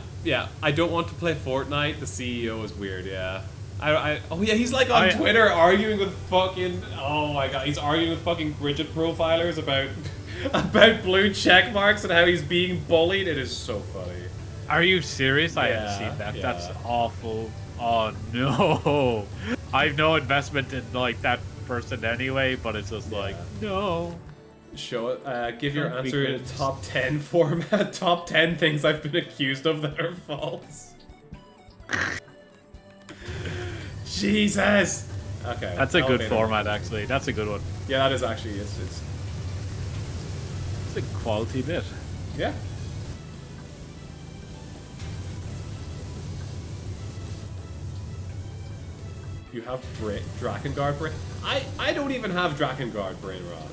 I don't want to play Fortnite. The CEO is weird. Yeah. Oh yeah, he's like on Twitter arguing with fucking. Oh my god, he's arguing with fucking Bridget profilers about blue check marks and how he's being bullied. It is so funny. Are you serious? I haven't seen that. Yeah. That's awful. Oh no. I've no investment in like that person anyway, but it's just like no. Show it. Give your answer in a top 10 format. Top 10 things I've been accused of that are false. Jesus. Okay. That's a good format, actually. That's a good one. Yeah, that is actually. It's a quality bit. Yeah. You have Drakengard brain. I don't even have Drakengard brain rot.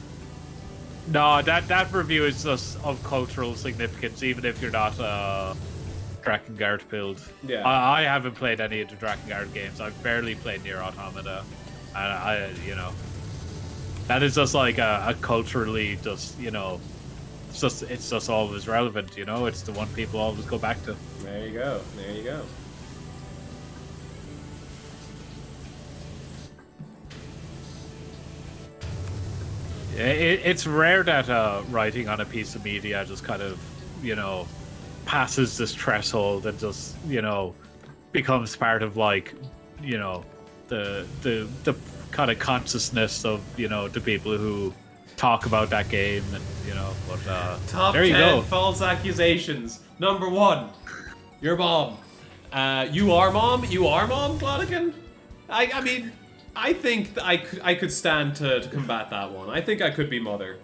No, that review is just of cultural significance, even if you're not Drakengard build. Yeah. I haven't played any of the Drakengard games. I've barely played Nier Automata, and you know, that is just like a culturally just it's just always relevant. You know, it's the one people always go back to. There you go. There you go. It's rare that writing on a piece of media just kind of, passes this threshold and just, becomes part of like, the kind of consciousness of, the people who talk about that game and, but Top there you 10 go. false accusations. Number 1, your mom. You are mom, Glodigan? I mean... I think I could stand to combat that one. I think I could be mother.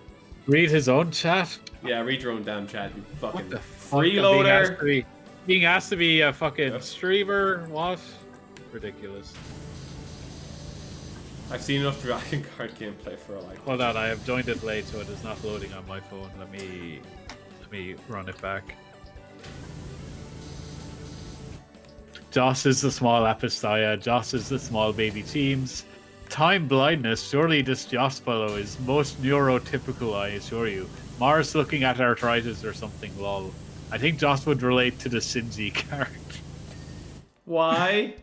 Read his own chat? Yeah, read your own damn chat, you fucking What the fuck? freeloader. Being asked to be a fucking streamer? What? Ridiculous. I've seen enough Drakengard gameplay for like. Hold on, I have joined it late, so it is not loading on my phone. Let me run it back. Joss is the small Apistaya, Joss is the small baby teams. Time blindness, surely this Joss fellow is most neurotypical, I assure you. Mars looking at arthritis or something, lol. I think Joss would relate to the Shinji character. Why?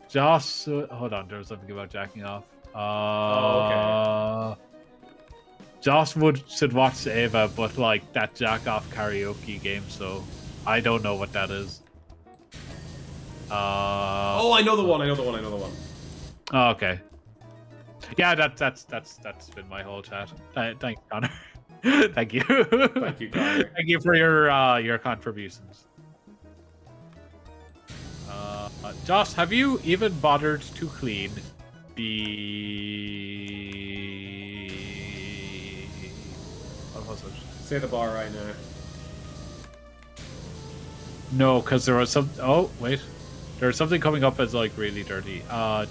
Joss, hold on, there was something about jacking off. Oh, okay. Joss should watch Ava, but like that jack off karaoke game, so I don't know what that is. Oh, I know the one. Oh, okay. Yeah, that's been my whole chat. Thank you, Connor. Thank you. Thank you, Connor. Thank you for your contributions. Joss, have you even bothered to clean the... What was it? Say the bar right now. No, because there was some... Oh, wait. There's something coming up as like really dirty.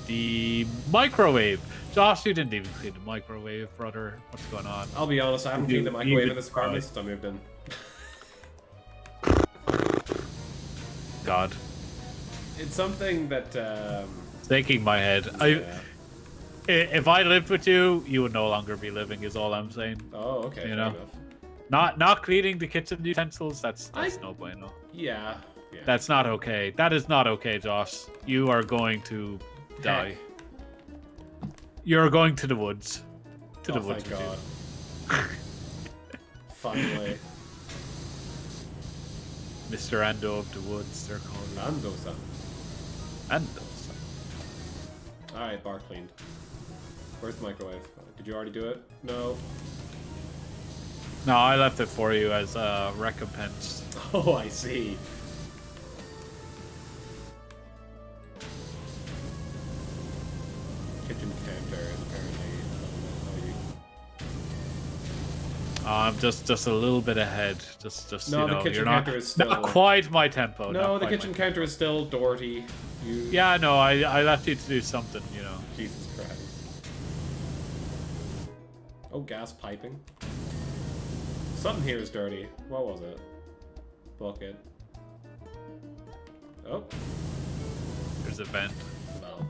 The microwave. Josh, you didn't even clean the microwave, brother. What's going on? I'll be honest, I haven't cleaned the microwave in this apartment since I moved in. God. It's something that It's aching my head. yeah. If I lived with you, you would no longer be living, is all I'm saying. Oh, okay, You fair know. enough. Not cleaning the kitchen utensils, that's no bueno. Yeah. That's not okay. That is not okay, Josh. You are going to die. Heck. You're going to the woods. To the Oh, woods. thank with God. Finally. you. Mr. Ando of the woods, they're called. Ando-san. Ando-san. Alright, bar cleaned. Where's the microwave? Did you already do it? No. No, I left it for you as a recompense. Oh, I see. Kitchen counter is apparently I'm just a little bit ahead. Just No, you the know, kitchen you're not, counter is still... not quite my tempo. No, not the quite kitchen my counter is still Doherty. You... Yeah, no, I left you to do something, you know. Jesus Christ. Oh, gas piping. Something here is dirty. What was it? Bucket. Oh. There's a vent. Well.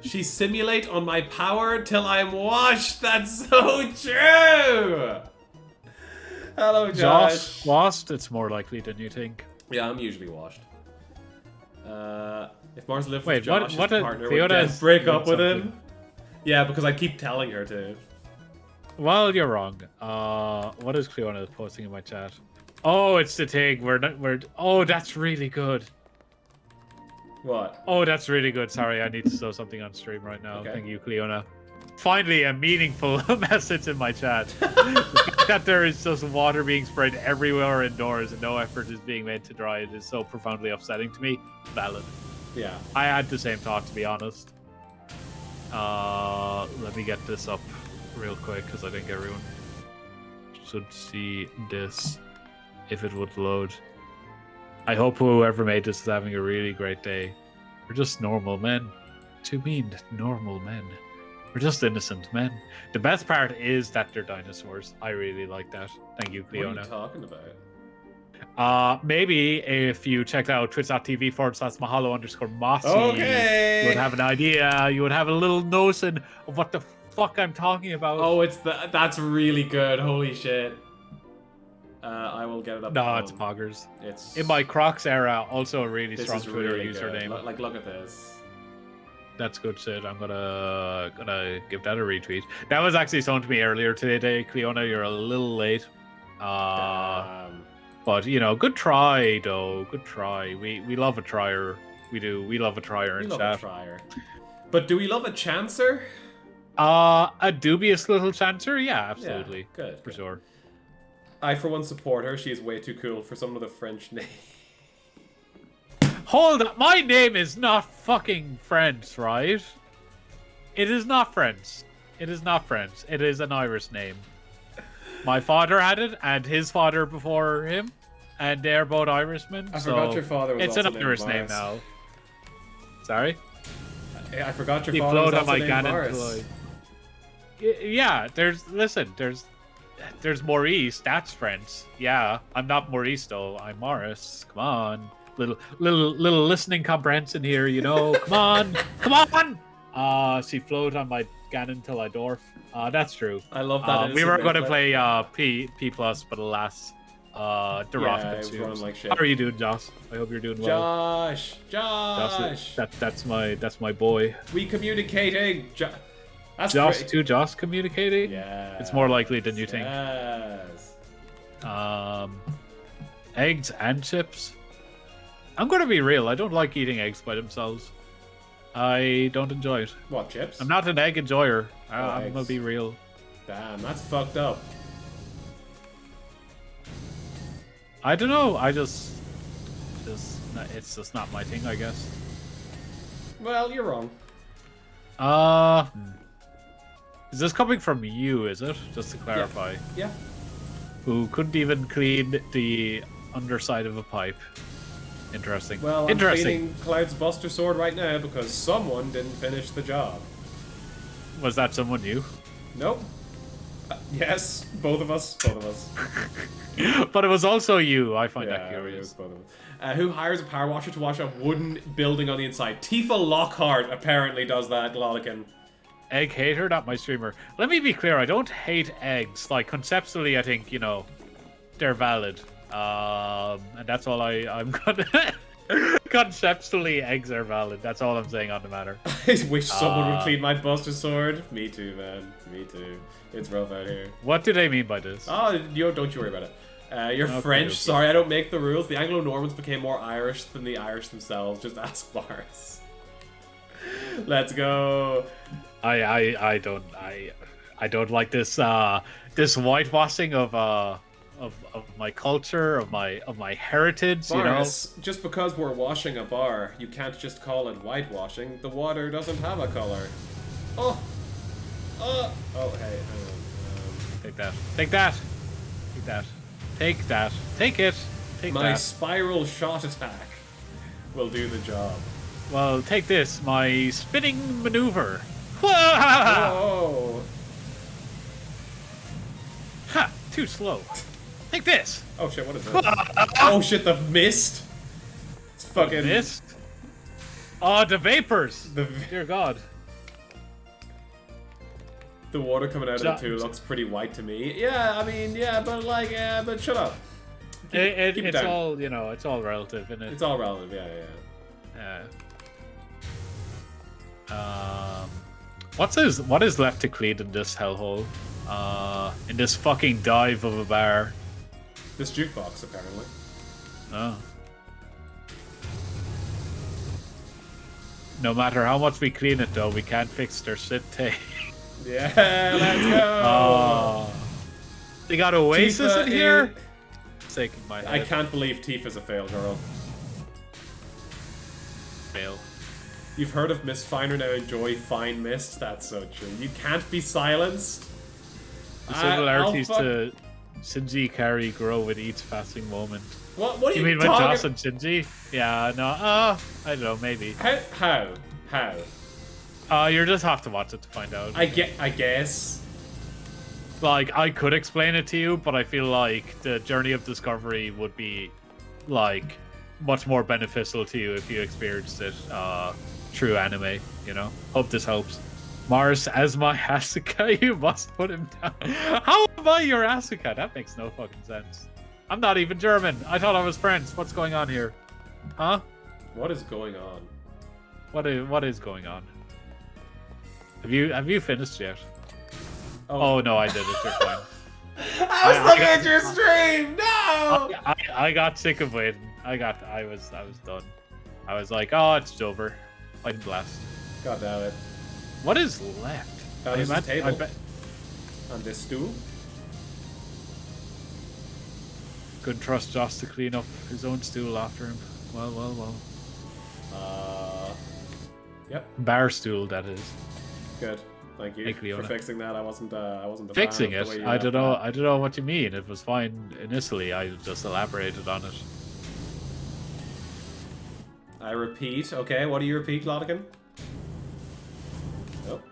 She simulate on my power till I'm washed. That's so true. Hello, Josh. Washed? It's more likely than you think. Yeah, I'm usually washed. If Mars lived Wait, with Josh, what his did partner Fiona would break up with something? him. Yeah, because I keep telling her to. Well, you're wrong. What is Cleona posting in my chat? Oh, it's the thing. Oh, that's really good. What? Oh, that's really good. Sorry, I need to show something on stream right now. Okay. Thank you, Cleona. Finally, a meaningful message in my chat. The fact that there is just water being sprayed everywhere indoors and no effort is being made to dry it is so profoundly upsetting to me. Valid. Yeah. I had the same thought, to be honest. Let me get this up real quick because I think everyone should see this if it would load. I hope whoever made this is having a really great day. We're just normal men. To mean normal men. We're just innocent men. The best part is that they're dinosaurs. I really like that. Thank you, Cleona. What are you talking about? Maybe if you checked out twitch.tv/mahalo_mossy, Okay. you would have an idea. You would have a little notion of what the fuck I'm talking about. Oh, that's really good. Holy shit. I will get it up. No, it's poggers. It's in my Crocs era, also a really this strong is Twitter really username. Good. Like, look at this. That's good shit. I'm gonna give that a retweet. That was actually shown to me earlier today, Cleona. You're a little late. But you know, good try though. Good try. We love a trier. We do. We love a trier in love chat. A trier. But do we love a chancer? A dubious little chancer? Yeah, absolutely. Yeah, good. For sure. I, for one, support her. She is way too cool for some of the French names. Hold up. My name is not fucking French, right? It is not French. It is not French. It is an Irish name. My father had it, and his father before him, and they're both Irishmen. I forgot your father was it's also an Irish named name Morris. now. Sorry? I forgot your He father was flowed on also my named Ganon Morris. Ploy. Yeah, there's Maurice, that's French. Yeah, I'm not Maurice though, I'm Morris. Come on. Little listening comprehension here, you know. Come on. Come on! She flowed on my Ganon till I dwarf. That's true. I love that. We were going to play P+, but alas, Duraf it was consumes. run like shit. How are you doing, Josh? I hope you're doing well. Josh! That's my boy. We communicating! That's Josh great. to Josh communicating? Yeah. It's more likely than you think. Yes. Eggs and chips? I'm going to be real. I don't like eating eggs by themselves. I don't enjoy it. What, chips? I'm not an egg enjoyer. I'm eggs. going to be real. Damn, that's fucked up. I don't know. It's just not my thing, I guess. Well, you're wrong. Is this coming from you, is it? Just to clarify. Yeah. Who couldn't even clean the underside of a pipe. Interesting. Well, I'm Interesting. cleaning Cloud's Buster Sword right now because someone didn't finish the job. Was that someone new? Nope. Yes, both of us. Both of us. But it was also you. I find that Yeah, it curious. was both of us. Who hires a power washer to wash a wooden building on the inside? Tifa Lockhart apparently does that, Lolican. Egg hater, not my streamer. Let me be clear, I don't hate eggs. Like, conceptually, I think, you know, they're valid. And that's all I'm gonna... Conceptually, eggs are valid. That's all I'm saying on the matter. I wish someone would clean my Buster Sword. Me too, man. Me too. It's rough out here. What do they mean by this? Oh, don't you worry about it. You're Okay, French. okay. Sorry, I don't make the rules. The Anglo-Normans became more Irish than the Irish themselves. Just ask Mars. Let's go. I don't like this this whitewashing of my culture, of my heritage, Boris, just because we're washing a bar, you can't just call it whitewashing. The water doesn't have a color. Oh, hey, hang on. Take that. Take that. Take that. Take that. Take it. Take My that. spiral shot attack will do the job. Well, take this. My spinning maneuver. Whoa! Ha! Too slow. Take this. Oh shit! What is that? Oh shit! The mist. It's fucking Mist. Oh, the vapors. The Dear God. the water coming out of it too looks pretty white to me. Yeah, I mean, yeah, but like, yeah, but shut up. Keep it It's down. all, you know, it's all relative, isn't it? It's all relative. Yeah. What is left to clean in this hellhole? In this fucking dive of a bar. This jukebox, apparently. Oh. No matter how much we clean it, though, we can't fix their shit tape. Yeah, let's go. They got Oasis Tifa in here. is- Shaking my head. I can't believe Tifa's a fail girl. Fail. You've heard of Miss Finer now enjoy fine mist? That's so true. You can't be silenced. The similarities I'll to Shinji Kari grow with each passing moment. What are You you mean with talking? Joss and Shinji? Yeah, no. I don't know. Maybe. How? You just have to watch it to find out. I guess. Like, I could explain it to you, but I feel like the journey of discovery would be, like, much more beneficial to you if you experienced it through anime, you know? Hope this helps. Mars, as my Asuka, you must put him down. How am I your Asuka? That makes no fucking sense. I'm not even German. I thought I was French. What's going on here? Huh? What is going on? What is going on? Have you finished yet? Oh, Oh no, I did it. You're fine. I was looking at your stream. No. I got sick of waiting. I was done. I was like, oh, it's over. Fighting blast. God damn it. What is left? There's a I table. bet On this stool. couldn't trust Joss to clean up his own stool after him. Well. Yep. Bar stool, that is. Good. Thank you Thank for Leona. fixing that. I wasn't a Fixing fan of it. the way you I left don't know. that. I don't know what you mean. It was fine initially. I just elaborated on it. I repeat. Okay, what do you repeat, Lodican? Nope.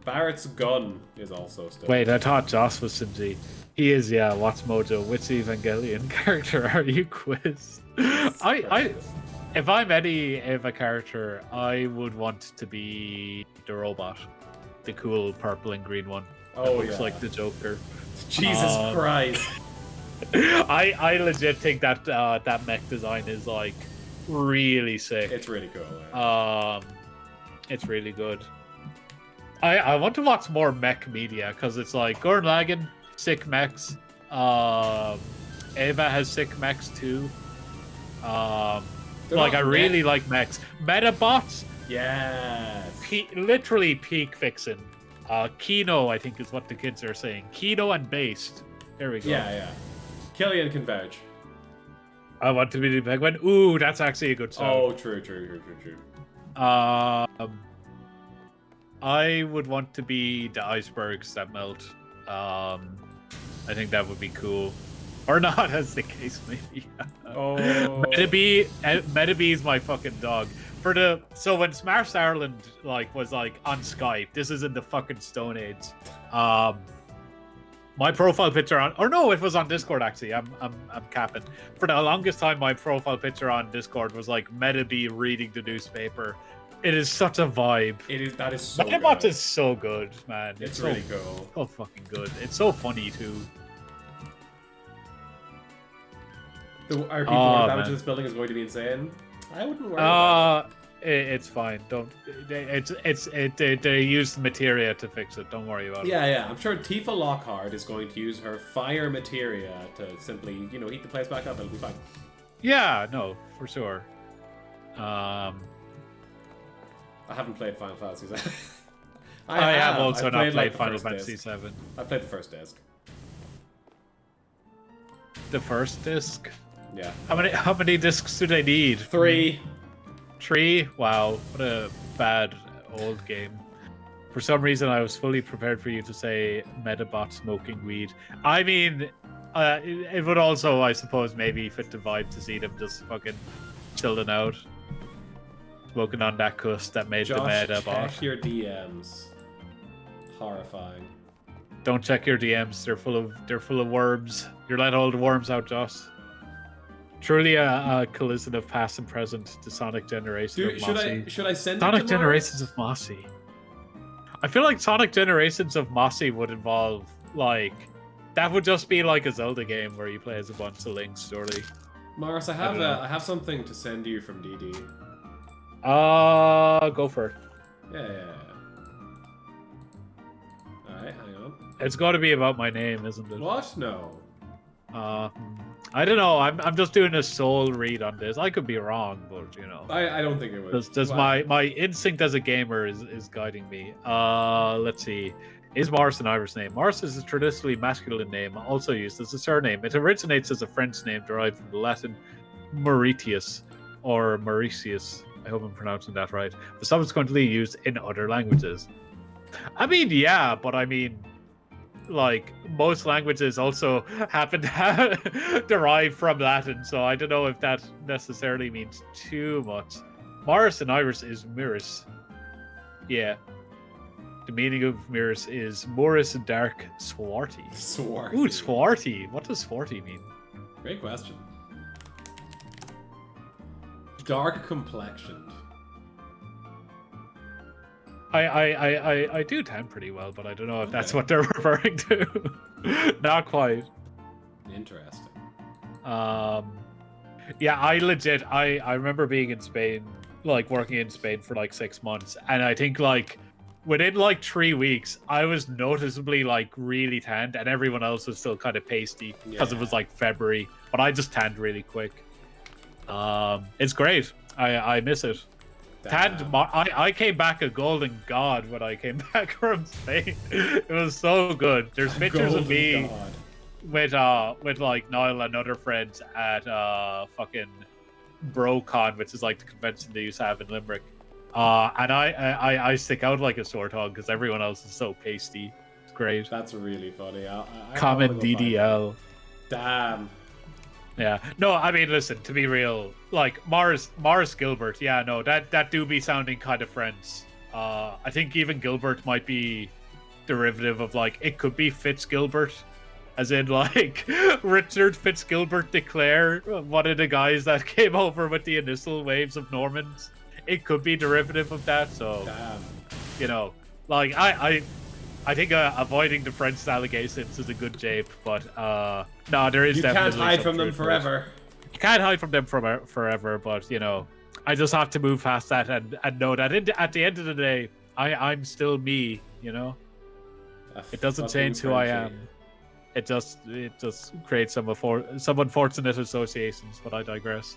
Barrett's gun is also still. Wait, I thought Joss was Shinji. He is, yeah. What's Mojo? Which Evangelion character are you, Quiz? If I'm any of a character, I would want to be the robot, the cool purple and green one. Oh, that looks yeah. like the Joker. Jesus Christ. I legit think that that mech design is like really sick. It's really cool. Yeah. It's really good. I want to watch more mech media because it's like Gurren Lagann, sick mechs. Eva has sick mechs too. They're Like not I really like mechs. Metabots, Yes. literally peak fixing. Kino, I think is what the kids are saying. Kino and based. There we go. Yeah. Killian can vouch. I want to be the penguin. Ooh, that's actually a good song. Oh, true. I would want to be the icebergs that melt. I think that would be cool. Or not, as the case may be. Oh. Metabee is my fucking dog. So when Smash Ireland was on Skype, this is in the fucking Stone Age. My profile picture it was on Discord actually. I'm capping. For the longest time, my profile picture on Discord was like Metabee reading the newspaper. It is such a vibe. That is so Metabot good. is so good, man. It's really cool. So fucking good. It's so funny too. Are people worried damage to this building is going to be insane? I wouldn't worry about it. It's fine. Don't. They used materia to fix it. Don't worry about it. Yeah. I'm sure Tifa Lockhart is going to use her fire materia to simply, heat the place back up. It'll be fine. Yeah. No, for sure. I haven't played Final Fantasy VII. I have also not played the Final first Fantasy disc. VII. I played the first disc. The first disc? Yeah. How many discs do they need? 3. 3? Wow, what a bad old game. For some reason, I was fully prepared for you to say Metabot smoking weed. I mean, it would also, I suppose, maybe fit the vibe to see them just fucking chilling out. Smoking on that cuss that made the Metabot. Check your DMs. Horrifying. Don't check your DMs. They're full of worms. You're letting all the worms out, Joss. Truly a collision of past and present. The Sonic Generations of Mossy. Should I send Sonic it to Generations of Mossy. I feel like Sonic Generations of Mossy would involve that would just be like a Zelda game where you play as a bunch of links, surely. Morris, I have something to send you from DD. Go for it. Yeah. Alright, hang on. It's got to be about my name, isn't it? What? No. I don't know. I'm just doing a soul read on this. I could be wrong, but I don't think it would. Just my instinct as a gamer is guiding me. Let's see. Is Morris an Irish name? Morris is a traditionally masculine name, also used as a surname. It originates as a French name derived from the Latin Mauritius or Mauritius. I hope I'm pronouncing that right. But subsequently used in other languages. I mean, yeah, but I mean, most languages also happen to derive from Latin, so I don't know if that necessarily means too much. Morris in Irish is Mirris. Yeah. The meaning of Mirris is Morris Dark Swarty. Swarty. Ooh, Swarty. What does Swarty mean? Great question. Dark complexioned. I do tan pretty well, but I don't know if that's what they're referring to. Not quite. Interesting. Yeah, I remember being in Spain, working in Spain for 6 months, and I think within 3 weeks, I was noticeably really tanned, and everyone else was still kind of pasty because it was February, but I just tanned really quick. It's great. I miss it. Tanned. I came back a golden god when I came back from Spain. It was so good. There's pictures of me with Niall and other friends at fucking BroCon, which is the convention they used to have in Limerick. And I stick out like a sore thumb because everyone else is so pasty. It's great. That's really funny. Comment DDL. Damn. Yeah. No, I mean, listen, to be real, Morris Gilbert, yeah, no, that do be sounding kind of French. I think even Gilbert might be derivative of it could be Fitzgilbert, as in Richard Fitzgilbert de Clare, one of the guys that came over with the initial waves of Normans. It could be derivative of that, so damn. I think avoiding the French allegations is a good jape, but no, there is you definitely. You can't hide from them forever. You can't hide from them forever, but I just have to move past that and know that at the end of the day, I'm still me. It doesn't change who I am. It just creates some unfortunate associations, but I digress.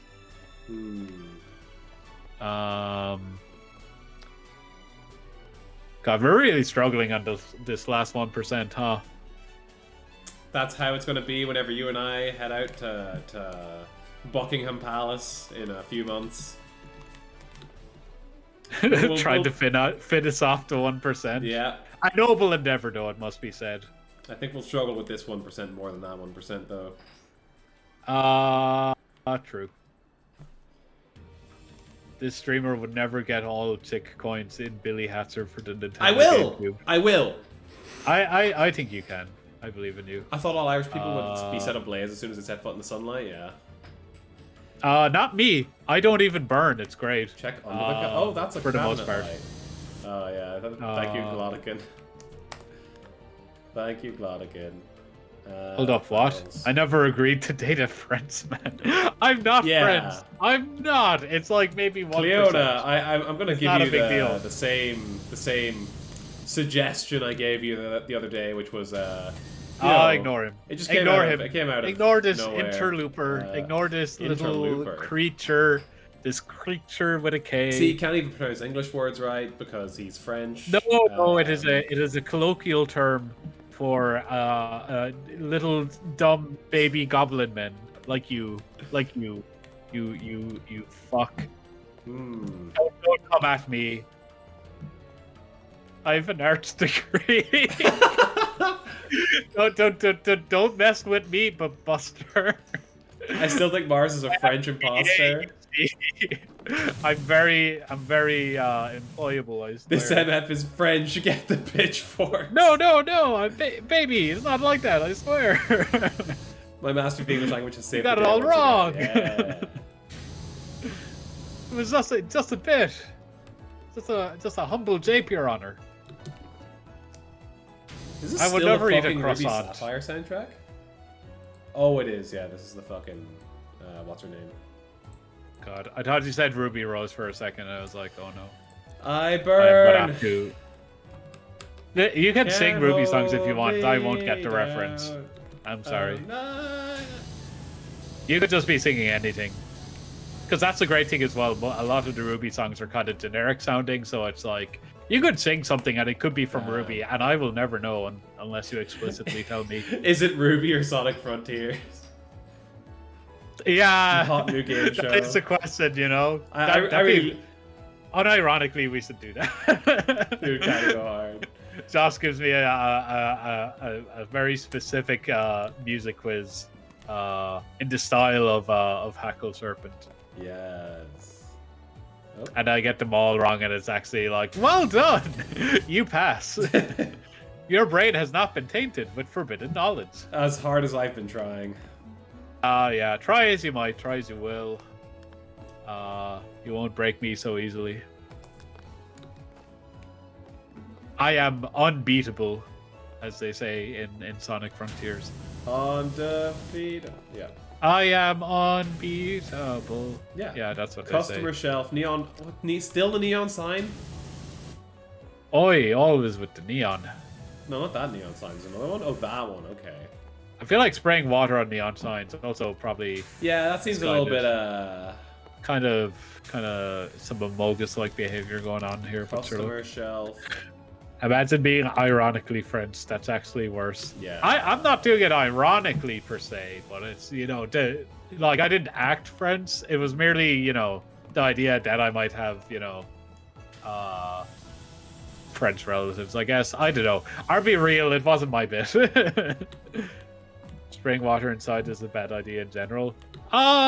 God, we're really struggling on this last 1%, huh? That's how it's going to be whenever you and I head out to Buckingham Palace in a few months. Trying to fit us off to 1%. Yeah. A noble endeavor, though, it must be said. I think we'll struggle with this 1% more than that 1%, though. True. This streamer would never get all chick coins in Billy Hatzer for the Nintendo I will. GameCube. I will. I think you can. I believe in you. I thought all Irish people would be set ablaze as soon as they set foot in the sunlight. Yeah. Not me. I don't even burn. It's great. Check under the oh, that's a for the most part. light. Oh yeah. Thank you, Glodican. Thank you, Glodican. Hold up, what? I never agreed to date a friends, man. I'm not friends. I'm not. It's like maybe 1%. Cleona, I'm gonna give you the same suggestion I gave you the other day, which was ignore him. It just came out of, it came out of Ignore this nowhere. interlooper. Ignore this little creature. This creature with a K. See, he can't even pronounce English words right because he's French. No, it is a colloquial term for little dumb baby goblin men like you fuck. Don't come at me. I have an arts degree. Don't mess with me, but Buster. I still think Mars is a French imposter. I'm very employable. I swear. This MF is French. Get the pitchfork. No, baby, it's not like that. I swear. My master of English language has saved. You got it all wrong. Yeah. It was just a bit. Just a humble jape, Your Honor. Is this I would still never the eat a fucking Ruby croissant. Sapphire soundtrack? Oh, it is. Yeah, this is the fucking what's her name? God, I thought you said Ruby Rose for a second, and I was like, oh no. I burn. You can sing Ruby songs if you want. I won't get the reference. I'm sorry. You could just be singing anything. Because that's the great thing as well. A lot of the Ruby songs are kind of generic sounding, so it's like, you could sing something and it could be from Ruby, and I will never know unless you explicitly tell me. Is it Ruby or Sonic Frontiers? Yeah, hot new game show. It's a question, you know. I really, unironically, we should do that. Dude, kind of go hard. Josh gives me a very specific music quiz in the style of Hackle Serpent. Yes. Oh. And I get them all wrong, and it's actually like, well done, you pass. Your brain has not been tainted with forbidden knowledge. As hard as I've been trying. Yeah, try as you might, try as you will. You won't break me so easily. I am unbeatable, as they say in Sonic Frontiers. Undefeated. Yeah. I am unbeatable. Yeah. Yeah, that's what Customer they say. shelf, neon. What, still the neon sign? Oi, always with the neon. No, not that neon sign. There's another one? Oh, that one. Okay. I feel like spraying water on neon signs also probably... Yeah, that seems a little bit, Kind of some Amogus-like behavior going on here. Customer shelf. Imagine being ironically French. That's actually worse. Yeah. I'm not doing it ironically per se, but it's, you know, like I didn't act French. It was merely, you know, the idea that I might have, you know, French relatives, I guess. I don't know. I'll be real, it wasn't my bit. Spraying water inside is a bad idea in general.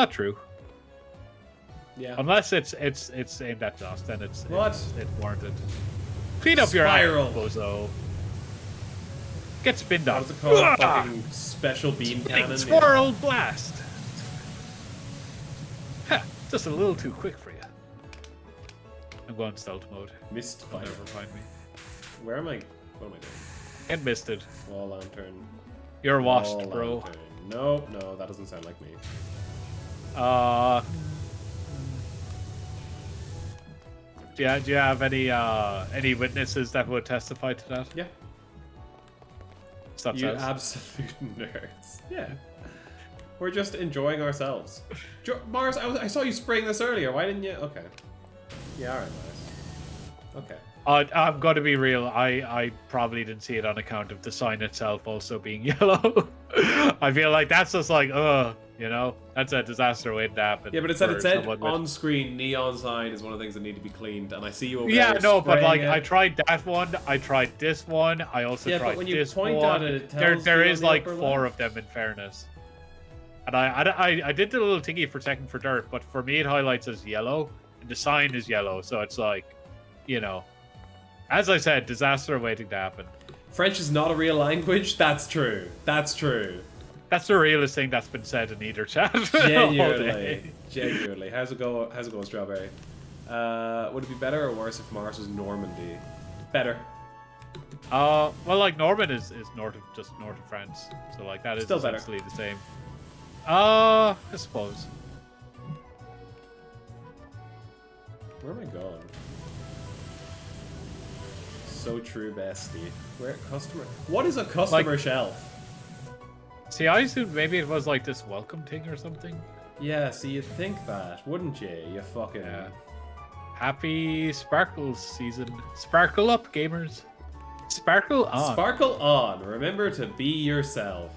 True. Yeah. Unless it's aimed at Josh, then it's warranted. Clean up your act, bozo. Get spinned up. What's it called? Fucking special beam cannon. Swirl blast. Ha, just a little too quick for you. I'm going stealth mode. Missed fire. Never find me. Where am I? What am I doing? And missed it. Wall lantern. You're washed, Wall bro. Lantern. No, that doesn't sound like me. Do you have any witnesses that would testify to that? Yeah. Such you as? Absolute nerds. Yeah. We're just enjoying ourselves. Mars, I saw you spraying this earlier. Why didn't you? Okay. Yeah, alright, Mars. Okay. I'm going to be real. I probably didn't see it on account of the sign itself also being yellow. I feel like that's just like, you know, that's a disaster waiting to happen. Yeah, but it said on-screen neon sign is one of the things that need to be cleaned, and I see you over there. Yeah, no, but like, it. I tried that one. I tried this one. I also tried this one. But when you point at it, it tells there you is on the like upper 4 left. of them in fairness. And I did the little thingy for checking for dirt, but for me it highlights as yellow, and the sign is yellow, so it's like, you know, as I said, disaster waiting to happen. French is not a real language. That's true. That's true. That's the realest thing that's been said in either chat. Genuinely. How's it going, Strawberry? Would it be better or worse if Mars was Normandy? Better. Well, like Norman is north of France, so like that is Still better. essentially the same. I suppose. Where am I going? So true, bestie. Where customer? What is a customer shelf? See, I assumed maybe it was like this welcome thing or something. Yeah, see, you'd think that, wouldn't you? You fucking... Yeah. Happy Sparkles season. Sparkle up, gamers. Sparkle on. Sparkle on. Remember to be yourself.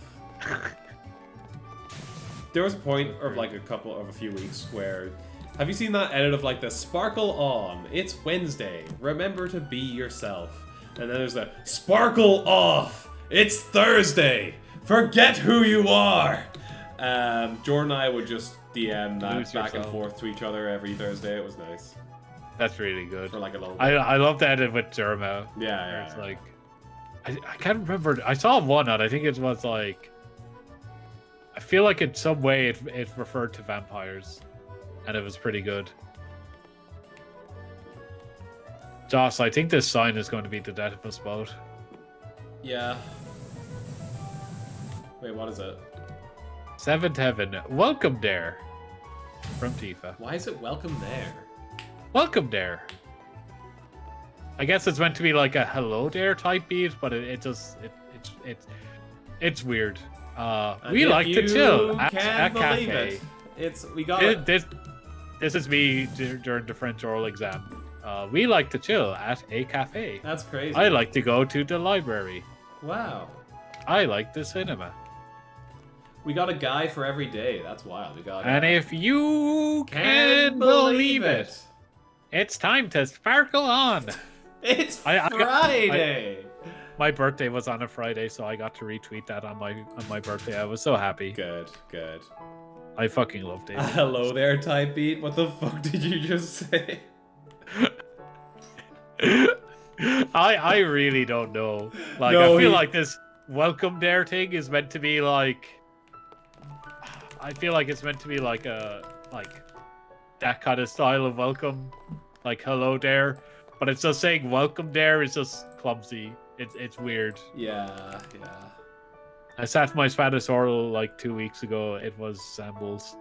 There was a point of like a few weeks where... Have you seen that edit of like the sparkle on? It's Wednesday. Remember to be yourself. And then there's the sparkle off. It's Thursday. Forget who you are. Jordan and I would just DM that back and forth to each other every Thursday. It was nice. That's really good. For like a little bit. I love that edit with Jerma. Yeah. It's like... I can't remember. I saw one and I think it was like... I feel like in some way it referred to vampires. And it was pretty good. Joss, I think this sign is going to be the death of us both. Yeah. Wait, what is it? Seventh Heaven. Welcome there. From Tifa. Why is it welcome there? Welcome there. I guess it's meant to be like a hello there type beat, but it's weird. We like to chill at a cafe. We got it. This is me during the French oral exam. We like to chill at a cafe. That's crazy. I like to go to the library. Wow. I like the cinema. We got a guy for every day. That's wild. We got. And if you can believe it, it's time to sparkle on. It's Friday. My birthday was on a Friday, so I got to retweet that on my birthday. I was so happy. Good. I fucking loved it. Hello there, type beat. What the fuck did you just say? I really don't know. Like, no, I feel like this welcome there thing is meant to be like... I feel like it's meant to be like that kind of style of welcome. Like, hello there. But it's just saying welcome there is just clumsy. It's weird. Yeah. I sat my Spanish oral like 2 weeks ago. It was shambles.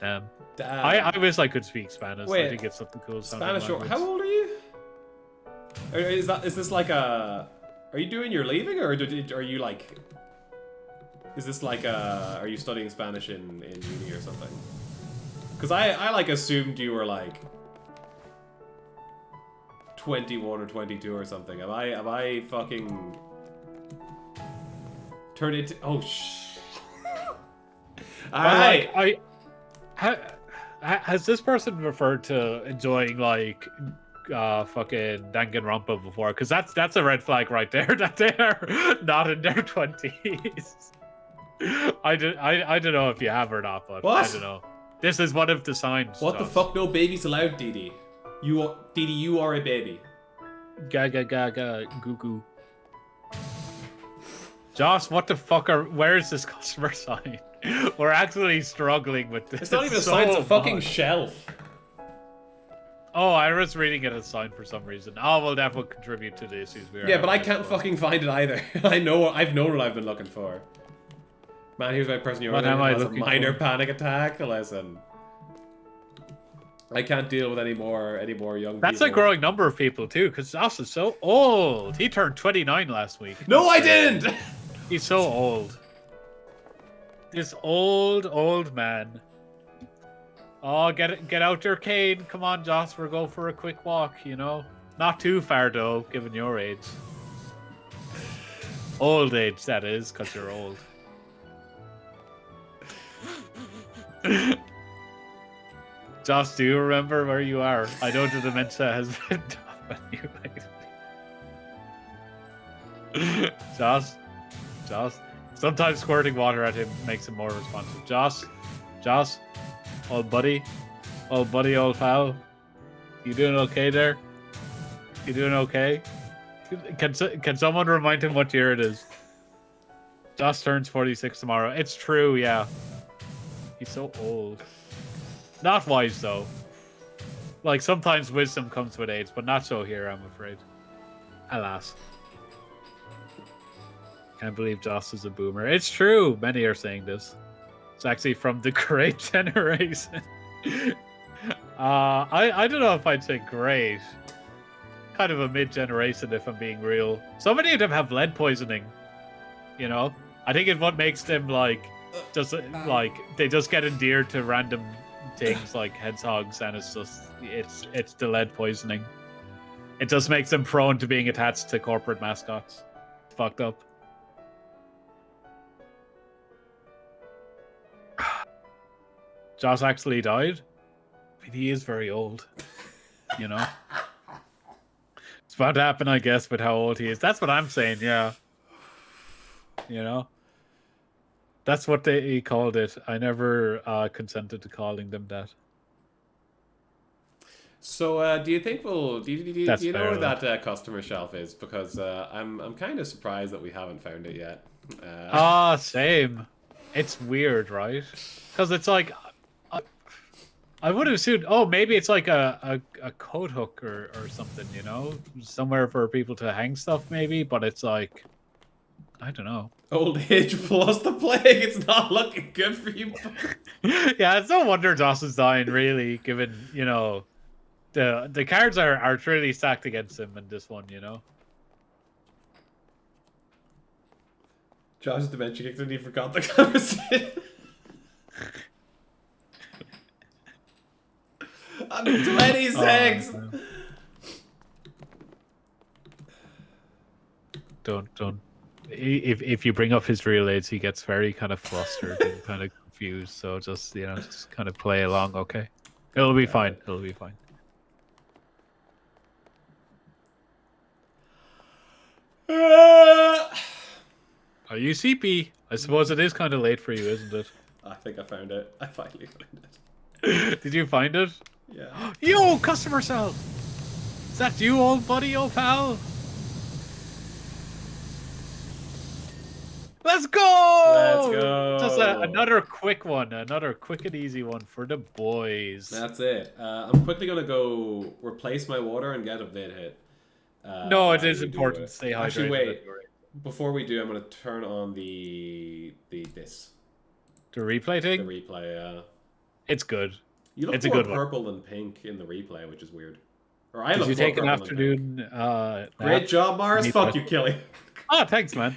Damn. I wish I could speak Spanish. Wait, I think it's something cool. Spanish oral. How old are you? Is this like a... Are you doing your leaving, or are you like... Is this like a... Are you studying Spanish in uni or something? Because I like assumed you were like 21 or 22 or something. Have I fucking turned into... Oh shh. Alright. Like, has this person referred to enjoying like fucking Danganronpa before? Because that's a red flag right there. That they're not in their 20s. I don't know if you have or not, but what? I don't know. This is one of the signs. What the fuck? No babies allowed, Didi. Didi, you are a baby. Gaga goo goo. Joss, what the fuck where is this customer sign? We're actually struggling with this. It's not even a sign, it's a fucking shelf. Oh, I was reading it as a sign for some reason. Oh, well, that will contribute to the issues we are. Yeah, but I can't fucking find it either. I've known what I've been looking for. Man, here's my person. What am I looking for? Minor panic attack. Listen, I can't deal with any more young people. That's a growing number of people too, because Joss is so old. He turned 29 last week. No, I didn't. He's so old. This old man. Oh, get out your cane. Come on, Joss, we'll go for a quick walk, you know? Not too far, though, given your age. Old age, that is, because you're old. Joss, do you remember where you are? I know the dementia has been tough on you lately. Joss, Sometimes squirting water at him makes him more responsive. Joss, old buddy, old pal. You doing okay there? You doing okay? Can someone remind him what year it is? Joss turns 46 tomorrow. It's true, yeah. He's so old. Not wise, though. Like, sometimes wisdom comes with age, but not so here, I'm afraid. Alas. Can't believe Joss is a boomer. It's true. Many are saying this. It's actually from the great generation. I don't know if I'd say great. Kind of a mid-generation, if I'm being real. So many of them have lead poisoning. You know? I think it's what makes them, like, just, like, they just get endeared to random things like hedgehogs, and it's just, it's the lead poisoning. It just makes them prone to being attached to corporate mascots. It's fucked up. Josh actually died? I mean, he is very old. You know? It's about to happen, I guess, with how old he is. That's what I'm saying, yeah. You know? That's what he called it. I never consented to calling them that. So, do you think do you know where fair, that customer shelf is? Because I'm kind of surprised that we haven't found it yet. Same. It's weird, right? Because it's like, I would have assumed, oh, maybe it's like a coat hook or something, you know? Somewhere for people to hang stuff, maybe, but it's like, I don't know. Old age plus the plague, it's not looking good for you. Yeah, it's no wonder Joss is dying, really, given, you know, the cards are truly stacked against him in this one, you know? Josh's dementia kicked in, he forgot the conversation. I'm 26! Don't. If you bring up his real age, he gets very kind of flustered and kind of confused. So just, you know, just kind of play along, okay? It'll be fine. It'll be fine. Are you CP? I suppose it is kind of late for you, isn't it? I think I found it. I finally found it. Did you find it? Yeah. Yo, customer cell! Is that you, old buddy, old pal? Let's go! Let's go! Just another quick one. Another quick and easy one for the boys. That's it. I'm quickly going to go replace my water and get a vid hit. No, it is important to stay hydrated. Actually, wait. Before we do, I'm going to turn on the replay thing? The replay, It's good. You look more purple than pink in the replay, which is weird. Or I look more purple than pink. Did you take an afternoon Great job, Mars. Fuck you, Killy. Oh, thanks, man.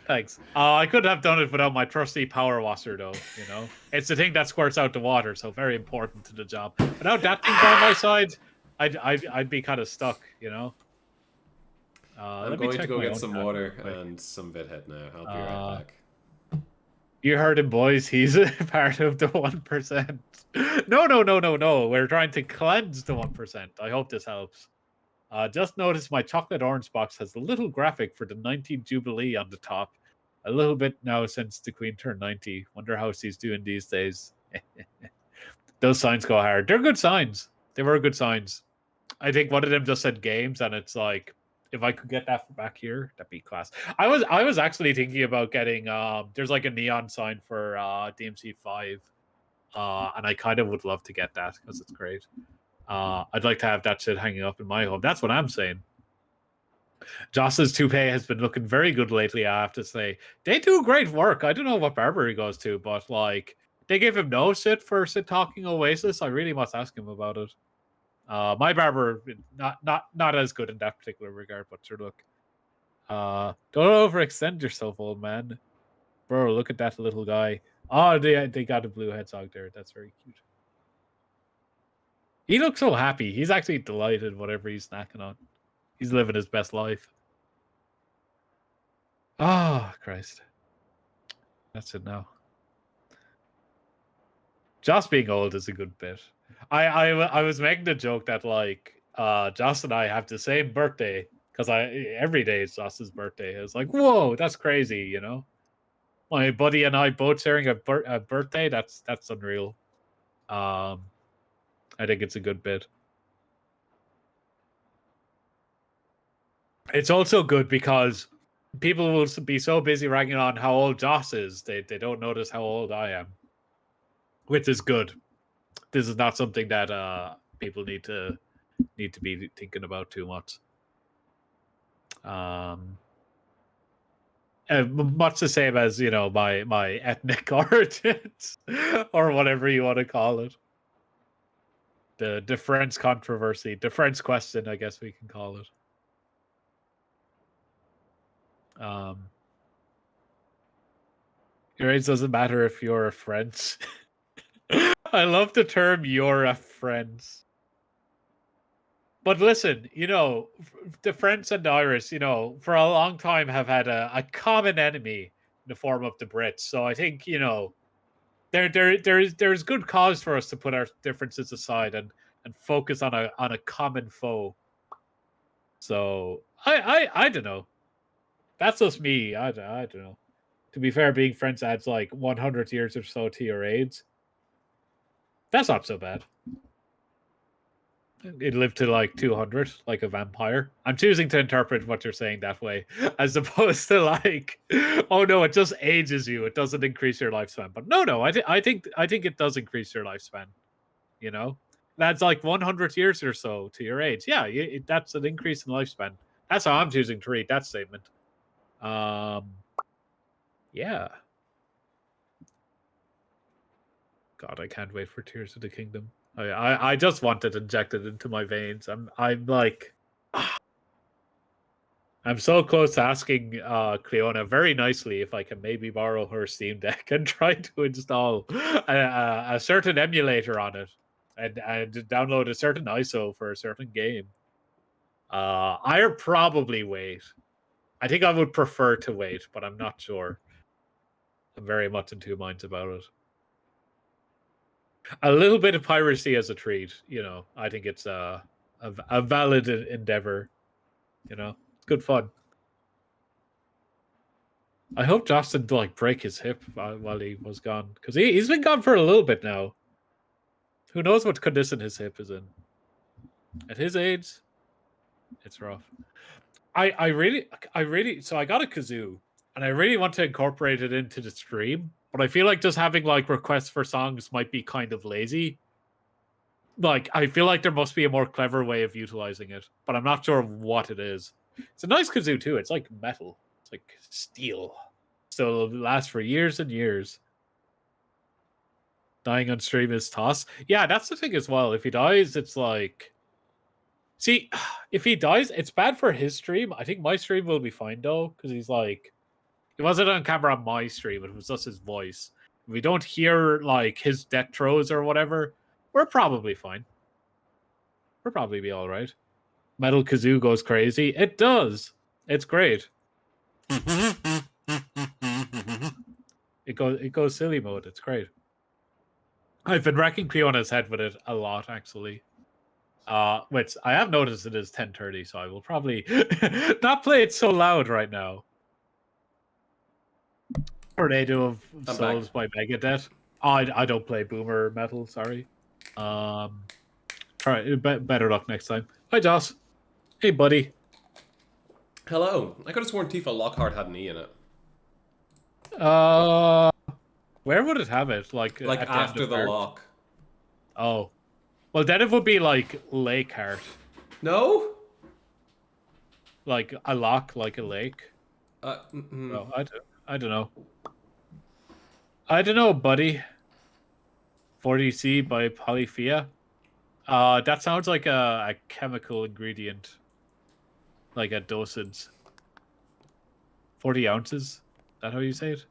Thanks. I could have done it without my trusty power washer, though. You know, it's the thing that squirts out the water, so very important to the job. Without that thing by my side, I'd be kind of stuck. You know. I'm going to go get some water and some vidhead now. I'll be right back. You heard him, boys. He's a part of the 1%. No. We're trying to cleanse the 1%. I hope this helps. Just noticed my chocolate orange box has a little graphic for the 19th Jubilee on the top. A little bit now since the Queen turned 90. Wonder how she's doing these days. Those signs go hard. They're good signs. They were good signs. I think one of them just said games, and it's like, if I could get that back here, that'd be class. I was actually thinking about getting there's like a neon sign for DMC 5. And I kind of would love to get that because it's great. I'd like to have that shit hanging up in my home. That's what I'm saying. Joss's toupee has been looking very good lately, I have to say. They do great work. I don't know what barber he goes to, but like they give him no shit for talking Oasis. I really must ask him about it. My barber not as good in that particular regard, but sure, look. Don't overextend yourself, old man. Bro, look at that little guy. Oh, they got a blue hedgehog there. That's very cute. He looks so happy. He's actually delighted whatever he's snacking on. He's living his best life. Oh, Christ. That's it now. Joss being old is a good bit. I was making the joke that like Joss and I have the same birthday because every day is Joss's birthday. It's like, whoa, that's crazy, you know? My buddy and I both sharing a birthday. That's unreal. I think it's a good bit. It's also good because people will be so busy ragging on how old Joss is, they don't notice how old I am, which is good. This is not something that people need to be thinking about too much. Much the same as my ethnic origins or whatever you want to call it. The French controversy, the French question, I guess we can call it. Your age doesn't matter if you're a French. I love the term "you're a French." But listen, the French and the Irish, for a long time have had a common enemy in the form of the Brits. So I think, there's good cause for us to put our differences aside and focus on a common foe. So I don't know. That's just me. I don't know. To be fair, being French adds like 100 years or so to your age. That's not so bad. It lived to like 200, like a vampire. I'm choosing to interpret what you're saying that way, as opposed to like, oh no, it just ages you. It doesn't increase your lifespan. But no, I think it does increase your lifespan. That's like 100 years or so to your age. Yeah, that's an increase in lifespan. That's how I'm choosing to read that statement. Yeah. God, I can't wait for Tears of the Kingdom. I just want it injected into my veins. I'm like, I'm so close to asking Cleona very nicely if I can maybe borrow her Steam Deck and try to install a certain emulator on it and download a certain ISO for a certain game. I'll probably wait. I think I would prefer to wait, but I'm not sure. I'm very much in two minds about it. A little bit of piracy as a treat, I think it's a valid endeavor. It's good fun. I hope Josh didn't like break his hip while he was gone, because he's been gone for a little bit now. Who knows what condition his hip is in? At his age, it's rough. I really so I got a kazoo, and I really want to incorporate it into the stream, but I feel like just having like requests for songs might be kind of lazy. Like, I feel like there must be a more clever way of utilizing it, but I'm not sure what it is. It's a nice kazoo too. It's like metal. It's like steel. So it'll last for years and years. Dying on stream is toss. Yeah, that's the thing as well. If he dies, it's like... See, if he dies, it's bad for his stream. I think my stream will be fine though, because he's like... He wasn't on camera on my stream, it was just his voice. If we don't hear like his death throes or whatever, we're probably fine. We'll probably be all right. Metal Kazoo goes crazy. It does. It's great. It goes silly mode. It's great. I've been wrecking Cleona's head with it a lot, actually. Which I have noticed it is 10:30, so I will probably not play it so loud right now. Tornado of Souls by Megadeth. I don't play boomer metal. Sorry. Try better luck next time. Hi, Joss. Hey, buddy. Hello. I could have sworn Tifa Lockhart had an E in it. Where would it have it? Like after the lock. Oh. Well, then it would be like Lakeheart. No? Like a lock, like a lake. No, I don't know. I don't know, buddy. 40C by Polyphia. That sounds like a chemical ingredient. Like a dosage. 40 ounces? Is that how you say it?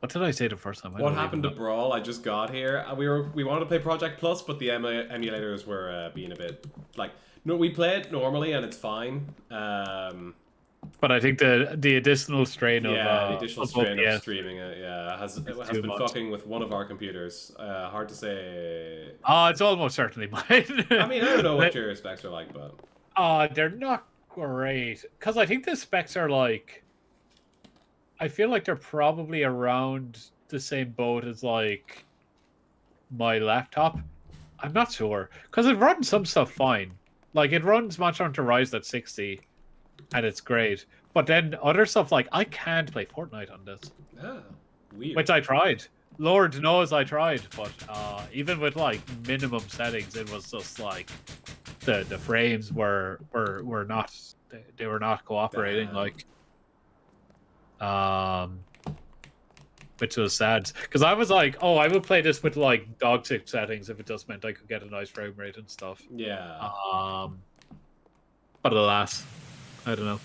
What did I say the first time? What happened to Brawl? I just got here. We wanted to play Project Plus, but the emulators were being a bit like... No, we play it normally and it's fine. But I think the additional strain of... the additional strain of streaming it, has been fucking with one of our computers. Hard to say... it's almost certainly mine. I mean, I don't know what your specs are like, but... They're not great. Because I think the specs are like... I feel like they're probably around the same boat as like my laptop. I'm not sure because it runs some stuff fine. Like it runs Monster Hunter Rise at 60, and it's great. But then other stuff like I can't play Fortnite on this, Ah, weird. which I tried. Lord knows I tried, but even with like minimum settings, it was just like the frames were not they were not cooperating. Damn. Like, which was sad because I was like, oh, I would play this with like dog tick settings if it just meant I could get a nice frame rate and stuff. Yeah. But alas, I don't know.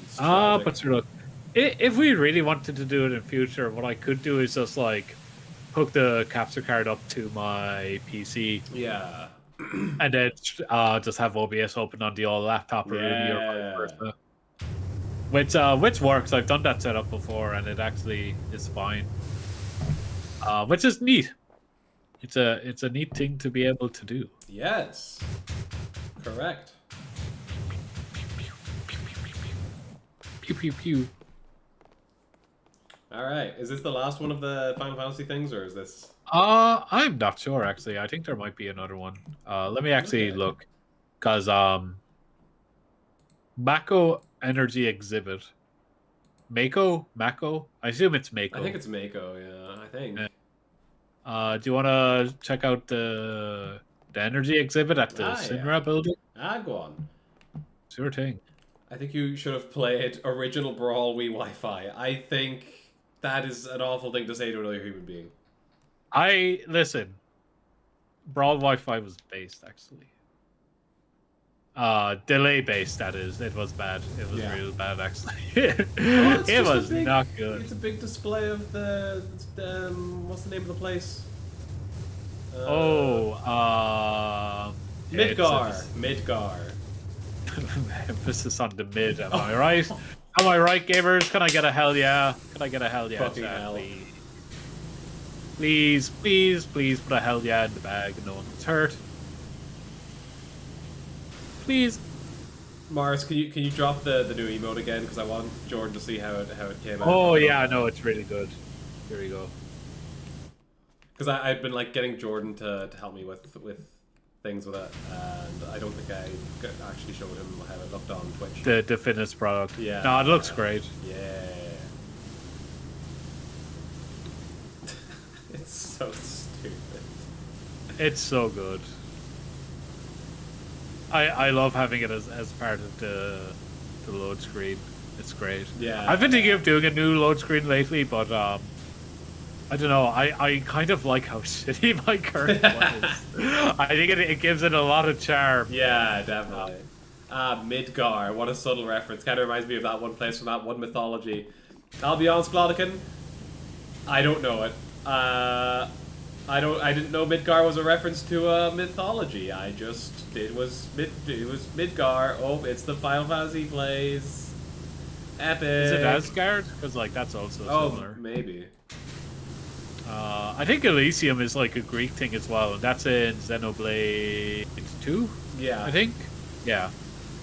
It's tragic. But sure, look, if we really wanted to do it in future, what I could do is just like hook the capture card up to my PC. Yeah. And then just have OBS open on the old laptop or Ruby or vice versa. Which works. I've done that setup before, and it actually is fine. Which is neat. It's a neat thing to be able to do. Yes. Correct. Pew pew pew. All right. Is this the last one of the Final Fantasy things, or is this? I'm not sure actually. I think there might be another one. Let me actually look, because Mako Energy Exhibit. Mako? I assume it's Mako. I think it's Mako. Yeah, I think. Do you want to check out the energy exhibit at the Sinra building? Go on. Sure thing. I think you should have played original Brawl Wii Wi-Fi. I think that is an awful thing to say to another human being. Listen. Brawl Wi-Fi was based actually. Delay based, that is. It was bad. It was real bad actually. It was not good. It's a big display of the what's the name of the place? Midgar. Emphasis on the mid. Am I right? Am I right, gamers? Can I get a hell yeah? Can I get a hell yeah? Fucking hell. Please put a hell yeah in the bag and no one gets hurt. Please. Mars, can you drop the new emote again? Because I want Jordan to see how it came out. Oh yeah, no, it's really good. Here we go. Because I've been like getting Jordan to help me with things with it, and I don't think I actually showed him how it looked on Twitch. The finished product. Yeah. No, it looks great. Yeah. It's so stupid. It's so good. I love having it as part of the load screen. It's great. Yeah. I've been thinking of doing a new load screen lately, but I don't know. I kind of like how shitty my current one is. I think it gives it a lot of charm. Yeah, definitely. Midgar, what a subtle reference. Kind of reminds me of that one place from that one mythology. I'll be honest, Vladican, I don't know it. I didn't know Midgar was a reference to a mythology. It was Midgar. Oh, it's the Final Fantasy place. Epic. Is it Asgard? Because like that's also similar. Oh, maybe. I think Elysium is like a Greek thing as well, and that's in Xenoblade 2. Yeah. I think. Yeah,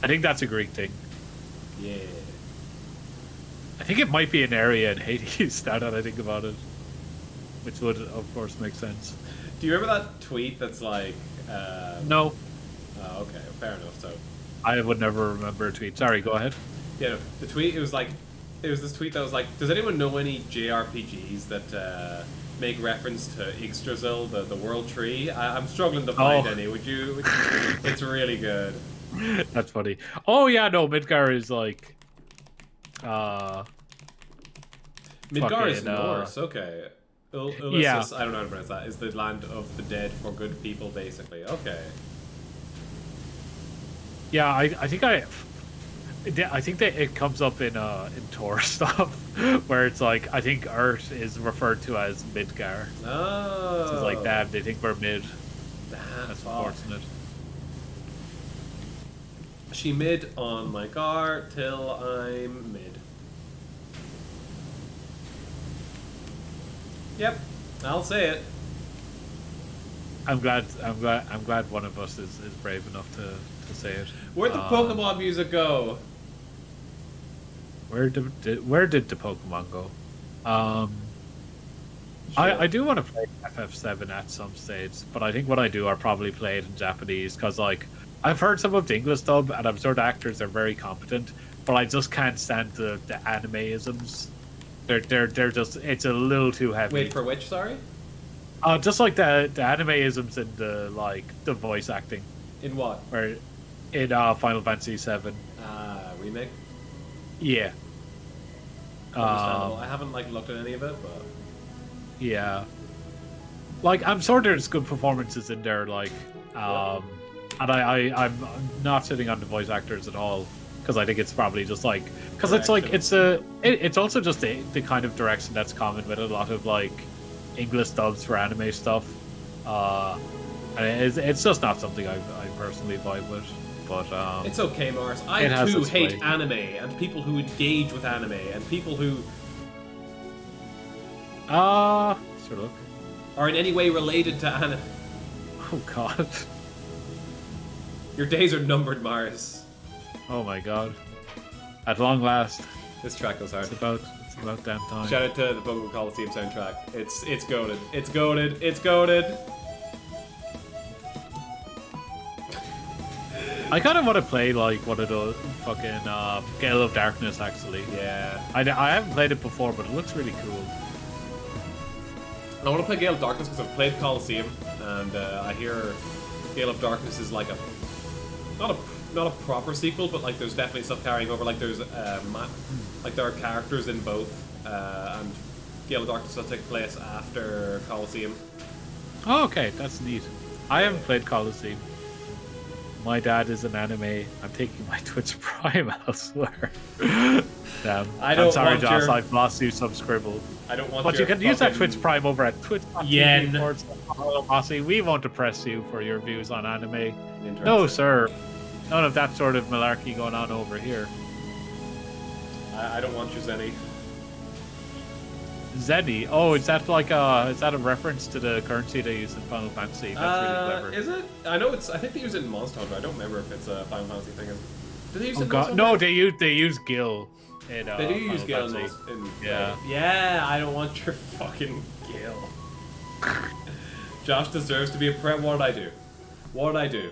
I think that's a Greek thing. Yeah. I think it might be an area in Hades. Now that I think about it, which would of course make sense. Do you remember that tweet that's like? No. Oh, okay, fair enough. So. I would never remember a tweet. Sorry, go ahead. Yeah, no, the tweet. It was this tweet that was like, does anyone know any JRPGs that make reference to Yggdrasil, the world tree? I'm struggling to find any. Would you? It's really good. That's funny. Oh yeah, no, Midgar is like. Midgar is Norse. Okay. Ulysses, yeah. I don't know how to pronounce that. Is the land of the dead for good people, basically. Okay. Yeah, I think that it comes up in Tor stuff, where it's like I think Earth is referred to as Midgar. Oh. So it's like that. They think we're mid. That's unfortunate. She mid on my car till I'm mid. Yep, I'll say it. I'm glad one of us is brave enough to say it. Where'd the Pokemon music go? Where did the Pokemon go? I do want to play FF7 at some stage, but I think what I do, I probably play it in Japanese because like I've heard some of the English dub, and I'm sure the actors are very competent, but I just can't stand the anime-isms. They're just, it's a little too heavy. Wait, for which? Sorry. Just like the anime-isms in the the voice acting. In what? Or in Final Fantasy VII. Remake. Yeah. Understandable. I haven't like looked at any of it, but yeah. Like I'm sure there's good performances in there, like and I'm not sitting on the voice actors at all because I think it's probably just like because it's like it's also just the kind of direction that's common with a lot of like English dubs for anime stuff. And it's just not something I personally vibe with. But it's okay, Morris. I too hate anime and people who engage with anime and people who sure look. Are in any way related to anime. Oh god. Your days are numbered, Morris. Oh my god. At long last. This track goes hard. It's about damn time. Shout out to the Pokemon Coliseum soundtrack. It's goated. It's goated. It's goated. I kind of want to play like one of those fucking Gale of Darkness actually. Yeah. I haven't played it before, but it looks really cool. I want to play Gale of Darkness because I've played Coliseum, and I hear Gale of Darkness is like not a proper sequel, but like there's definitely stuff carrying over. Like there's like there are characters in both, and Gale of Darkness will take place after Coliseum. Oh, okay, that's neat. I haven't played Coliseum. My dad is an anime. I'm taking my Twitch Prime elsewhere. Damn. I'm sorry, Josh. I've lost you some scribble. I don't want. But you can use that Twitch Prime over at Twitch. Yen. We won't oppress you for your views on anime. No, sir. None of that sort of malarkey going on over here. I don't want your Zenny. Zenny? Oh, is that like is that a reference to the currency they use in Final Fantasy? That's really clever. Is it? I know it's. I think they use it in Monster Hunter. I don't remember if it's a Final Fantasy thing. Do they use it in Monster Hunter? No, they use Gil. They do use Gil in yeah. Yeah, I don't want your fucking Gil. Josh deserves to be a prep. What did I do? What did I do?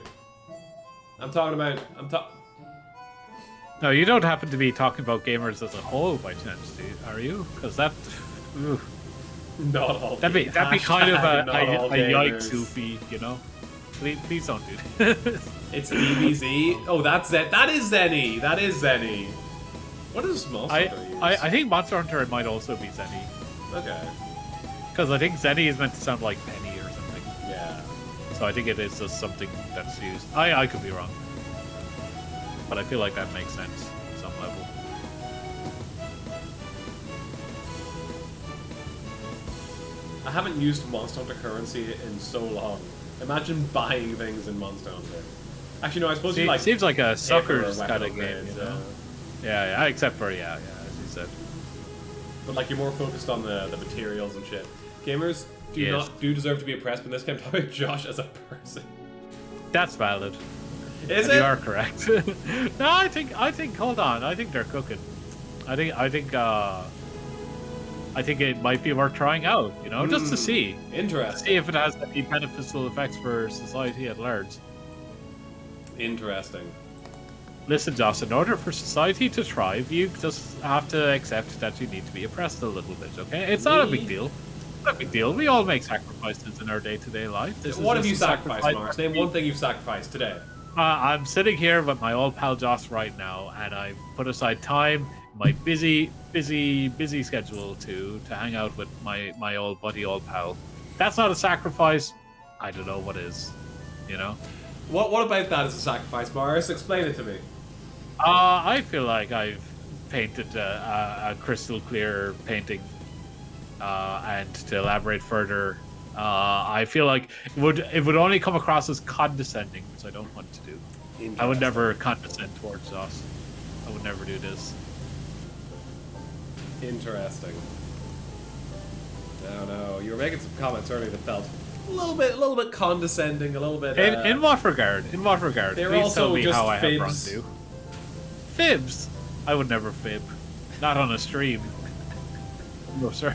I'm talking about. No, you don't happen to be talking about gamers as a whole by chance, do you? Are you? Because that. Ooh. Not all. That'd be kind of a yikes goofy, you know. Please don't do this. It's DBZ. Oh, that's Zen. That is Zenny. That is Zenny. What does Monster Hunter use? I think Monster Hunter might also be Zenny. Okay. Because I think Zenny is meant to sound like penny or something. Yeah. So I think it is just something that's used. I could be wrong. But I feel like that makes sense at some level. I haven't used Monster Hunter currency in so long. Imagine buying things in Monster Hunter. Actually, no, I suppose you like. Seems like a sucker's kind of game, you know? Yeah, except for, yeah, as you said. But like, you're more focused on the materials and shit. Gamers do deserve to be oppressed, but in this game, talk about Josh as a person. That's valid. Is it? You are correct. No, I think. Hold on. I think they're cooking. I think it might be worth trying out. You know, just to see. Interesting. See if it has any beneficial effects for society at large. Interesting. Listen, Josh. In order for society to thrive, you just have to accept that you need to be oppressed a little bit. Okay? It's not a big deal. Not a big deal. We all make sacrifices in our day-to-day life. What have you sacrificed, Mars? Name one thing you've sacrificed today. I'm sitting here with my old pal Josh right now, and I've put aside time, my busy schedule to hang out with my old buddy, old pal. That's not a sacrifice. I don't know what is. You know. What about that as a sacrifice, Mars? Explain it to me. I feel like I've painted a crystal clear painting, and to elaborate further. I feel like it would only come across as condescending, which I don't want to do. I would never condescend towards us. I would never do this. Interesting. No, you were making some comments earlier that felt a little bit condescending, a little bit. In what regard? In what regard? They're Please also tell me just how I have fibs. run to. Fibs? I would never fib. Not on a stream. No, sir.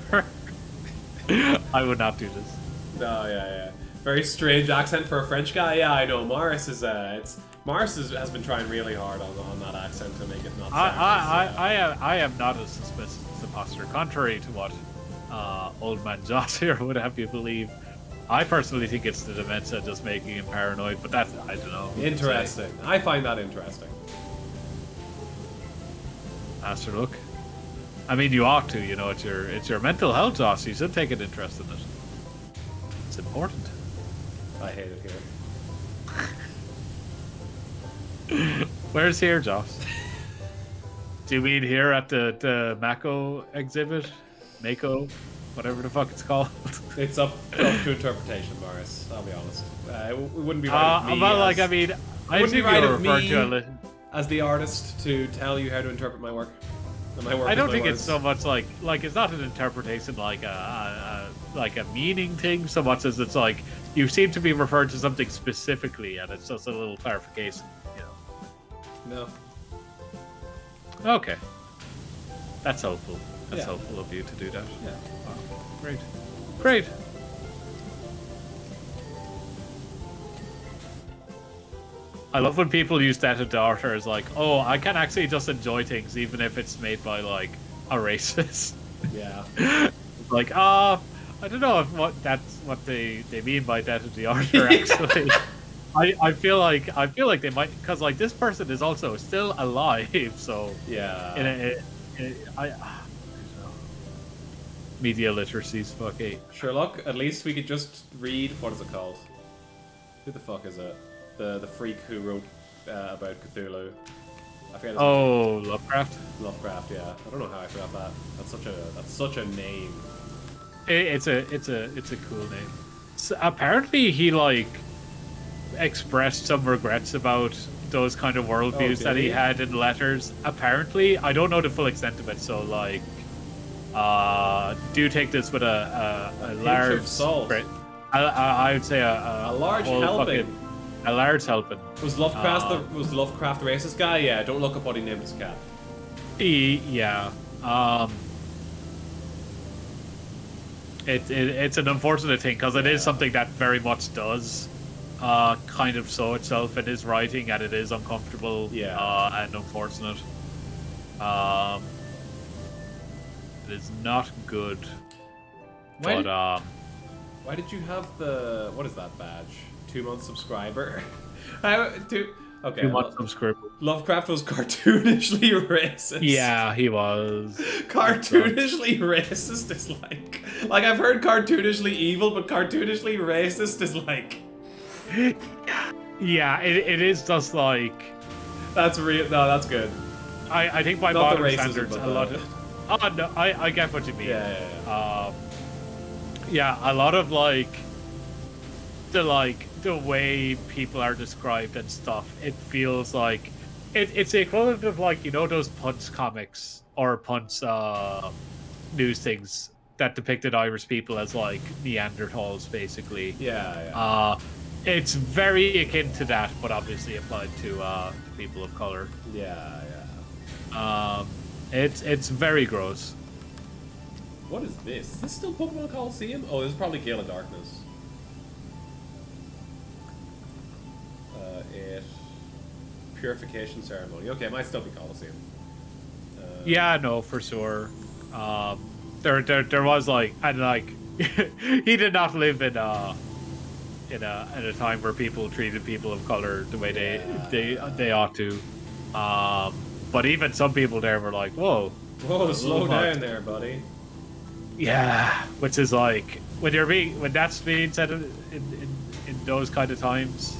I would not do this. No, yeah. Very strange accent for a French guy. Yeah, I know. Morris has been trying really hard on that accent to make it not sound I am not as suspicious as imposter, contrary to what old man Josh here would have you believe. I personally think it's the dementia just making him paranoid, but that's, I don't know. Interesting. I find that interesting. Master, look. I mean, you ought to, you know, it's your mental health, Josh. You should take an interest in it. It's important. I hate it here. Where's here, Josh? Do you mean here at the Mako exhibit? Mako? Whatever the fuck it's called. It's up to interpretation, Morris. I'll be honest. It wouldn't be right of me. Well, like, I mean, I wouldn't be think right you're of referring me to as the artist to tell you how to interpret my work. I don't think it's so much like it's not an interpretation like a meaning thing so much as it's like you seem to be referring to something specifically and it's just a little clarification, you know. No. Okay. That's helpful. That's helpful of you to do that. Yeah. Oh, great. I love when people use that at Darter as like, oh, I can actually just enjoy things even if it's made by like a racist. Yeah. Like, I don't know if that's what they mean by that at the Arter actually. I feel like they might, because like this person is also still alive, so yeah. Media literacy's fucking. Sherlock, at least we could just read. What is it called? Who the fuck is it? The freak who wrote about Cthulhu. I forget his name. Lovecraft. Lovecraft, yeah. I don't know how I forgot that. That's such a name. It's a cool name. So apparently he like expressed some regrets about those kind of worldviews that he had in letters. Apparently, I don't know the full extent of it, so like do take this with a large pinch of salt. I would say a large helping. A large helping. Was Lovecraft the racist guy? Yeah, don't look up what he named his cat. Yeah. It's an unfortunate thing because it is something that very much does kind of show itself in his writing, and it is uncomfortable and unfortunate. It is not good. Why did you have the... What is that badge? 2-month subscriber? Okay. 2-month subscriber. Lovecraft was cartoonishly racist. Yeah, he was. Cartoonishly racist is like... Like, I've heard cartoonishly evil, but cartoonishly racist is like... Yeah, it is just like... That's real. No, that's good. I think by Not modern standards, a lot of... Oh, no, I get what you mean. Yeah. A lot of like the way people are described and stuff, it feels like it's the equivalent of like, you know, those Punch comics or Punch news things that depicted Irish people as like Neanderthals, basically. It's very akin to that, but obviously applied to people of color. It's very gross. What is this? Is this still Pokemon Coliseum? Oh, this is probably Gale of Darkness. Purification ceremony. Okay, it might still be Coliseum. Yeah, no, for sure. There was like, and like, he did not live in a time where people treated people of color the way they ought to. But even some people there were like, whoa, slow down there, buddy. Yeah, which is like when that's being said in those kind of times,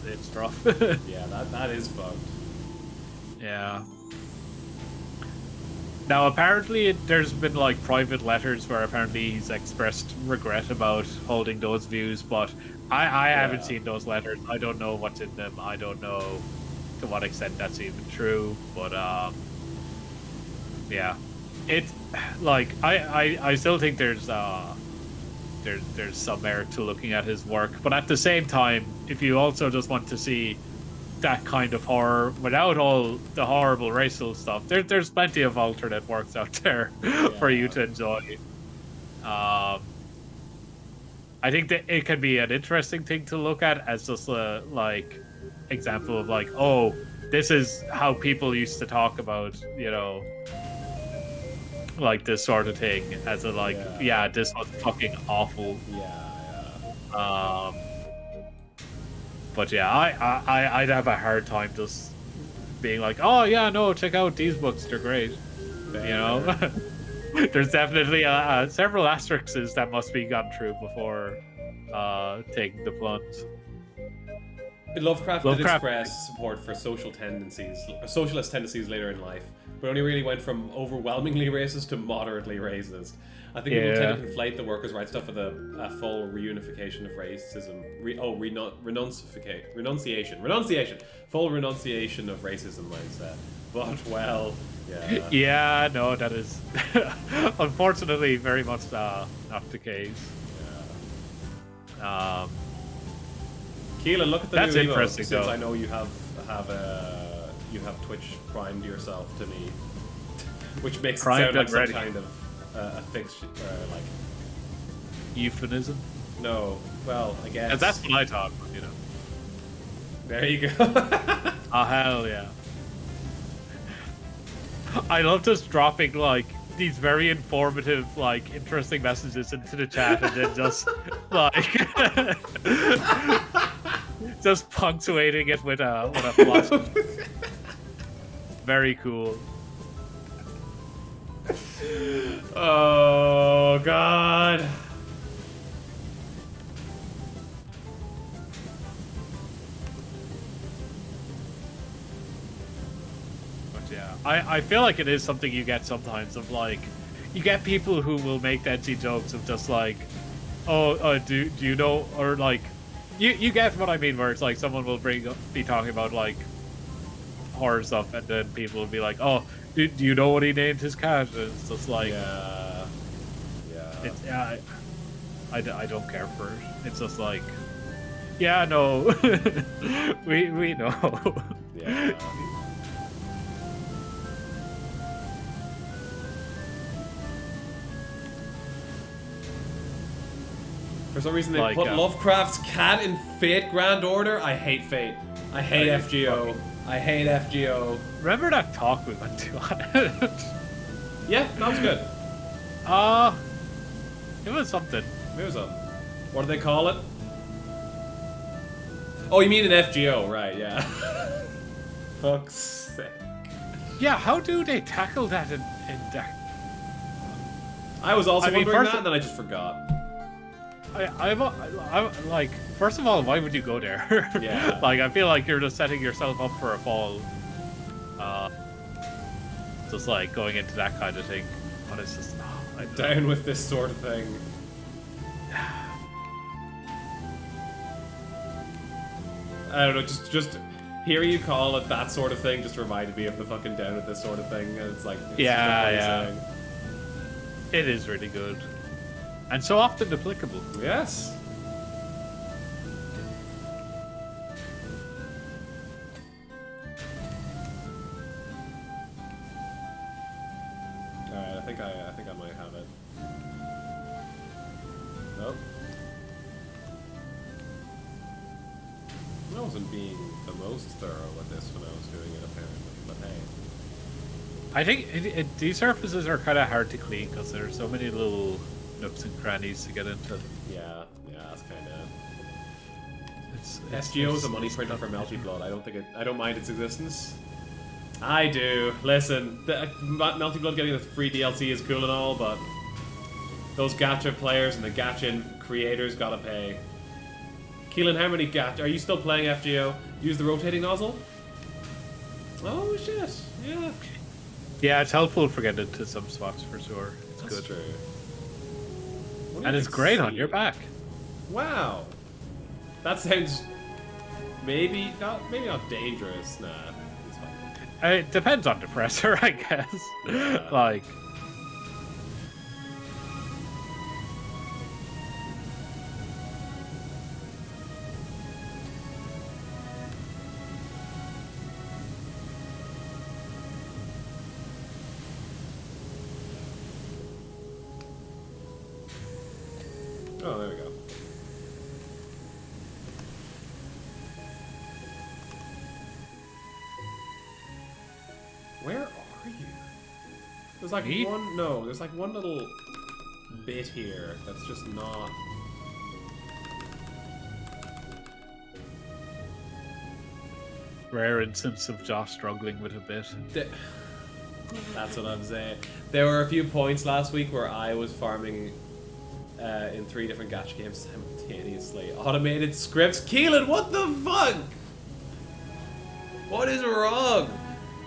it's rough. Yeah, that is fucked. Yeah. Now apparently there's been like private letters where apparently he's expressed regret about holding those views, but I haven't seen those letters. I don't know what's in them. I don't know to what extent that's even true, but yeah, it like I still think there's some merit to looking at his work, but at the same time, if you also just want to see that kind of horror without all the horrible racial stuff. There's plenty of alternate works out there for you to enjoy. I think that it can be an interesting thing to look at as just a like example of like, oh, this is how people used to talk about, you know, like this sort of thing as a like, yeah, this was fucking awful. But yeah, I'd have a hard time just being like, oh yeah, no, check out these books, they're great. You know, there's definitely several asterisks that must be gone through before taking the plunge. Lovecraft did express support for socialist tendencies later in life, but only really went from overwhelmingly racist to moderately racist. I think people tend to conflate the workers' rights stuff with a full reunification of racism. Renunciation. Full renunciation of racism mindset. But, well, yeah. Yeah, no, that is unfortunately very much not the case. Yeah. Keelan, look at the That's new interesting, emote, though. since I know you have Twitch primed yourself to me, which makes it sound like some kind of a fixed, like... euphemism? No, well, I guess... And that's what I talk about, you know. There you go. Oh, hell yeah. I love just dropping, like, these very informative, like, interesting messages into the chat and then just, like... just punctuating it with a plus. Very cool. Oh, God. But yeah, I feel like it is something you get sometimes of like, you get people who will make edgy jokes of just like, oh, do you know, or like, you get what I mean, where it's like someone will be talking about like horror stuff, and then people will be like, oh, do you know what he named his cat? And it's just like, I don't care for it. It's just like, yeah, no, we know. Yeah. For some reason, they put Lovecraft's cat in Fate Grand Order. I hate Fate. I hate FGO. I hate FGO. Remember that talk we went to on it? Yeah, that was good. It was something. It was what do they call it? Oh, you mean an FGO, right? Yeah. Fuck's sake. Yeah, how do they tackle that in deck? I was also wondering that, and then I just forgot. I'm like, first of all, why would you go there? Yeah. Like, I feel like you're just setting yourself up for a fall. Just like going into that kind of thing. But it's just, I'm down with this sort of thing. I don't know, just hearing you call it that sort of thing just reminded me of the fucking down with this sort of thing. And it's like, yeah. It is really good. And so often applicable. Yes. Alright, I think I might have it. Nope. I wasn't being the most thorough with this when I was doing it, apparently, but hey. I think these surfaces are kind of hard to clean because there's so many little nooks and crannies to get into. Yeah, that's kind of. SGO is a money printer for Melty Blood. I don't mind its existence. I do. Listen, Melty Blood getting the free DLC is cool and all, but those gacha players and the gacha creators gotta pay. Keelan, how many gacha? Are you still playing FGO? Use the rotating nozzle? Oh shit! Yeah. Yeah, it's helpful for getting into some spots for sure. That's good. True. And it's great on your back. Wow. That sounds maybe not dangerous. Nah, it's fine. It depends on the presser, I guess. Yeah. Like. Oh, there we go. Where are you? There's like there's like one little bit here that's just not... Rare instance of Josh struggling with a bit. That's what I'm saying. There were a few points last week where I was farming in 3 different gacha games simultaneously. Automated scripts. Keelan, what the fuck? What is wrong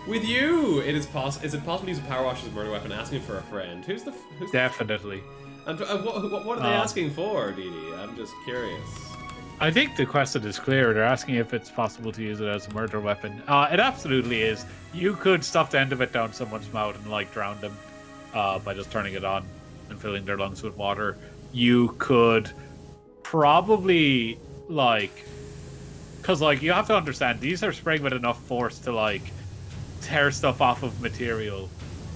with you? Is it possible to use a Powerwash as a murder weapon? Asking for a friend. Who's Definitely. And what are they asking for, Dee Dee? I'm just curious. I think the question is clear. They're asking if it's possible to use it as a murder weapon. It absolutely is. You could stuff the end of it down someone's mouth and like drown them by just turning it on and filling their lungs with water. You could probably because like you have to understand these are spraying with enough force to like tear stuff off of material,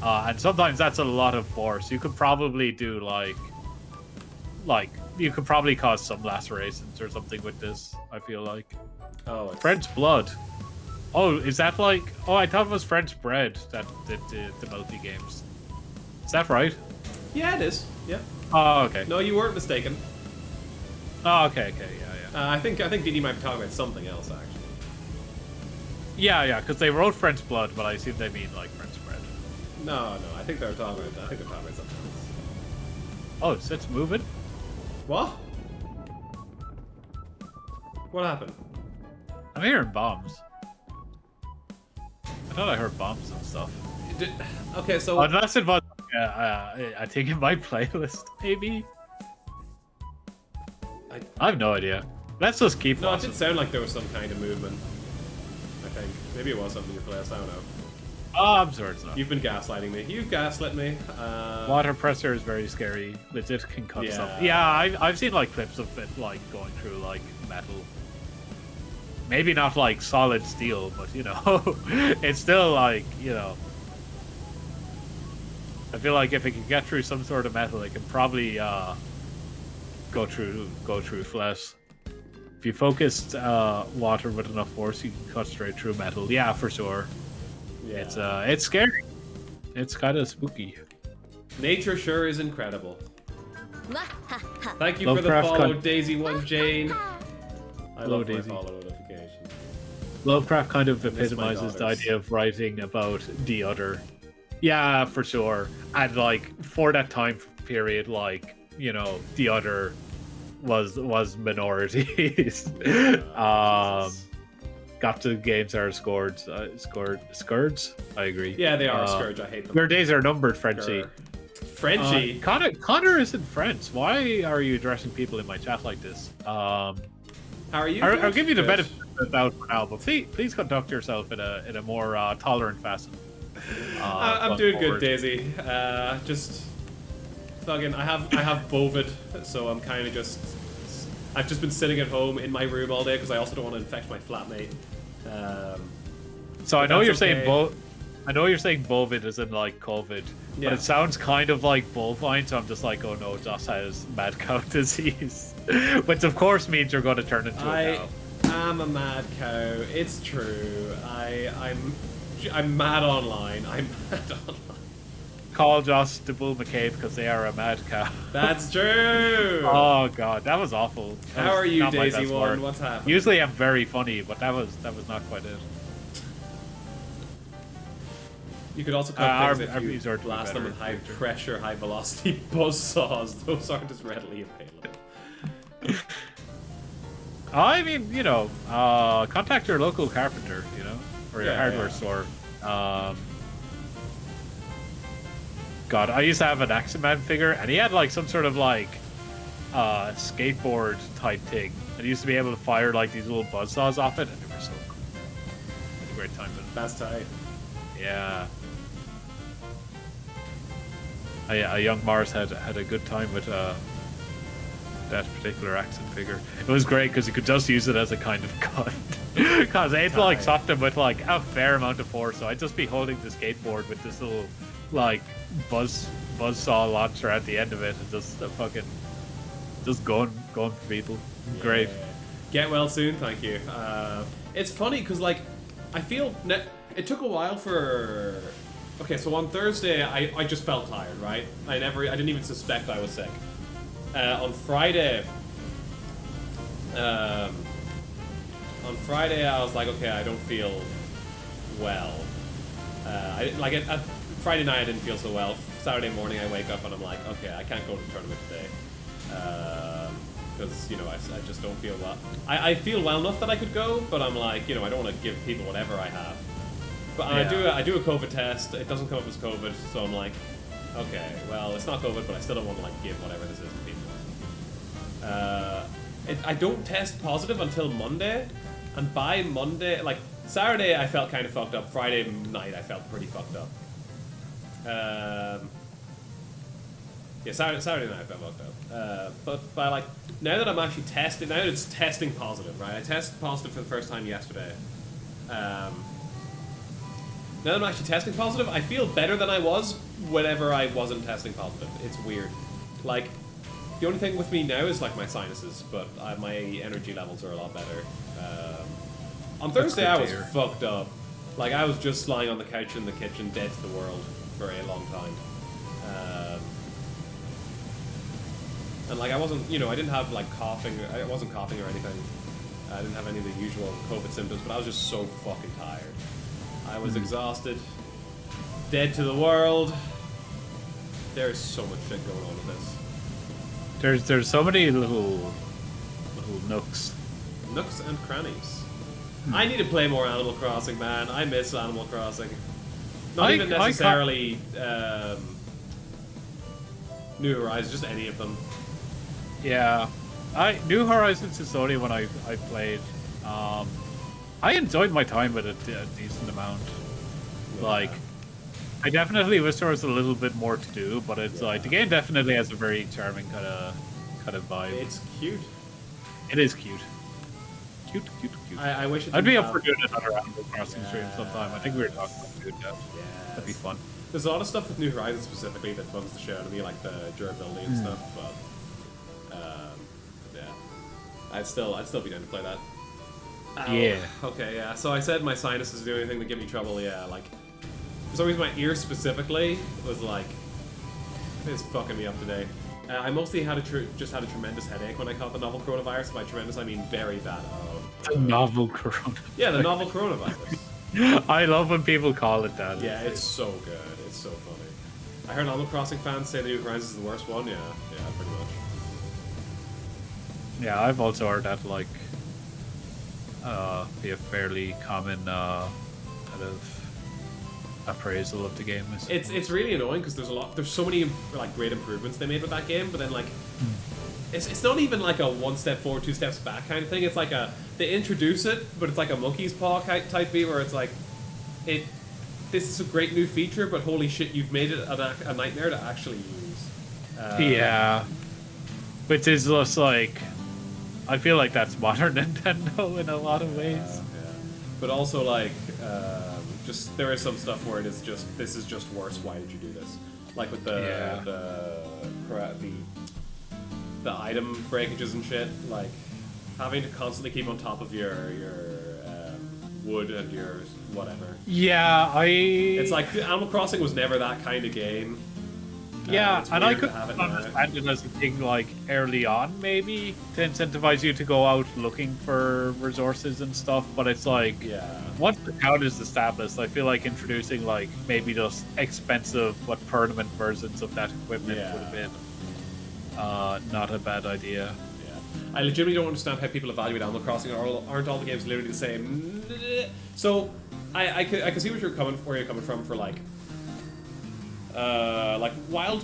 and sometimes that's a lot of force. You could probably do like you could probably cause some lacerations or something with this, I feel like. Oh, it's... French blood. Oh, is that like... Oh, I thought it was French bread that did the multi-games. Is that right? Yeah, it is. Yeah. Oh, okay. No, you weren't mistaken. Oh, okay, yeah. I think Dee Dee might be talking about something else, actually. Yeah, because they wrote French blood, but I assume they mean like French bread. No, I think they're talking about something else. Oh, so it's moving? What? What happened? I'm hearing bombs. I thought I heard bombs and stuff. Okay, so... Unless it was, I think in my playlist, maybe? I have no idea. Let's just keep No, it did sound like there was some kind of movement. I think. Maybe it was something in your playlist, I don't know. Oh, I'm sure it's not. You've been gaslighting me. You've gaslit me. Water pressure is very scary. Legit can cut stuff. Yeah, I've seen like clips of it like going through like metal. Maybe not like solid steel, but you know, it's still like, you know. I feel like if it can get through some sort of metal, it can probably go through flesh. If you focused water with enough force, you can cut straight through metal. Yeah, for sure. Yeah. It's scary. It's kind of spooky. Nature sure is incredible. Thank you Lovecraft for the follow, Daisy1 Jane. I love Daisy. my follow notifications. Lovecraft kind of epitomizes the idea of writing about the other. Yeah, for sure. And like for that time period, like, you know, the other was minorities. Got to games are scourge. I agree. Yeah, they are a scourge. I hate them. Your days are numbered, Frenchie. Frenchie. Connor isn't French. Why are you addressing people in my chat like this? How are you? I'll give you the benefit of the doubt for now, but please conduct yourself in a more tolerant fashion. I'm doing good, Daisy. Just fucking. I have Bovid, so I'm kind of just. I've just been sitting at home in my room all day because I also don't want to infect my flatmate. So I know you're saying I know you're saying Bovid is in like COVID, but it sounds kind of like bovine. So I'm just like, oh no, Josh has mad cow disease, which of course means you're going to turn into a cow. I'm a mad cow. It's true. I'm mad online. I'm mad online. Call Josh the Bull McCabe because they are a mad cow. That's true. Oh god, that was awful. How are you, Daisy1? What's happening? Usually I'm very funny, but that was not quite it. You could also cut things if you blast them with high pressure, high velocity buzz saws. Those aren't as readily available. I mean, you know, contact your local carpenter, you know, or your hardware store. God, I used to have an Action Man figure, and he had like some sort of like skateboard type thing, and he used to be able to fire like these little buzzsaws off it, and they were so cool. Had a great time with it. That's tight. Yeah. A young Mars had a good time with that particular action figure. It was great because you could just use it as a kind of gun. Because I had to like shot them with like a fair amount of force, so I'd just be holding the skateboard with this little like buzzsaw launcher at the end of it and just fucking just going for people. Great. Get well soon, thank you. It's funny because like I feel it took a while for. Okay, so on Thursday I just felt tired, right? I didn't even suspect I was sick. On Friday, I was like, okay, I don't feel well. Friday night I didn't feel so well. Saturday morning I wake up and I'm like, okay, I can't go to the tournament today. Because, you know, I just don't feel well. I feel well enough that I could go, but I'm like, you know, I don't want to give people whatever I have. But I do a COVID test. It doesn't come up as COVID, so I'm like, okay, well, it's not COVID, but I still don't want to, like, give whatever this is to people. I don't test positive until Monday, and by Monday, like, Saturday I felt kind of fucked up. Friday night I felt pretty fucked up. Yeah, Saturday night I felt fucked up. But by like now that I'm actually tested, now that it's testing positive, right? I tested positive for the first time yesterday. Now that I'm actually testing positive, I feel better than I was whenever I wasn't testing positive. It's weird. Like, the only thing with me now is like my sinuses, but my energy levels are a lot better. On Thursday I was fucked up. Like, I was just lying on the couch in the kitchen, dead to the world for a long time. And like I wasn't, you know, I didn't have like coughing. I wasn't coughing or anything. I didn't have any of the usual COVID symptoms, but I was just so fucking tired. I was exhausted, dead to the world. There's so much shit going on with this. There's so many little nooks and crannies. I need to play more Animal Crossing, man. I miss Animal Crossing. Not even necessarily New Horizons, just any of them. Yeah, New Horizons is only when I played. I enjoyed my time with it a decent amount. Yeah. Like, I definitely wish there was a little bit more to do, but it's like the game definitely has a very charming kind of vibe. It's cute. It is cute. Cute. I wish I'd be up for doing another Animal Crossing stream sometime. I think we were talking about doing that. Yeah, that'd be fun. There's a lot of stuff with New Horizons specifically that bums the shit out of me, like the durability and stuff. But yeah, I'd still be down to play that. Yeah. Okay. Yeah. So I said my sinuses do anything to give me trouble. Yeah. Like, for some reason my ear specifically was like, it's fucking me up today. I mostly just had a tremendous headache when I caught the novel coronavirus. By tremendous, I mean very bad. The novel coronavirus. Yeah, the novel coronavirus. I love when people call it that. Yeah, it's so good. It's so funny. I heard Animal Crossing fans say the New Horizons is the worst one. Yeah, pretty much. Yeah, I've also heard that, like, be a fairly common kind of appraisal of the game. It's really annoying because there's so many like great improvements they made with that game, but then like it's not even like a 1 step forward 2 steps back kind of thing. It's like they introduce it, but it's like a monkey's paw type beat where it's like this is a great new feature, but holy shit, you've made it a nightmare to actually use. Yeah, which is just like, I feel like that's modern Nintendo in a lot of ways. Yeah. But also like just there is some stuff where this is just worse. Why did you do this? Like with the item breakages and shit. Like having to constantly keep on top of your wood and your whatever. Yeah, it's like Animal Crossing was never that kind of game. Yeah, and I could understand it as a thing like early on, maybe, to incentivize you to go out looking for resources and stuff, but it's like, once the town is established, I feel like introducing like maybe just expensive but permanent versions of that equipment would have been not a bad idea. Yeah. I legitimately don't understand how people evaluate Animal Crossing. Aren't all the games literally the same? So, I can see where you're coming from for like Wild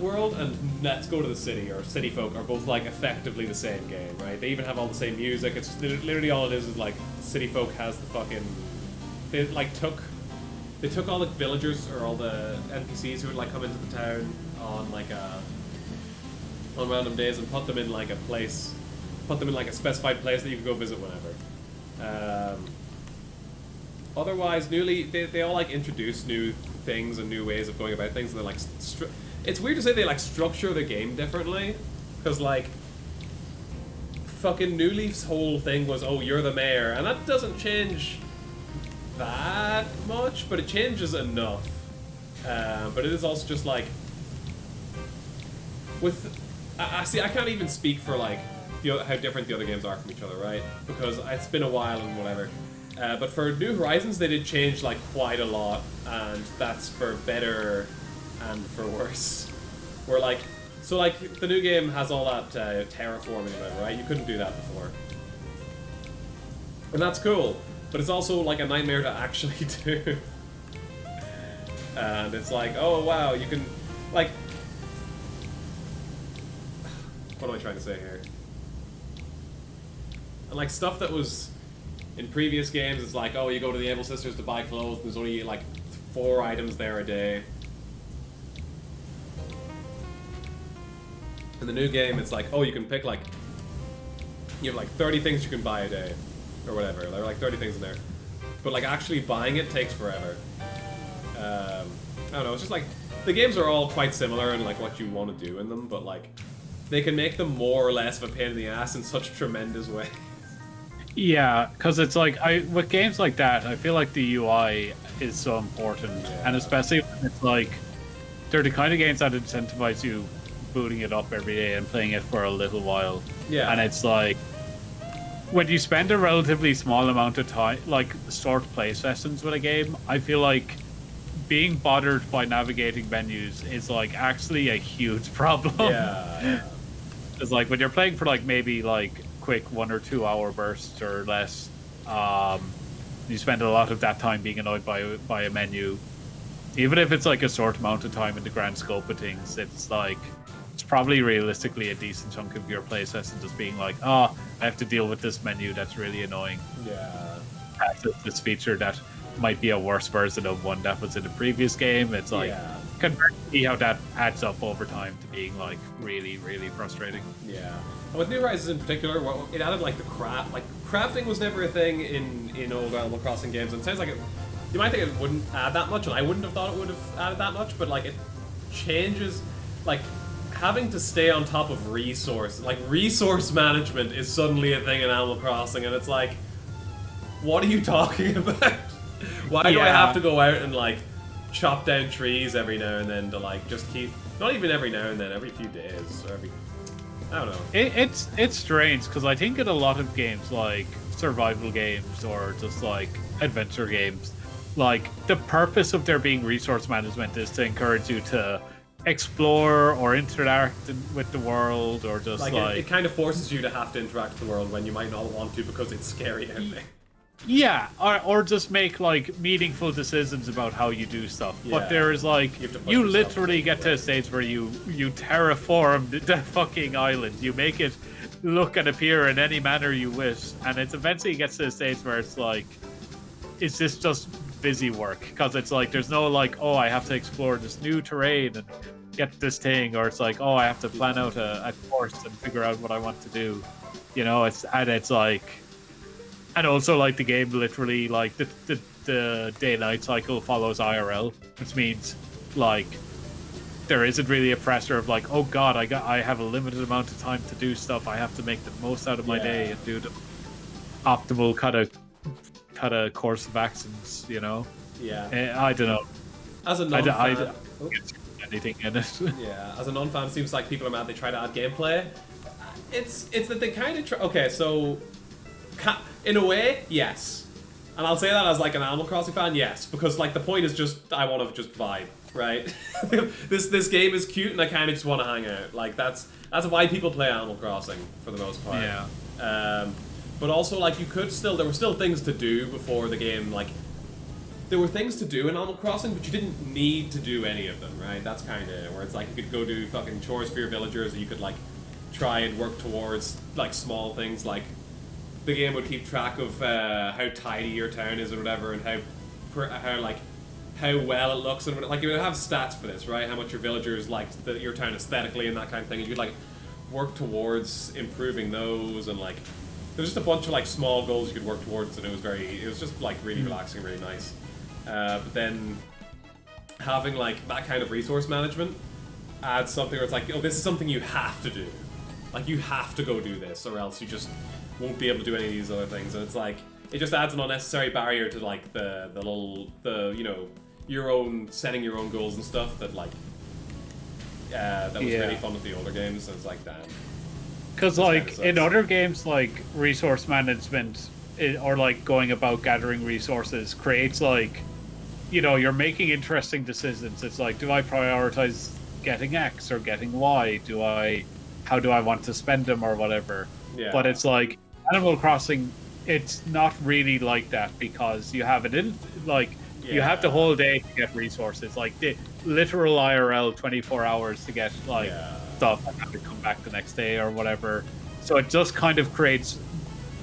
World and Let's Go to the City or City Folk are both like effectively the same game, right? They even have all the same music. It's literally all it is like City Folk has the fucking they took all the villagers or all the NPCs who would like come into the town on like on random days and put them in like a specified place that you can go visit whenever. Otherwise, they all like introduce new things and new ways of going about things, and they're like it's weird to say they like structure the game differently, because like fucking New Leaf's whole thing was, oh, you're the mayor, and that doesn't change that much, but it changes enough. But it is also just like with I see. I can't even speak for like how different the other games are from each other, right? Because it's been a while and whatever. But for New Horizons, they did change like quite a lot, and that's for better and for worse. Where like, so like the new game has all that terraforming and whatever, right? You couldn't do that before, and that's cool. But it's also like a nightmare to actually do. And it's like, oh wow, you can like. What am I trying to say here? And like stuff that was in previous games, it's like, oh, you go to the Able Sisters to buy clothes, and there's only like 4 items there a day. In the new game, it's like, oh, you can pick like, you have like 30 things you can buy a day, or whatever. There are like 30 things in there, but like actually buying it takes forever. I don't know. It's just like the games are all quite similar in like what you want to do in them, but like they can make them more or less of a pain in the ass in such tremendous ways. Yeah, because it's like with games like that, I feel like the UI is so important, and especially when it's like they're the kind of games that incentivize you booting it up every day and playing it for a little while. Yeah, and it's like when you spend a relatively small amount of time, like short play sessions with a game, I feel like being bothered by navigating menus is like actually a huge problem. Yeah. It's like when you're playing for like maybe like quick 1 or 2 hour bursts or less, you spend a lot of that time being annoyed by a menu. Even if it's like a short amount of time in the grand scope of things, it's like it's probably realistically a decent chunk of your play session just being like, oh, I have to deal with this menu that's really annoying. Yeah. That's this feature that might be a worse version of one that was in the previous game. It's like can see how that adds up over time to being like really, really frustrating. Yeah. And with New Horizons in particular, it added like the craft. Like crafting was never a thing in old Animal Crossing games, and it sounds like you might think it wouldn't add that much, and I wouldn't have thought it would have added that much, but like it changes, like having to stay on top of resource management is suddenly a thing in Animal Crossing, and it's like, what are you talking about? Why do I have to go out and like chop down trees every now and then to like just keep, not even every now and then, every few days or every, I don't know. It's strange because I think in a lot of games like survival games or just like adventure games, like the purpose of there being resource management is to encourage you to explore or interact with the world, or just like it kind of forces you to have to interact with the world when you might not want to because it's scary out there. Yeah, or just make like meaningful decisions about how you do stuff. Yeah. But there is like you literally get to a stage where you terraform the fucking island. You make it look and appear in any manner you wish, and it eventually gets to a stage where it's like, is this just busy work? Because it's like there's no like, oh, I have to explore this new terrain and get this thing, or it's like, oh, I have to plan out a course and figure out what I want to do. You know, it's like. And also, like, the game literally, like, the day-night cycle follows IRL, which means, like, there isn't really a pressure of, like, oh god, I have a limited amount of time to do stuff, I have to make the most out of my day and do the optimal kind of course of actions, you know? Yeah. I don't know. As a non-fan... I don't get anything in it. Yeah, as a non-fan, it seems like people are mad they try to add gameplay. It's that they kind of try... Okay, so... In a way, yes. And I'll say that as like an Animal Crossing fan, yes. Because like the point is just, I want to just vibe, right? this game is cute and I kind of just want to hang out. Like that's why people play Animal Crossing for the most part. Yeah. But also like there were still things to do before the game, like there were things to do in Animal Crossing, but you didn't need to do any of them, right? That's kind of where it's like you could go do fucking chores for your villagers, or you could like try and work towards like small things, like the game would keep track of how tidy your town is or whatever, and how well it looks, and like you would have stats for this, right? How much your villagers liked your town aesthetically and that kind of thing, and you'd like work towards improving those, and like there's just a bunch of like small goals you could work towards, and it was just like really relaxing, really nice. But then having like that kind of resource management adds something where it's like, oh, this is something you have to do. Like, you have to go do this, or else you just won't be able to do any of these other things. And it's like, it just adds an unnecessary barrier to, like, the you know, setting your own goals and stuff that, like, that was really fun with the older games. So it's like, damn. Because, like, in other games, like, resource management, or, like, going about gathering resources creates, like, you know, you're making interesting decisions. It's like, do I prioritize getting X or getting Y? How do I want to spend them or whatever? Yeah. But it's like, Animal Crossing, it's not really like that because you have you have the whole day to get resources. Like, the literal IRL 24 hours to get, like, stuff and have to come back the next day or whatever. So it just kind of creates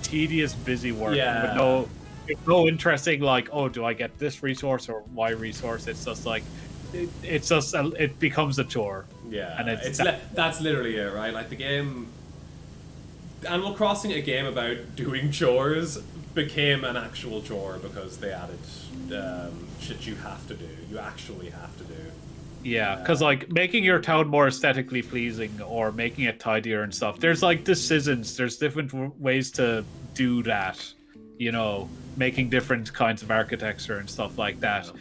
tedious, busy work with no interesting, like, oh, do I get this resource or Y resource? It's just like, it becomes a chore. Yeah, and that's literally it, right? Like, the game, Animal Crossing, a game about doing chores, became an actual chore because they added shit you have to do. You actually have to do. Yeah, because, like, making your town more aesthetically pleasing or making it tidier and stuff, there's, like, decisions. There's different ways to do that, you know, making different kinds of architecture and stuff like that.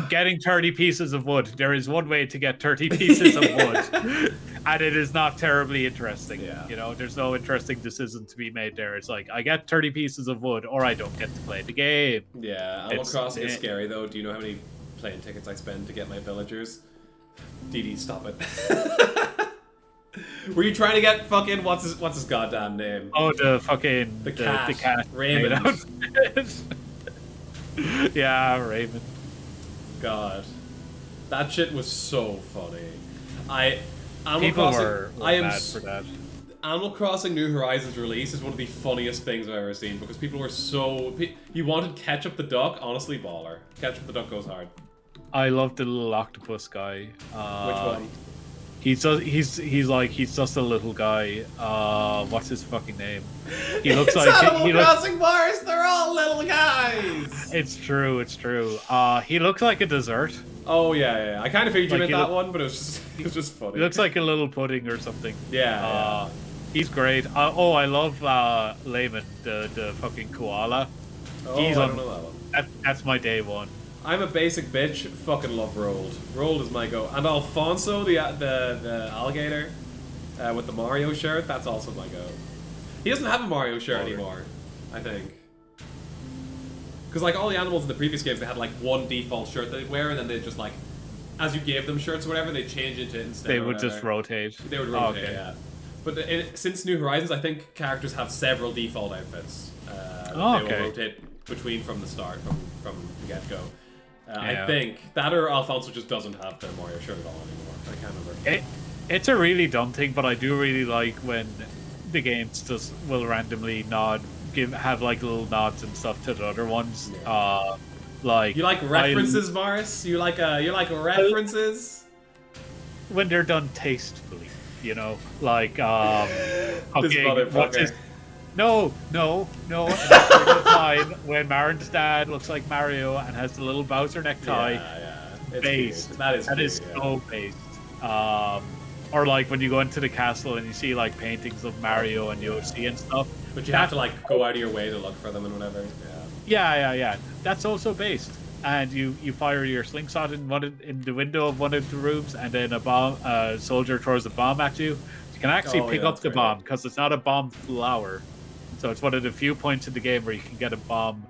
Getting 30 pieces of wood. There is one way to get 30 pieces of wood. And it is not terribly interesting. Yeah. You know, there's no interesting decision to be made there. It's like, I get 30 pieces of wood or I don't get to play the game. Yeah, Animal Crossing is scary, though. Do you know how many plane tickets I spend to get my villagers? DD, stop it. Were you trying to get fucking what's his goddamn name? Oh, the fucking the cat Raymond. Yeah, Raymond. God, that shit was so funny. Animal People Crossing, were I am mad for that. Animal Crossing New Horizons release is one of the funniest things I've ever seen because people were so. You wanted Ketchup the Duck, honestly, baller. Ketchup the Duck goes hard. I love the little octopus guy. Which one? He's just a little guy. What's his fucking name? He looks like Animal Crossing bars. They're all little guys. It's true. He looks like a dessert. Oh yeah. I kind of figured you Like, meant that one, but it was just funny. He looks like a little pudding or something. Yeah. He's great. I love Layman, the fucking koala. Oh, I don't know that one. That's my day one. I'm a basic bitch. Fucking love Rolled. Rolled is my go. And Alfonso, the alligator, with the Mario shirt, that's also my go. He doesn't have a Mario shirt anymore, I think. Because, like, all the animals in the previous games, they had, like, one default shirt they'd wear, and then they'd just, like, as you gave them shirts or whatever, they'd change into it instead. They would just rotate. They would rotate, yeah. But since New Horizons, I think characters have several default outfits. They will rotate between from the start, from the get-go. I think that or Alfonso just doesn't have the Mario shirt at all anymore. I can't remember. It's a really dumb thing, but I do really like when the games just will randomly have like little nods and stuff to the other ones. Yeah. Like you like references, Morris? You like references? When they're done tastefully, you know, like this motherfucker. No. The time when Marin's dad looks like Mario and has the little Bowser necktie. Yeah. Based. That is so based. Or like when you go into the castle and you see like paintings of Mario and Yoshi and stuff. But you have to like go out of your way to look for them and whatever. Yeah. That's also based. And you fire your slingshot in the window of one of the rooms, and then a soldier throws a bomb at you. You can actually pick up the bomb because it's not a bomb flower. So it's one of the few points in the game where you can get a bomb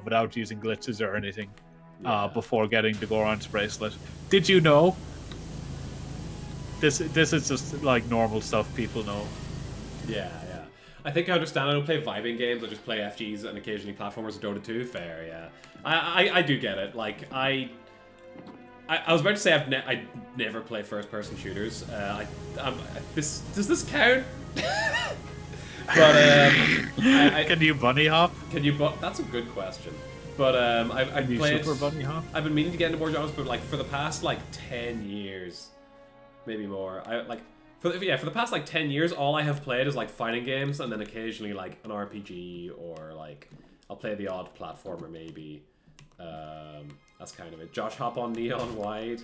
without using glitches or anything before getting the Goron's bracelet. Did you know? This is just like normal stuff people know. Yeah. I think I understand. I don't play vibing games. I just play FGs and occasionally platformers and Dota 2. Fair, yeah. I do get it. Like I was about to say I never play first-person shooters. Does this count? But can you bunny hop? That's a good question. But I've played super bunny hop. I've been meaning to get into more genres, but like for the past like 10 years, maybe more. For the past like 10 years, all I have played is like fighting games, and then occasionally like an RPG, or like I'll play the odd platformer maybe. That's kind of it. Josh, hop on Neon Wide.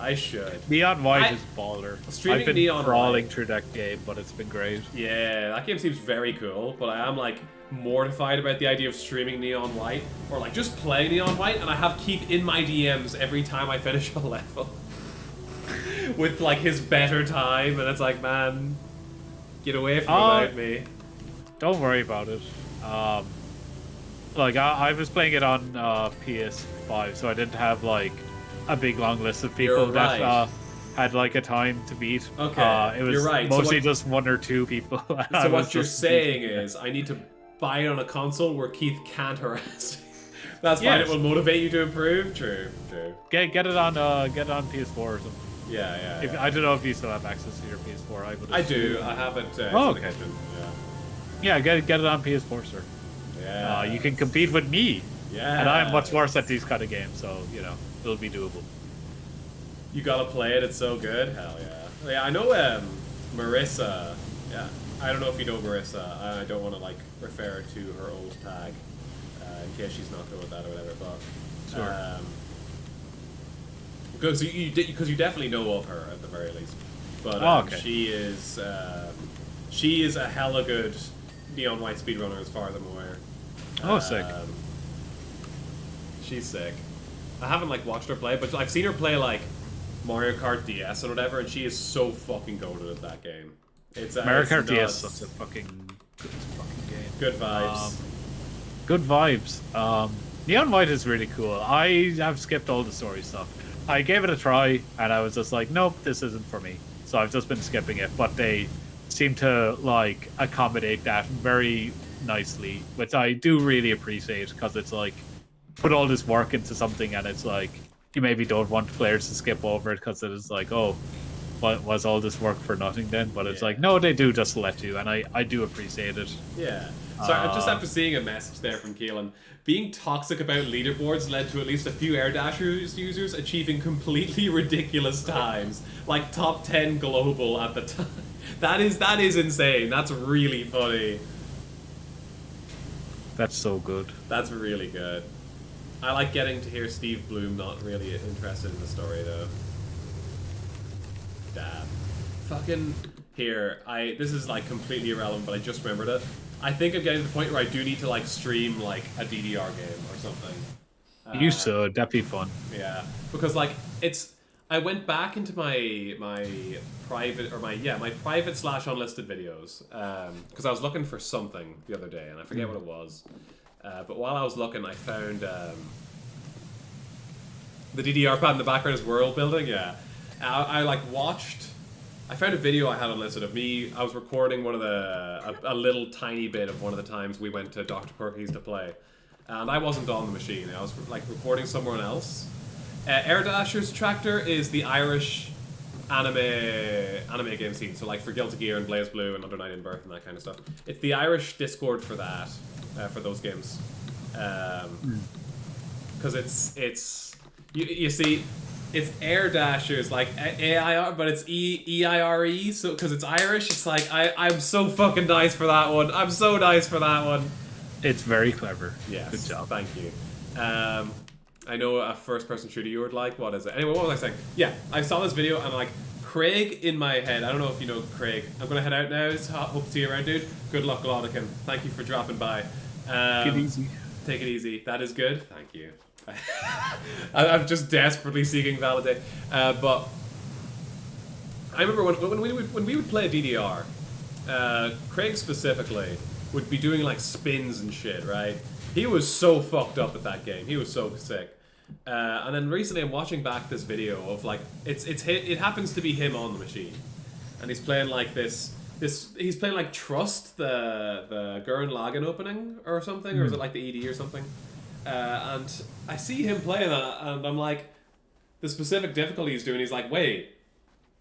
I should. Neon White is baller. Streaming I've been Neon crawling White through that game, but it's been great. Yeah, that game seems very cool, but I am like mortified about the idea of streaming Neon White or like just play Neon White, and I have Keith in my DMs every time I finish a level with like his better time, and it's like, man, get away from without me. Don't worry about it. Like I was playing it on PS5, so I didn't have like a big long list of people that had like a time to beat. Okay, it was you're right. Mostly just 1 or 2 people. So what you're saying is, I need to buy it on a console where Keith can't harass me. That's fine. It will motivate you to improve. True. Get it on PS4 or something. Yeah. I don't know if you still have access to your PS4. I do. I have it. Okay. Yeah, get it on PS4, sir. Yeah. You can compete with me. Yeah. And I'm much worse at these kind of games, so you know it'll be doable. You gotta play it. It's so good. Hell yeah. Yeah, I know. Marissa. Yeah. I don't know if you know Marissa. I don't want to like refer to her old tag in case she's not good with that or whatever. But sure. Because you definitely know of her at the very least. But okay. she is a hella good Neon White speedrunner as far as I'm aware. Oh, sick. She's sick. I haven't like watched her play, but I've seen her play like Mario Kart DS and whatever, and she is so fucking goated at that game. It's Mario Kart DS is such a fucking game. Good vibes. Good vibes. Neon White is really cool. I have skipped all the story stuff. I gave it a try, and I was just like, nope, this isn't for me. So I've just been skipping it, but they seem to like accommodate that very nicely, which I do really appreciate, because it's like put all this work into something, and it's like you maybe don't want players to skip over it because it is like, oh, what was all this work for nothing then? But it's like, no, they do just let you, and I do appreciate it. Yeah. So just after seeing a message there from Keelan, being toxic about leaderboards led to at least a few Air Dashers users achieving completely ridiculous times, like top 10 global at the time. That is insane. That's really funny. That's so good. That's really good. I like getting to hear Steve Bloom not really interested in the story though. Damn. Fucking here. This is like completely irrelevant, but I just remembered it. I think I'm getting to the point where I do need to like stream like a DDR game or something. You should. That'd be fun. Yeah, because like I went back into my private or my private / unlisted videos because I was looking for something the other day and I forget what it was. But while I was looking, I found the DDR pad in the background is world building. Yeah, I like watched. I found a video I had unlisted of me. I was recording a little tiny bit of one of the times we went to Dr. Quirky's to play, and I wasn't on the machine. I was like recording somewhere else. Air Dashers Tractor is the Irish anime game scene. So like for Guilty Gear and Blaze Blue and Under Night in Birth and that kind of stuff. It's the Irish Discord for that, for those games, because it's you see. It's Air Dashers, like AIR, but it's EIRE, so because it's Irish, it's like I'm so fucking nice for that one. I'm so nice for that one. It's very clever. Yes. Good job. Thank you. I know a first-person shooter you would like. What is it? Anyway, what was I saying? Yeah, I saw this video and like Craig in my head. I don't know if you know Craig. I'm gonna head out now. Hope to see you around, dude. Good luck, Glodican. Thank you for dropping by. Take it easy. Take it easy. That is good. Thank you. I'm just desperately seeking validate. But I remember when we would play a DDR, Craig specifically would be doing like spins and shit, right? He was so fucked up at that game. He was so sick. And then recently I'm watching back this video of like it happens to be him on the machine, and he's playing like he's playing like Trust, the Gurren Lagann opening or something, or is it like the ED or something? And I see him playing that, and I'm like, the specific difficulty he's doing, he's like, wait,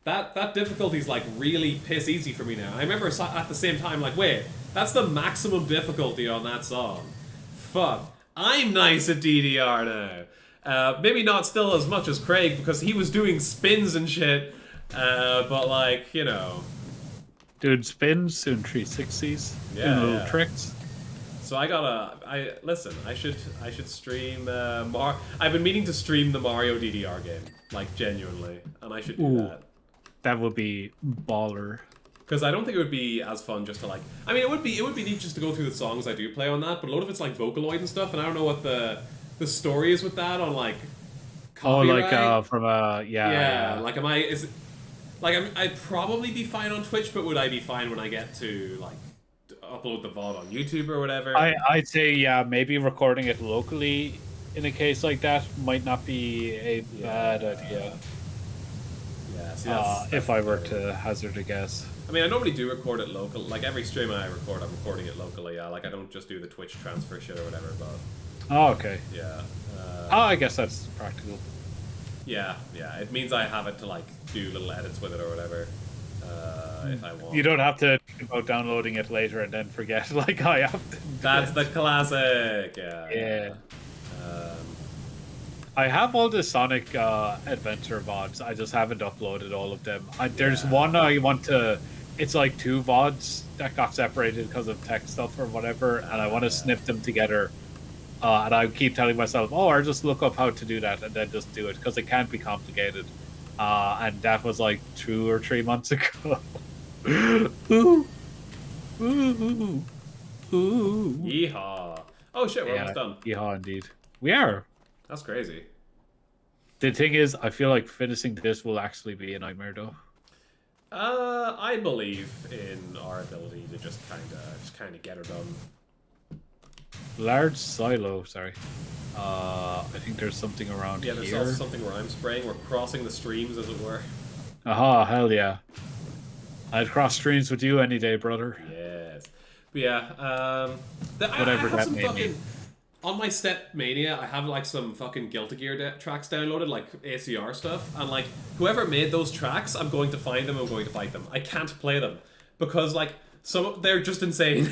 that difficulty's like really piss easy for me now. I remember at the same time, like, wait, that's the maximum difficulty on that song. Fuck, I'm nice at DDR now. Maybe not still as much as Craig, because he was doing spins and shit, but like, you know. Doing spins, doing 360s, doing little tricks. So listen. I should stream I've been meaning to stream the Mario DDR game, like genuinely, and I should do that. That would be baller. Because I don't think it would be as fun just to like. I mean, it would be neat just to go through the songs I do play on that, but a lot of it's like Vocaloid and stuff, and I don't know what the story is with that on like. Copyright. Oh, like from yeah. Like, I'd probably be fine on Twitch, but would I be fine when I get to like upload the VOD on YouTube or whatever? I'd say maybe recording it locally in a case like that might not be a bad idea. Yeah, see, if I were to hazard a guess. I mean, I normally do record it local. Like every stream I record, I'm recording it locally. Yeah, like I don't just do the Twitch transfer shit or whatever. But oh, okay. Yeah. I guess that's practical. Yeah. It means I have it to like do little edits with it or whatever. If I want. You don't have to think about downloading it later and then forget like I have to. That's the classic. Yeah. I have all the Sonic Adventure VODs. I just haven't uploaded all of them. There's one I want to. It's like 2 VODs that got separated because of tech stuff or whatever, and I want to snip them together. And I keep telling myself, "Oh, I'll just look up how to do that and then just do it because it can't be complicated." And that was like 2 or 3 months ago. Ooh. Yeehaw! Oh shit, we're almost done. Yeehaw, indeed. We are. That's crazy. The thing is, I feel like finishing this will actually be a nightmare, though. I believe in our ability to just kind of get her done. Large silo, sorry. I think there's something around here. Yeah, there's also something where I'm spraying. We're crossing the streams, as it were. Aha, hell yeah. I'd cross streams with you any day, brother. Yes. But yeah, whatever that may mean. On my Step Mania, I have like some fucking Guilty Gear tracks downloaded, like ACR stuff, and like whoever made those tracks, I'm going to find them. I'm going to fight them. I can't play them because like they're just insane.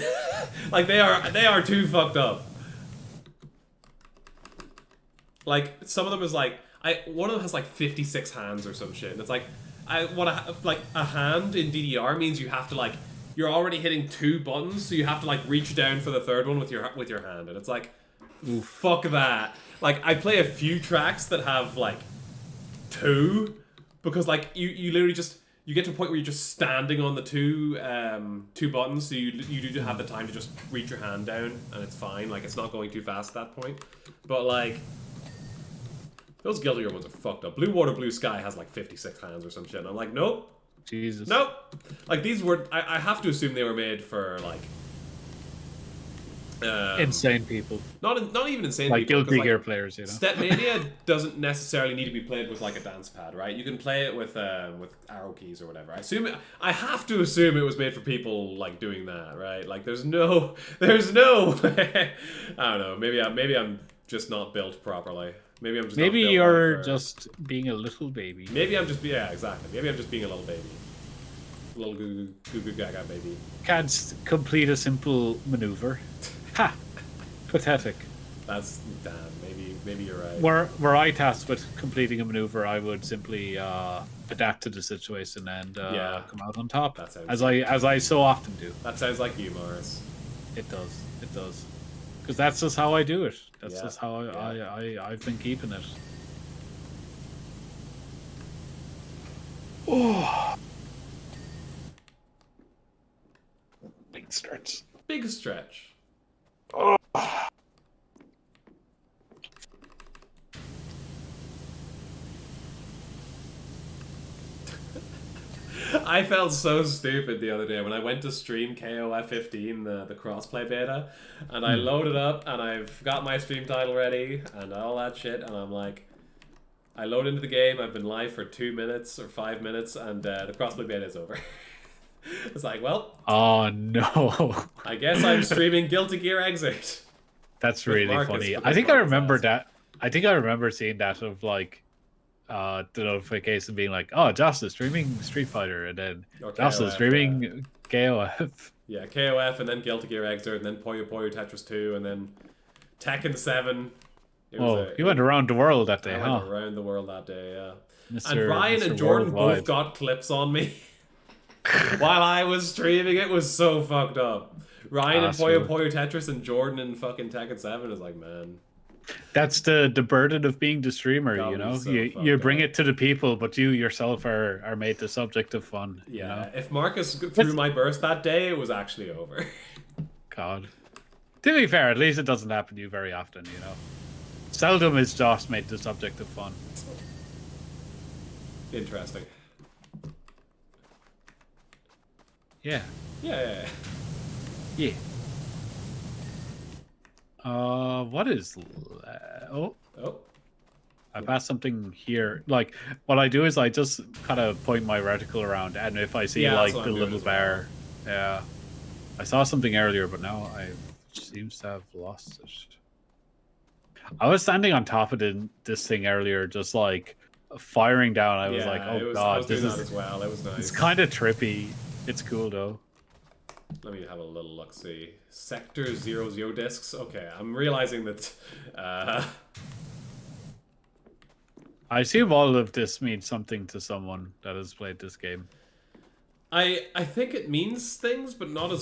Like they are too fucked up. Like some of them is like one of them has like 56 hands or some shit, and it's like like a hand in DDR means you have to like you're already hitting 2 buttons, so you have to like reach down for the 3rd one with your hand, and it's like. Ooh, fuck that. Like, I play a few tracks that have, like, 2, because, like, you literally just, you get to a point where you're just standing on the two buttons, so you do have the time to just reach your hand down, and it's fine. Like, it's not going too fast at that point. But, like, those Guilty Gear ones are fucked up. Blue Water, Blue Sky has, like, 56 hands or some shit, and I'm like, nope. Jesus. Nope. Like, these were, I have to assume they were made for, like, insane people. Not even insane like people. Guilty Gear players, you know. Stepmania doesn't necessarily need to be played with like a dance pad, right? You can play it with arrow keys or whatever. I have to assume it was made for people like doing that, right? Like there's no I don't know. Maybe I'm just not built properly. Maybe I'm just. Maybe you're just being a little baby. Maybe I'm just exactly. Maybe I'm just being a little baby. Little goo goo gaga baby. Can't complete a simple maneuver. Ha! Pathetic. That's damn. Maybe you're right. Were I tasked with completing a maneuver, I would simply adapt to the situation and come out on top. That sounds as I so often do. That sounds like you, Morris. It does. Because that's just how I do it. That's just how I've been keeping it. Oh. Big stretch. Big stretch. Oh. I felt so stupid the other day when I went to stream KOF 15, the crossplay beta, and I loaded up and I've got my stream title ready and all that shit, and I'm like, I load into the game, I've been live for 2 minutes or 5 minutes, and the crossplay beta is over. It's like, well, oh no. I guess I'm streaming Guilty Gear Exit. That's really funny. I think I remember that. I think I remember seeing that of like the notification being like, oh, Joss is streaming Street Fighter, and then Joss is streaming KOF. Yeah, KOF, and then Guilty Gear Exit, and then Puyo Puyo Tetris 2, and then Tekken 7. You went around the world that day, I went around the world that day, yeah. And Ryan and Jordan both got clips on me while I was streaming. It was so fucked up. Ryan in Puyo sure. Puyo Tetris and Jordan in fucking Tekken 7 is like, man. That's the burden of being the streamer, Got you me know. so You fucked bring up. it to the people, but you yourself are made the subject of fun. Yeah, You know? if Marcus threw my burst that day, it was actually over. God. To be fair, at least it doesn't happen to you very often, you know. Seldom is Josh made the subject of fun. Interesting. Yeah. Yeah. Yeah. What is... oh. I passed something here. Like, what I do is I just kind of point my reticle around, and if I see, like, the little bar... Well. Yeah. I saw something earlier, but now I seems to have lost it. I was standing on top of this thing earlier, just, like, firing down. I was like, oh, God. I was doing that as well. It was nice. It's kind of trippy. It's cool, though. Let me have a little look-see. Sector 00 discs. Okay, I'm realizing that... I assume all of this means something to someone that has played this game. I think it means things, but not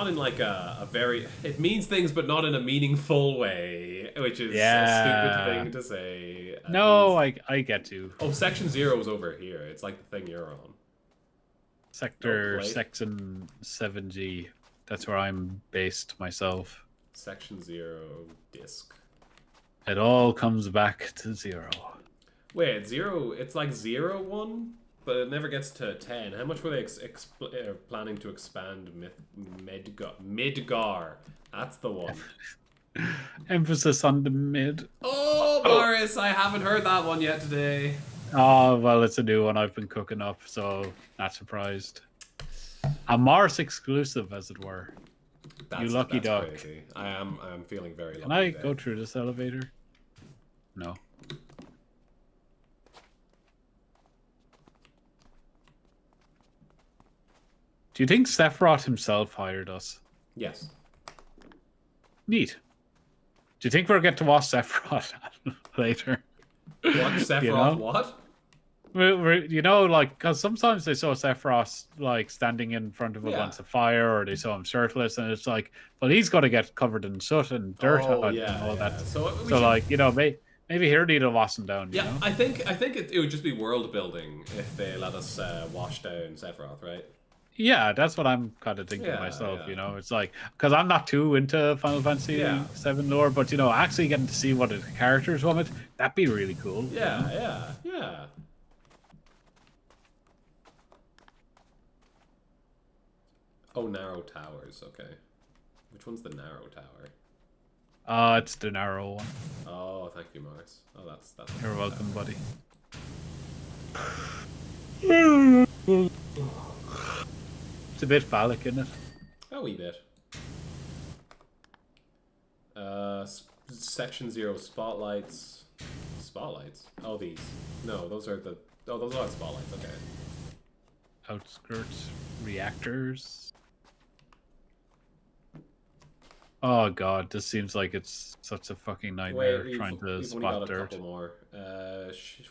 in like a very... It means things, but not in a meaningful way, which is a stupid thing to say. No, I get you. Oh, Section 0 is over here. It's like the thing you're on. Section 7G. That's where I'm based myself. Section 0 disc. It all comes back to 0. Wait, 0... It's like 0, 1? But it never gets to 10. How much were they planning to expand Midgar? That's the one. Emphasis on the mid. Oh, Boris, I haven't heard that one yet today. Oh, well, it's a new one I've been cooking up, so not surprised. A Mars exclusive, as it were. You lucky dog. Crazy. I am feeling very lucky. Can I go through this elevator? No. Do you think Sephiroth himself hired us? Yes. Neat. Do you think we'll get to watch Sephiroth later? Watch Sephiroth You know? what? You know, like, because sometimes they saw Sephiroth, like, standing in front of a bunch of fire, or they saw him shirtless, and it's like, well, he's got to get covered in soot and dirt and all that. So like, you know, maybe here need to wash him down. You know? I think it would just be world building if they let us wash down Sephiroth, right? Yeah, that's what I'm kind of thinking myself, you know. It's like, because I'm not too into Final Fantasy 7 lore, but, you know, actually getting to see what the characters from it, that'd be really cool. Yeah. Oh, narrow towers, okay. Which one's the narrow tower? It's the narrow one. Oh, thank you, Mars. Oh, that's You're welcome, buddy. It's a bit phallic, isn't it? A wee bit. Section 0 spotlights. Spotlights? Oh, these. No, those are the... Oh, those aren't spotlights, okay. Outskirts. Reactors. Oh god, this seems like it's such a fucking nightmare trying to spot dirt. We've only got a couple more.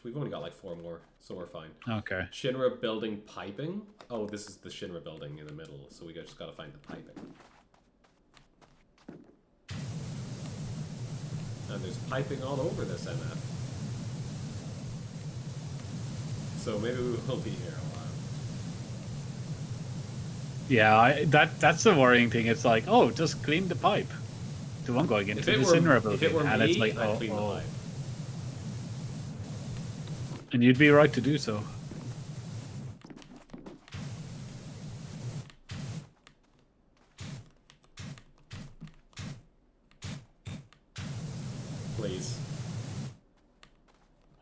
We've only got like 4 more, so we're fine. Okay. Shinra building piping. Oh, this is the Shinra building in the middle, so we just gotta find the piping. And there's piping all over this MF. So maybe we will be here a while. Yeah, that's the worrying thing. It's like, oh, just clean the pipe. The one going into the Shinra building, and it's like, oh. And you'd be right to do so. Please.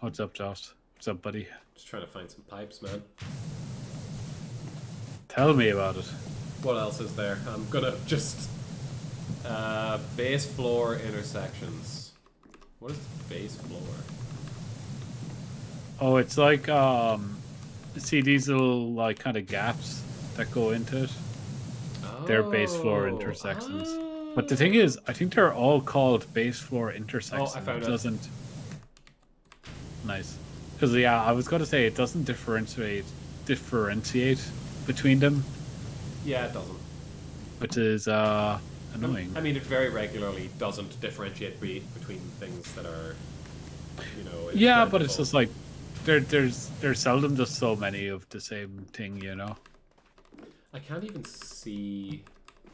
What's up, Josh? What's up, buddy? Just trying to find some pipes, man. Tell me about it. What else is there? I'm gonna just... base floor intersections. What is base floor? Oh, it's like, see these little, like, kind of gaps that go into it? They're base floor intersections. But the thing is, I think they're all called base floor intersections. Oh, I found it. Doesn't... Nice. Because, yeah, I was going to say, it doesn't differentiate between them. Yeah, it doesn't. which is annoying. I mean, it very regularly doesn't differentiate between things that are, Yeah, but it's just like there's seldom just so many of the same thing, you know. I can't even see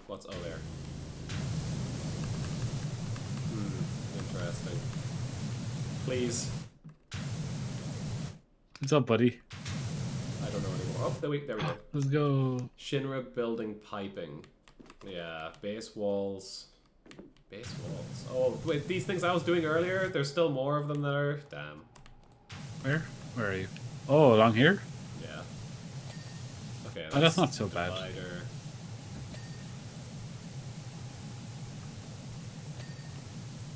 what's there. Interesting. Please. What's up, buddy? I don't know anymore. Oh, there we go. Let's go. Shinra building piping. Yeah, base walls. Base walls. Oh, wait, these things I was doing earlier, there's still more of them there? Damn. Where? Where are you? Oh, along here? Yeah. Okay, that's not so bad.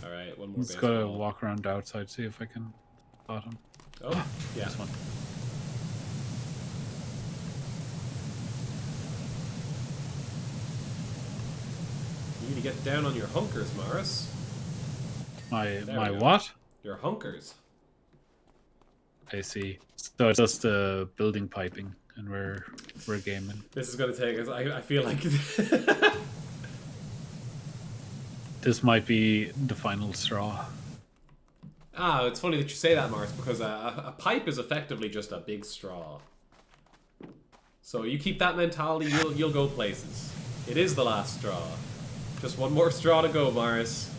Alright, one more Let's base go wall. walk around the outside, see if I can spot him. Oh, yeah. This one. You need to get down on your hunkers, Morris. My what? Your hunkers. I see. So it's just building piping, and we're gaming. This is gonna take us. I feel like this might be the final straw. Ah, it's funny that you say that, Morris, because a pipe is effectively just a big straw. So you keep that mentality, you'll go places. It is the last straw. Just one more straw to go, Morris.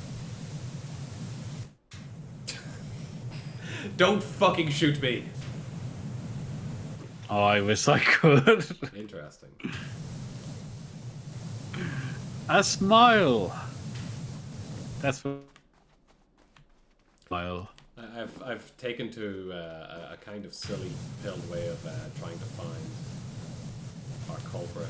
Don't fucking shoot me. Oh, I wish I could. Interesting. A smile. That's what. Smile. I've taken to a kind of silly, pilled way of trying to find our culprit.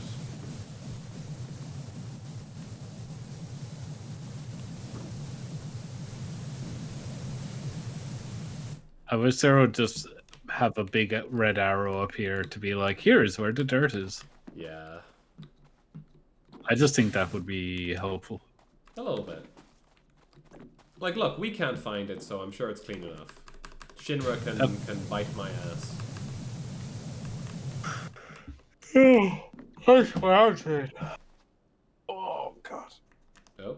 I wish there would just have a big red arrow up here to be like, here's where the dirt is. Yeah. I just think that would be helpful. A little bit. Like, look, we can't find it, so I'm sure it's clean enough. Shinra can bite my ass. Oh, God. Oh.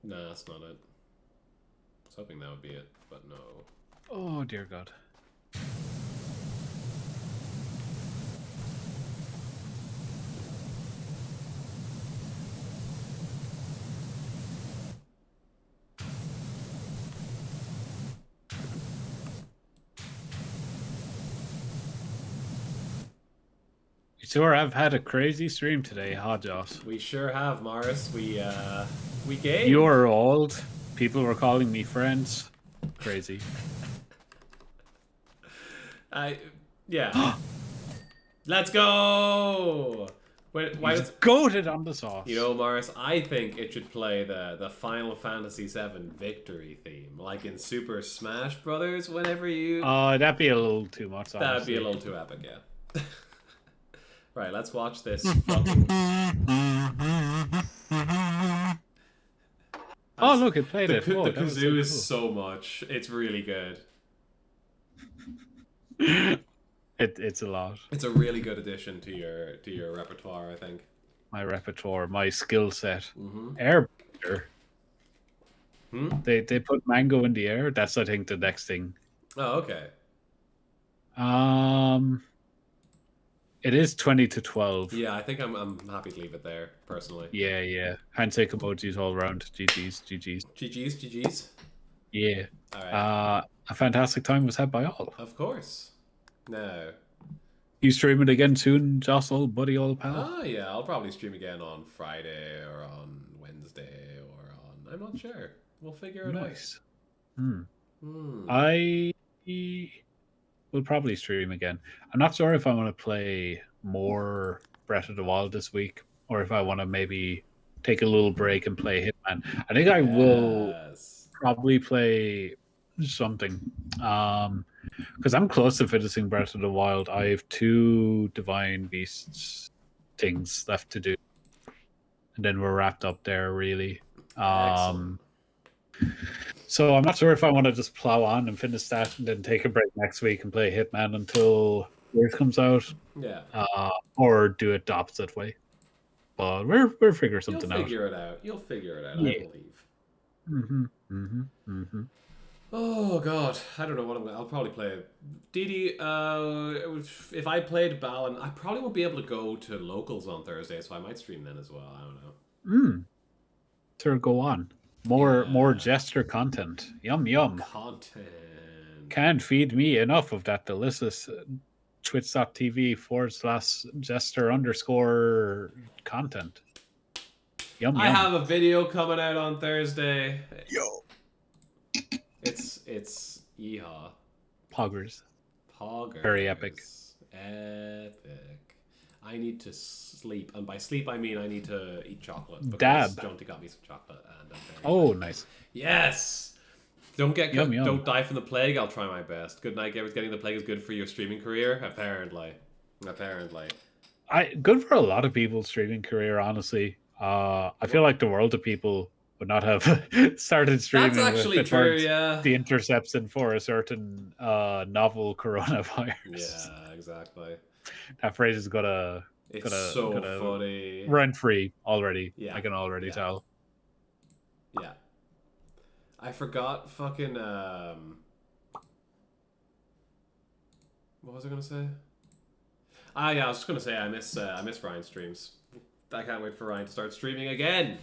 Nah, that's not it. I was hoping that would be it, but no. Oh, dear God. You sure have had a crazy stream today, huh, Joss? We sure have, Morris. We gave. You're old. People were calling me friends. Crazy. Yeah. Let's go! Wait, why He's goated on the sauce. You know, Morris, I think it should play the Final Fantasy VII victory theme, like in Super Smash Brothers. Whenever you, that'd be a little too much. Honestly. That'd be a little too epic, yeah. Right, let's watch this. Fucking... Oh, look, it played it. The kazoo is so much. It's really good. It's a lot. It's a really good addition to your repertoire, I think. My repertoire, my skill set. Mm-hmm. Air. Hmm? They put mango in the air. That's, I think, the next thing. Oh, okay. It is 20 to 12. Yeah, I think I'm happy to leave it there, personally. Yeah. Handshake emojis all around. GG's. Yeah. All right. A fantastic time was had by all. Of course. No. You stream it again soon, Joss, old buddy, old pal? Oh, yeah, I'll probably stream again on Friday or on Wednesday or on... I'm not sure. We'll figure it out. I will probably stream again. I'm not sure if I want to play more Breath of the Wild this week or if I want to maybe take a little break and play Hitman. I think I will probably play something. Because I'm close to finishing Breath of the Wild. I have 2 Divine Beasts things left to do. And then we're wrapped up there, really. So I'm not sure if I want to just plow on and finish that and then take a break next week and play Hitman until Earth comes out. Yeah. Or do it the opposite way. but we'll figure You'll something out. figure it out. You'll figure it out. Yeah. I believe. Mm-hmm. Mm-hmm. Mm-hmm. Oh god, I don't know what I'll probably play. Didi, if I played Balan, I probably won't be able to go to locals on Thursday, so I might stream then as well. I don't know. Sir, go on. More Yeah. jester content. Yum yum. Content. Can't feed me enough of that delicious twitch.tv/jester_ content. Yum I yum. have a video coming out on Thursday. Yo. It's yeehaw. Poggers. Poggers. Very epic. Epic. I need to sleep, and by sleep I mean I need to eat chocolate. Because Dab. Jonty got me some chocolate, and I'm very Oh, excited. nice. Yes. Don't Yum, yum. Don't die from the plague. I'll try my best. Good night, gamers. Getting the plague is good for your streaming career. Apparently. Good for a lot of people's streaming career, honestly. I feel like the world of people would not have started streaming. That's actually if it true. weren't Yeah. the interception for a certain novel coronavirus. Yeah. Exactly. That phrase is gonna So funny. rent free already. Yeah. I can already tell. Yeah. I forgot fucking what was I gonna say? Yeah, I was just gonna say I miss Ryan's streams. I can't wait for Ryan to start streaming again.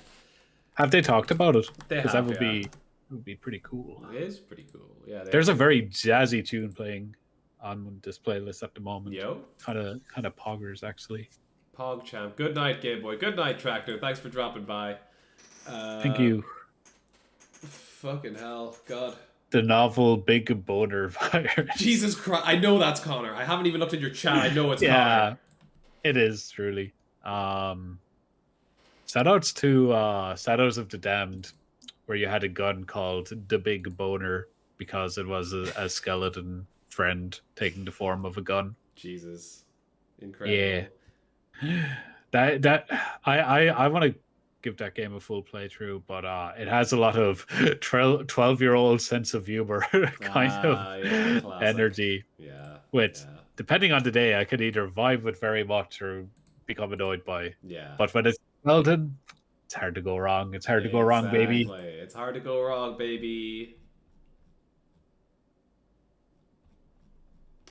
Have they talked about it? They Because have, that would be pretty cool. It is pretty cool. Yeah. There's a very jazzy tune playing on this playlist at the moment. Yo. Kind of poggers actually. Pog champ. Good night, Game Boy. Good night, Tractor. Thanks for dropping by. Thank you. Fucking hell, God. The novel Big Boner virus. Jesus Christ! I know that's Connor. I haven't even looked at your chat. I know it's Yeah, Connor. it is truly. Shoutouts to Shadows of the Damned, where you had a gun called the Big Boner because it was a skeleton friend taking the form of a gun. Jesus, incredible. Yeah, that I want to give that game a full playthrough, but it has a lot of 12-year-old sense of humor kind of energy. Yeah. Depending on the day, I could either vibe with very much or become annoyed by. Yeah. But when it's well done, it's hard to go wrong. It's hard to go wrong, baby. It's hard to go wrong, baby.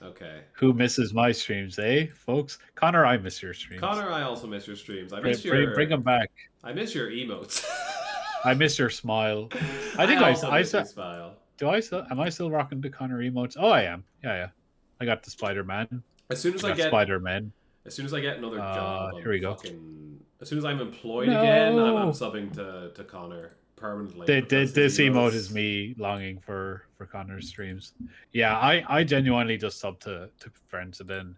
Okay. Who misses my streams, eh, folks? Connor, I miss your streams. Connor, I also miss your streams. Bring them back. I miss your emotes. I miss your smile. I think I miss your smile. Am I still rocking the Connor emotes? Oh, I am. Yeah. I got the Spider-Man. As soon as I get Spider-Man. As soon as I get another job, here we go. As soon as I'm employed again, I'm subbing to Connor permanently. This emote is me longing for Connor's streams. Yeah, I genuinely just sub to friends and then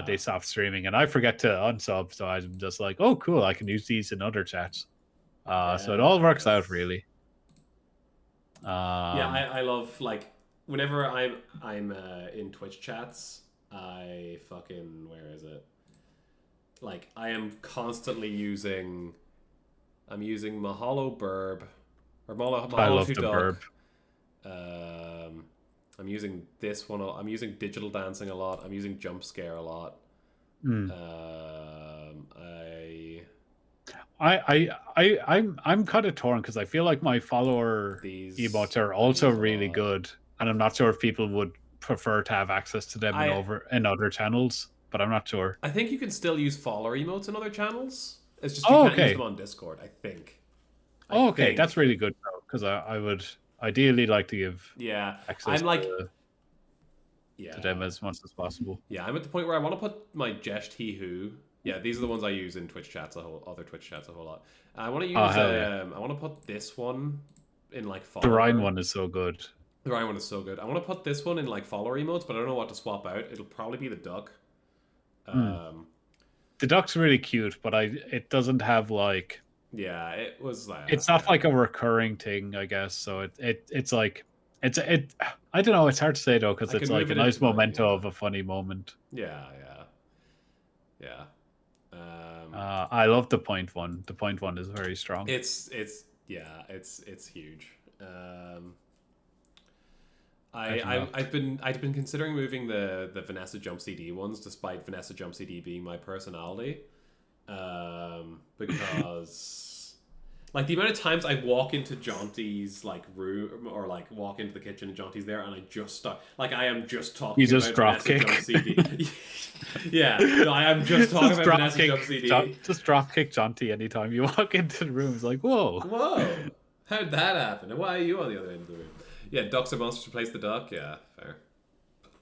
they stop streaming and I forget to unsub, so I'm just like, oh cool, I can use these in other chats. So it all works out really. I love, like, whenever I'm in Twitch chats, I fucking, where is it? Like, I am constantly using Mahalo Burb, or Mahalo I love to the Duck. Burb. I'm using this one. I'm using Digital Dancing a lot. I'm using Jump Scare a lot. I'm kind of torn because I feel like my follower emotes are also really good, and I'm not sure if people would prefer to have access to them in other channels. But I'm not sure. I think you can still use follower emotes in other channels. It's just you can't use them on Discord, I think. Okay, that's really good though, because I would ideally like to give access to them as much as possible. Yeah, I'm at the point where I want to put my Jesh Tihu. Yeah, these are the ones I use in Twitch chats, other Twitch chats a whole lot. I want to use I want to put this one in like follower. The Rhine one is so good. The Rhine one is so good. I want to put this one in like follower emotes, but I don't know what to swap out. It'll probably be the duck. The duck's really cute, but it doesn't have like it was like it's not like a recurring thing, I guess. So it's like it's I don't know. It's hard to say though because it's like a nice memento of a funny moment. Yeah. I love the point one. The point one is very strong. It's huge. I've been considering moving the Vanessa Jump CD ones, despite Vanessa Jump CD being my personality. I Because like the amount of times I walk into Jaunty's like room or like walk into the kitchen and Jaunty's there and I just start like I am just talking You just about drop Vanessa kick. Jump CD. Yeah, no, I am just talking about Vanessa Jump CD. Just drop kick Jaunty anytime you walk into the room. It's like, whoa. Whoa, how'd that happen? And why are you on the other end of the room? Yeah, ducks are monsters. Replace the duck. Yeah, fair.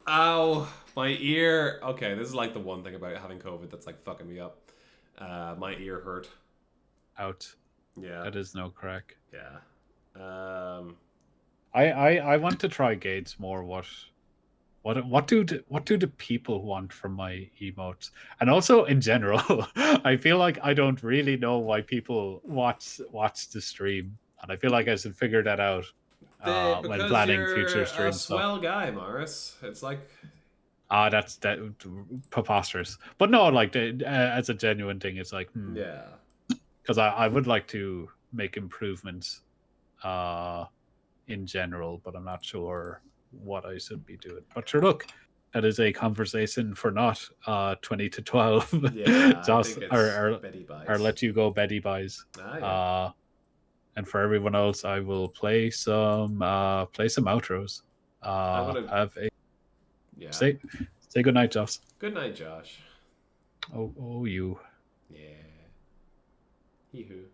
Ow, my ear. Okay, this is like the one thing about having COVID that's like fucking me up. My ear hurt. Out. Yeah. That is no crack. Yeah. I want to try gauge more what do the people want from my emotes, and also in general. I feel like I don't really know why people watch the stream, and I feel like I should figure that out when Because planning you're future a stream stuff. swell guy, Morris. It's like That's preposterous, but no, like as a genuine thing, it's like yeah. because I would like to make improvements in general, but I'm not sure what I should be doing. But sure, look, that is a conversation for not 20 to 12. Yeah, Just, I think or Betty Buys. or let you go Betty Buys. Yeah. And for everyone else, I will play some outros. Have a say good night, Josh. Good night, Josh. Oh you. Yeah. Hee-hoo.